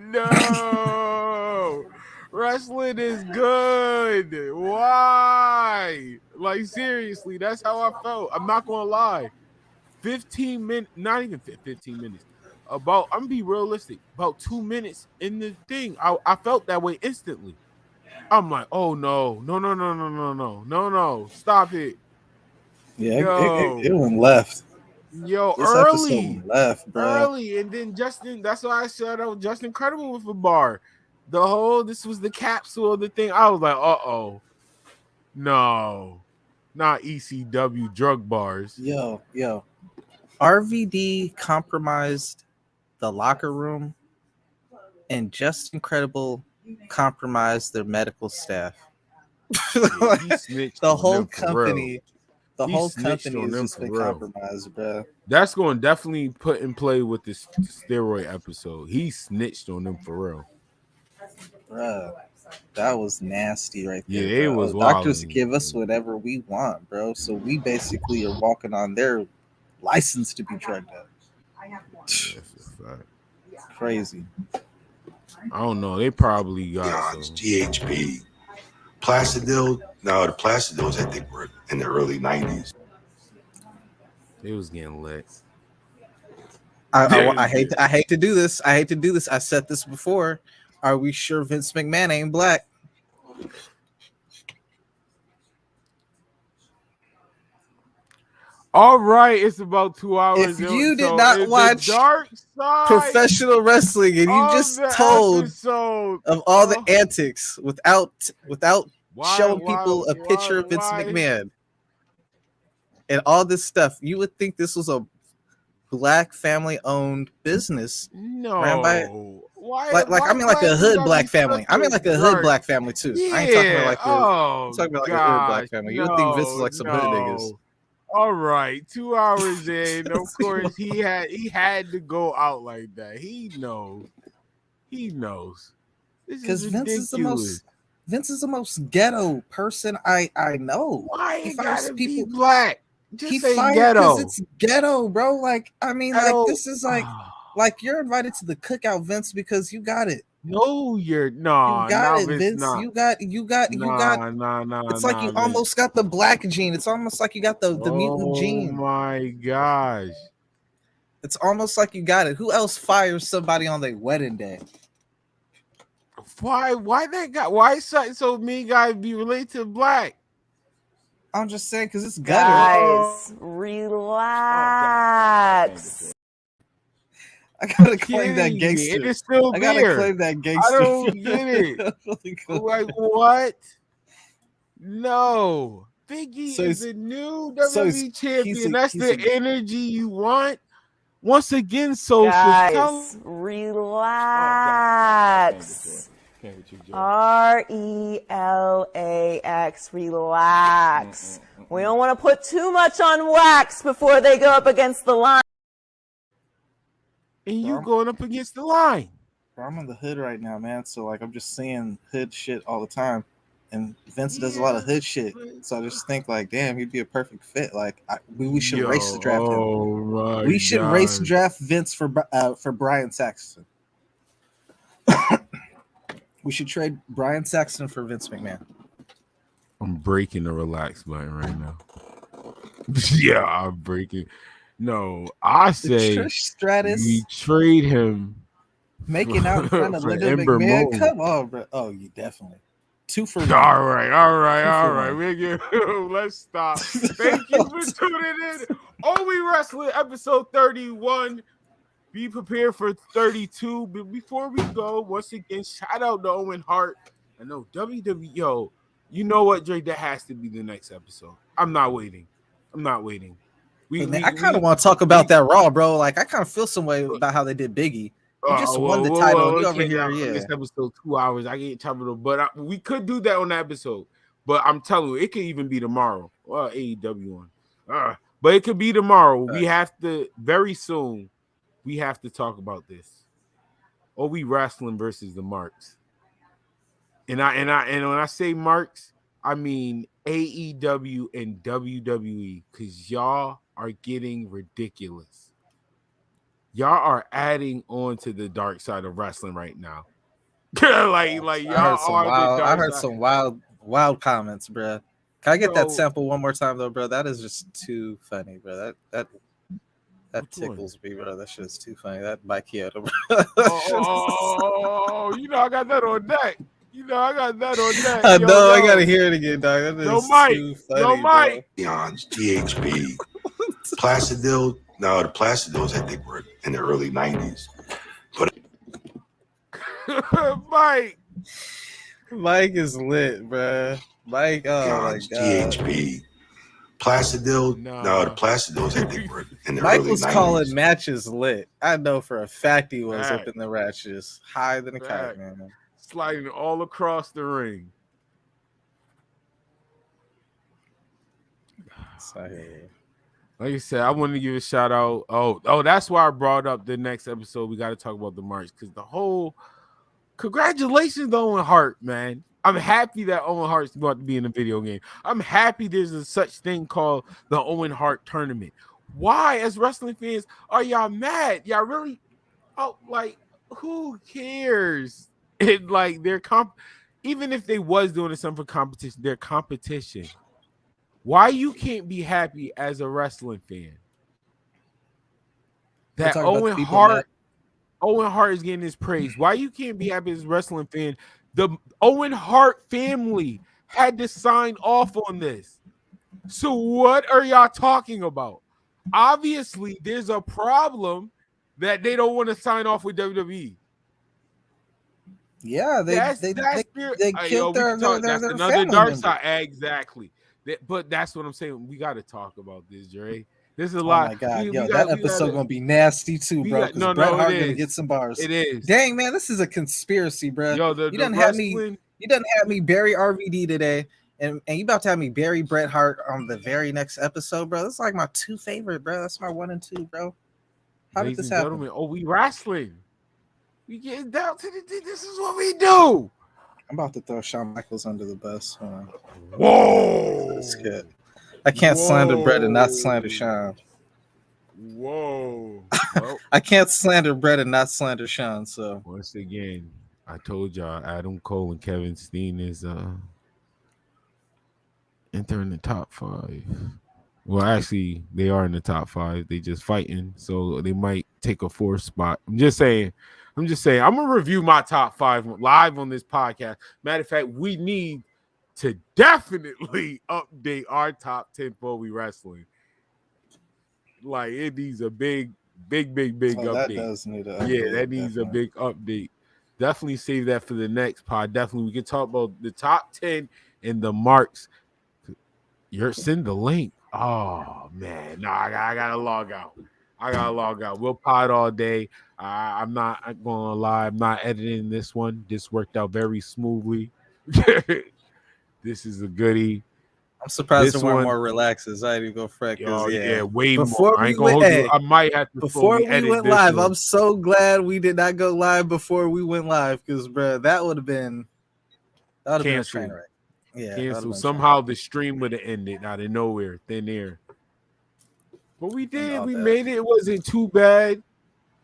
No. Wrestling is good. Why? Like, seriously, that's how I felt. I'm not going to lie. 15 minutes, not even 15 minutes. I'm gonna be realistic. About 2 minutes in the thing, I felt that way instantly. I'm like, oh no, stop it. Yeah, it went left. Yo, this early left, bro. Early, and then Justin. That's why I said out Justin Incredible with the bar. This was the capsule of the thing. I was like, no, not ECW drug bars. Yo. RVD compromised the locker room, and Just Incredible compromised their medical staff. The whole company has just been compromised, bro. That's going to definitely put in play with this steroid episode. He snitched on them for real. Bro, that was nasty right there. Yeah, it was. Doctors give us whatever we want, bro. So we basically are walking on their license to be drugged up. That's a fact. Crazy. I don't know. They probably got GHB, Placidil. No, the Placidils I think were in the early 90s. It was getting lit. I hate to do this. I said this before. Are we sure Vince McMahon ain't black? All right, it's about 2 hours. If you did not watch Dark Side professional wrestling and you just told of all the antics without showing people a picture of Vince McMahon and all this stuff, you would think this was a black family-owned business. No, ran by, I mean, like a hood black family. I mean, like a hood black family too. Yeah. I ain't talking about like I'm talking about like a hood black family. You would think Vince is like some hood niggas. All right, 2 hours in. Of course, he had to go out like that. He knows. Because Vince is the most ghetto person I know. Why he you fires gotta people be black? Just he say fired ghetto. because it's ghetto, bro. Like, I mean, Ghetto. like this is like you're invited to the cookout, Vince, because you got it. No, you're You got it, Vince. Not. You got. It's like you almost got the black gene. It's almost like you got the mutant gene. Oh my gosh. It's almost like you got it. Who else fires somebody on their wedding day? Why that guy? Why so me guys be related to black? I'm just saying because it's gutter. Guys, relax. I gotta claim that gangster. It is still I gotta claim that gangster. I don't get it. Like what? No. Biggie is the new WWE champion. That's the energy you want. Once again, Sophie. Guys, relax. RELAX, relax. We don't want to put too much on wax before they go up against the line. And you going up against the line. I'm in the hood right now, man. So like I'm just seeing hood shit all the time. And Vince does a lot of hood shit. So I just think like, damn, he'd be a perfect fit. Like we should race to draft him. We should race draft Vince for Brian Saxton. We should trade Brian Saxton for Vince McMahon. I'm breaking the relax button right now. Yeah, I'm breaking. No, I say Trish Stratus. We trade him. Making out in front of Linda McMahon. Come on, bro. Oh, you definitely. 2 for 1. All right. Let's stop. Thank you for tuning in. We Wrestling episode 31. Be prepared for 32. But before we go, once again, shout out to Owen Hart. I know WWE. Yo, you know what, Drake? That has to be the next episode. I'm not waiting. I kind of want to talk about that Raw, bro. Like, I kind of feel some way about how they did Biggie. You just won the title. You over here, yeah. This episode 2 hours. I get trouble, but we could do that on the episode. But I'm telling you, it could even be tomorrow. Well, AEW one. But it could be tomorrow. We have to very soon. We have to talk about this. We wrestling versus the Marks. And when I say Marks, I mean AEW and WWE, because y'all are getting ridiculous. Y'all are adding on to the dark side of wrestling right now. like y'all I heard some wild comments, bro. Can I get that sample one more time though, bro? That is just too funny, bro. That tickles me, bro. That shit is too funny. That Mike Kyoto, bro. You know I got that on deck. I know. I gotta hear it again, dog. That is too funny, Mike. Beyond GHB, Placidil. No, the Placidils I think were in the early 90s. But Mike is lit, bro. Mike, oh my god. GHB, Placidil. No, the Placidils I think were in the Mike early 90s. was calling matches lit. I know for a fact he was up in the ratchets, higher than a kite, man. Sliding all across the ring. Like I said, I wanted to give a shout out. Oh, that's why I brought up the next episode. We got to talk about the March because the whole congratulations to Owen Hart, man. I'm happy that Owen Hart's about to be in a video game. I'm happy there's a such thing called the Owen Hart tournament. Why, as wrestling fans, are y'all mad? Y'all really? Like who cares? It like even if they was doing it some for competition, their competition Why you can't be happy as a wrestling fan that Owen Hart is getting his praise? Why you can't be happy as a wrestling fan? The Owen Hart family had to sign off on this. So what are y'all talking about? Obviously, there's a problem that they don't want to sign off with WWE. Yeah, they killed their another family dark member. side. Exactly. But that's what I'm saying. We got to talk about this, Dre. This is a Oh lot. my god, that episode gonna be nasty too, bro. Because Bret Hart gonna get some bars. It is. Dang, man, this is a conspiracy, bro. Yo, you done have me bury RVD today, and you about to have me bury Bret Hart on the very next episode, bro. That's like my 2 favorite, bro. That's my 1 and 2, bro. How did this happen? We wrestling. We get down to this is what we do. I'm about to throw Shawn Michaels under the bus. Whoa! That's good. I can't slander Bret and not slander Shawn. Whoa! Well, I can't slander Bret and not slander Shawn. So once again, I told y'all Adam Cole and Kevin Steen is entering the top 5. Well, actually, they are in the top 5. They just fighting, so they might take a 4th spot. I'm just saying. I'm gonna review my top 5 live on this podcast. Matter of fact, we need to definitely update our top 10 for We Wrestling. Like it needs a big update. That does need an update. Yeah, that needs a big update. Definitely save that for the next pod. Definitely, we can talk about the top 10 and the marks. Send the link. Oh man, no, I gotta log out. We'll pod all day. I'm not gonna lie. I'm not editing this one. This worked out very smoothly. This is a goodie. I'm surprised there weren't more relaxes. I didn't go fret. Yeah, way more. I ain't gonna hold you. I might have to. Before we went live, I'm so glad we did not go live before we went live, because bro, that would have been a train wreck. Yeah, canceled. Somehow the stream would have ended out of nowhere, thin air. But we did. We made it. It wasn't too bad.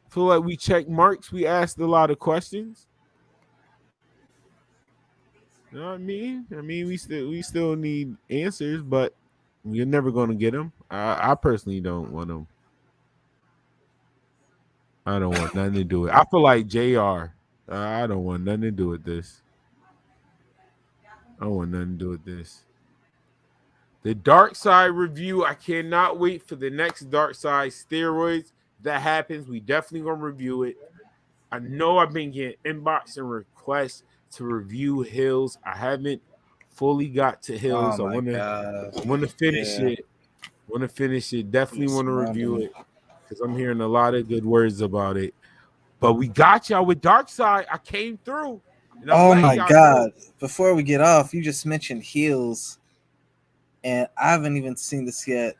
I feel like we checked marks. We asked a lot of questions. You know what I mean? We still need answers, but you're never gonna get them. I personally don't want them. I don't want nothing to do with it. I feel like JR. I don't want nothing to do with this. I don't want nothing to do with this. The Dark Side review. I cannot wait for the next Dark Side steroids. If that happens, we definitely gonna review it. I know I've been getting inbox and requests to review Hills. I haven't fully got to Hills. I want to finish it. Want to finish it. Definitely want to review it because I'm hearing a lot of good words about it. But we got y'all with Dark Side. I came through. Oh my god! Before we get off, you just mentioned Heels, and I haven't even seen this yet.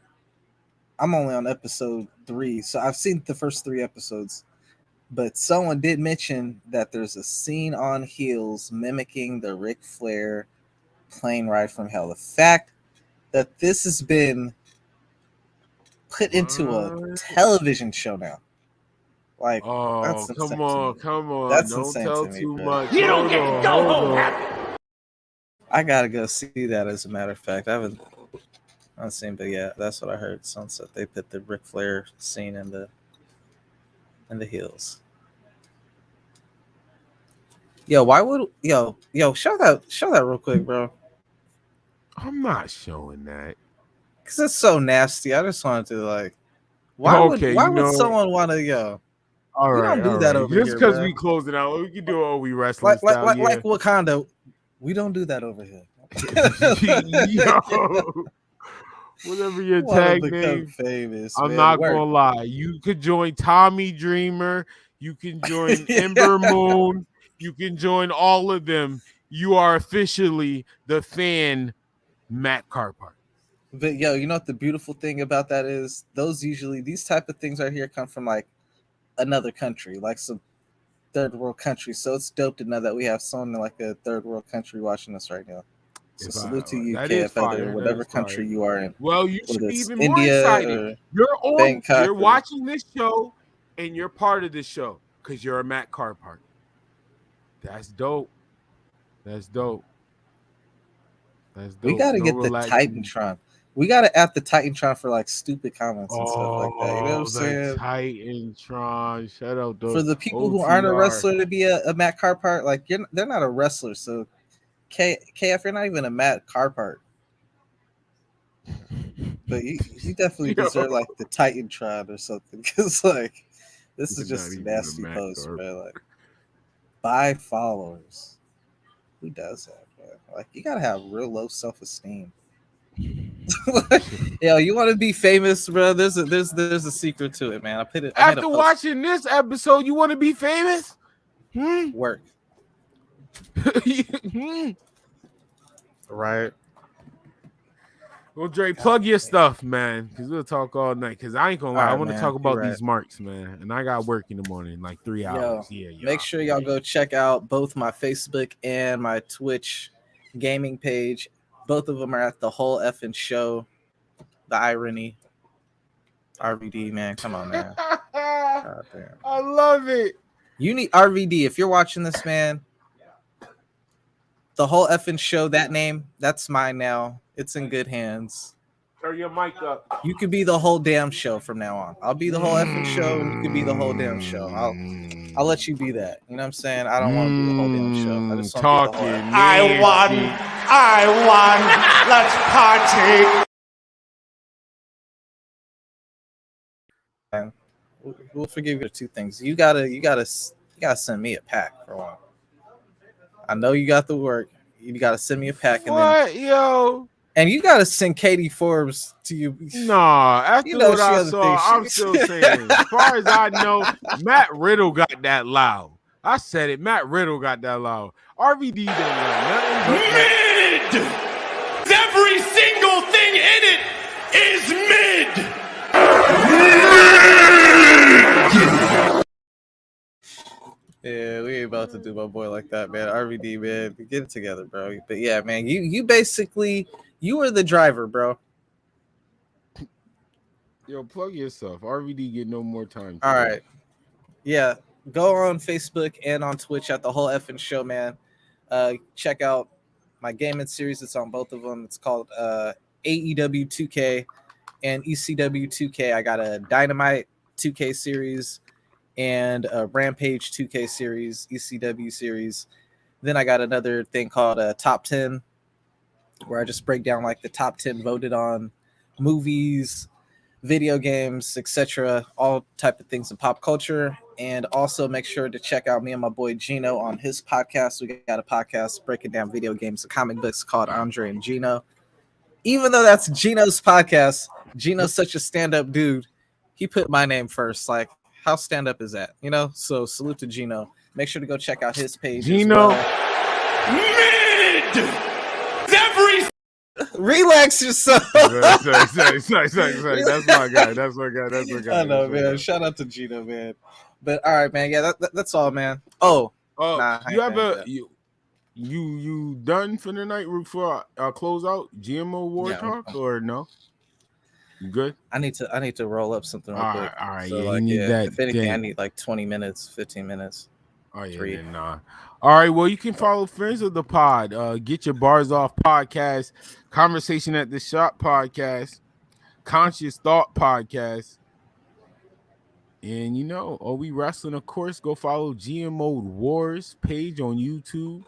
I'm only on episode 3, so I've seen the first 3 episodes. But someone did mention that there's a scene on Heels mimicking the Ric Flair plane ride from hell. The fact that this has been put into a television show now. Like, that's come on. That's don't insane tell to me, too bro. much. You don't get to go home happy. I gotta go see that, as a matter of fact. I haven't seen, but yeah, that's what I heard. Sunset. They put the Ric Flair scene in the Heels. Yo, why would yo show that real quick, bro? I'm not showing that because it's so nasty. I just wanted to like, why would someone want to go? All we right, don't do that over here. Just because bro. we close it out, we can do it. We wrestling like Wakanda. We don't do that over here. Yo, whatever your tag name, famous. I'm man. not gonna lie. You could join Tommy Dreamer. You can join Ember Moon. You can join all of them. You are officially the fan, Matt Carpart. But yo, you know what the beautiful thing about that is? These type of things right here come from like another country, like some third world country. So it's dope to know that we have someone in like a third world country watching us right now. So salute to you, KFL, or whatever country you are in. Well, you should be even India, more excited. You're watching this show and you're part of this show because you're a Matt Carpart. That's dope. That's dope. We got to get the Titantron. We gotta add the Titantron for like stupid comments and stuff like that. You know what I'm Oh, saying? the Titantron. Shout out For the the people who aren't a OTR. wrestler to be a Matt Carpart, like they're not a wrestler. So KF, you're not even a Matt Carpart. But you definitely deserve like the Titantron or something, because like this is just a nasty post, bro. Like, buy followers. Who does that, man? Like, you gotta have real low self-esteem. Yo, you want to be famous, bro? There's a secret to it, man. I made After watching this episode, you want to be famous? Work. Right. Well, Dre, plug your stuff, man, because we'll talk all night. Because I ain't gonna lie, I want to talk about these marks, man. And I got work in the morning, like 3 hours. Make sure y'all go check out both my Facebook and my Twitch gaming page. Both of them are at the whole effing show. The irony. RVD, man. Come on, man. God damn. I love it. You need RVD. If you're watching this, man, the whole effing show, that name, that's mine now. It's in good hands. Turn your mic up. You could be the whole damn show from now on. I'll be the whole effing show, and you could be the whole damn show. I'll let you be that. You know what I'm saying? I don't want to be the whole damn show. I just want to be the whole. I won. Let's party. And we'll forgive you for two things. You gotta send me a pack for one. I know you got the work. You gotta send me a pack. Yo? And you gotta send Katie Forbes to you. Nah, after what I saw, I'm still saying. As far as I know, Matt Riddle got that loud. I said it. Matt Riddle got that loud. RVD didn't got nothing but mid. Every single thing in it is mid. Yeah, we ain't about to do my boy like that, man. RVD, man, get it together, bro. But yeah, man, you basically were the driver, bro. Yo, plug yourself. RVD get no more time. All right. Yeah, go on Facebook and on Twitch at the whole effing show, man. Check out my gaming series. It's on both of them. It's called AEW 2K and ECW 2K. I got a Dynamite 2K series and a Rampage 2K series, ECW series. Then I got another thing called Top 10, where I just break down like the top 10 voted on movies, video games, etc., all type of things in pop culture. And also make sure to check out me and my boy Gino on his podcast. We got a podcast breaking down video games and comic books called Andre and Gino. Even though that's Gino's podcast, Gino's such a stand-up dude. He put my name first. Like, how stand-up is that? You know? So salute to Gino. Make sure to go check out his page. Gino. Mid. Every. Relax yourself. That's my guy. That's my guy. I know, man. Shout out to Gino, man. But all right, man. Yeah, that's all, man. Oh, nah, you have you done for the night before I close out GMO War Talk or no? You good? I need to roll up something real quick. All right, So, yeah, like, you need that. If anything, I need like 20 minutes, 15 minutes. Oh yeah, nah. All right, well, you can follow Friends of the Pod, Get Your Bars Off podcast, Conversation at the Shop podcast, Conscious Thought podcast, and Are We Wrestling? Of course, go follow GMO Wars page on YouTube,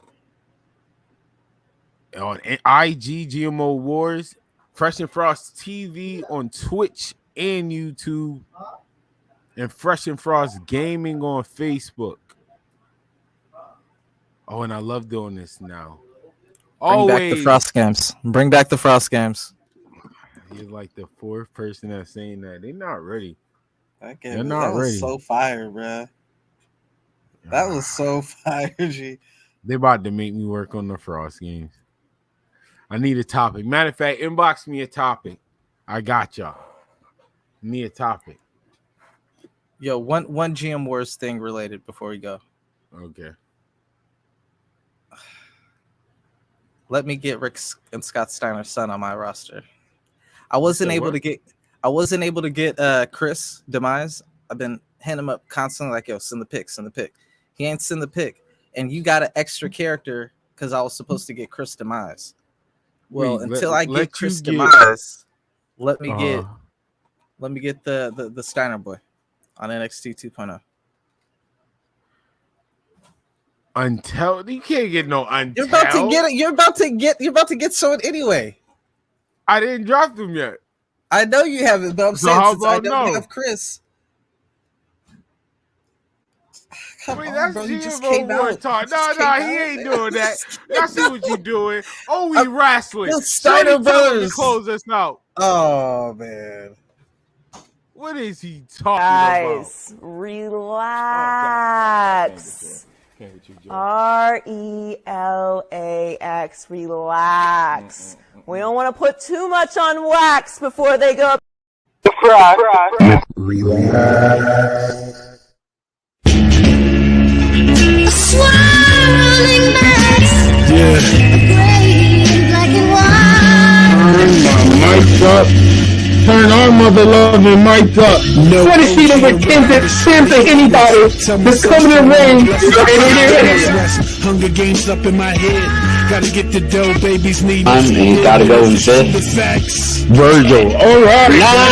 on IG GMO Wars, Fresh and Frost TV on Twitch and YouTube, and Fresh and Frost Gaming on Facebook. Oh, and I love doing this now. Bring back the Frost games. Bring back the Frost games. You're like the fourth person that's saying that. They're not ready. They're not ready. Was so fire, bro. That was so fire, G. They about to make me work on the Frost games. I need a topic. Matter of fact, inbox me a topic. I got y'all. Me a topic. Yo, one GM Wars thing related before we go. Okay. Let me get Rick and Scott Steiner's son on my roster. I wasn't able to get Chris Demise. I've been hitting him up constantly, like, yo, send the pic. He ain't send the pic. And you got an extra character because I was supposed to get Chris Demise. Well, until I get Chris Demise, Let me get the Steiner boy on NXT 2.0. Until you can't get no until. You're about to get it. You're about to get someone anyway. I didn't drop them yet. I know you haven't, but I'm saying since I don't have Chris. Come on, bro, you just came out. No, he ain't doing that. I see what you're doing. Oh, we wrestling. Steiner Brothers close us out. Oh man, what is he talking about? Guys, relax. RELAX, relax. We don't want to put too much on wax before they go. Relax. Swirling mass. Yeah. Gray and black and white. Turn my mic up. Turn our mother loving mic up. No. 20 feet with Sims and anybody that's coming in range. Hunger Games up in my head. Gotta get the dough, babies need. He's gotta go in fifth. Virgil. All right.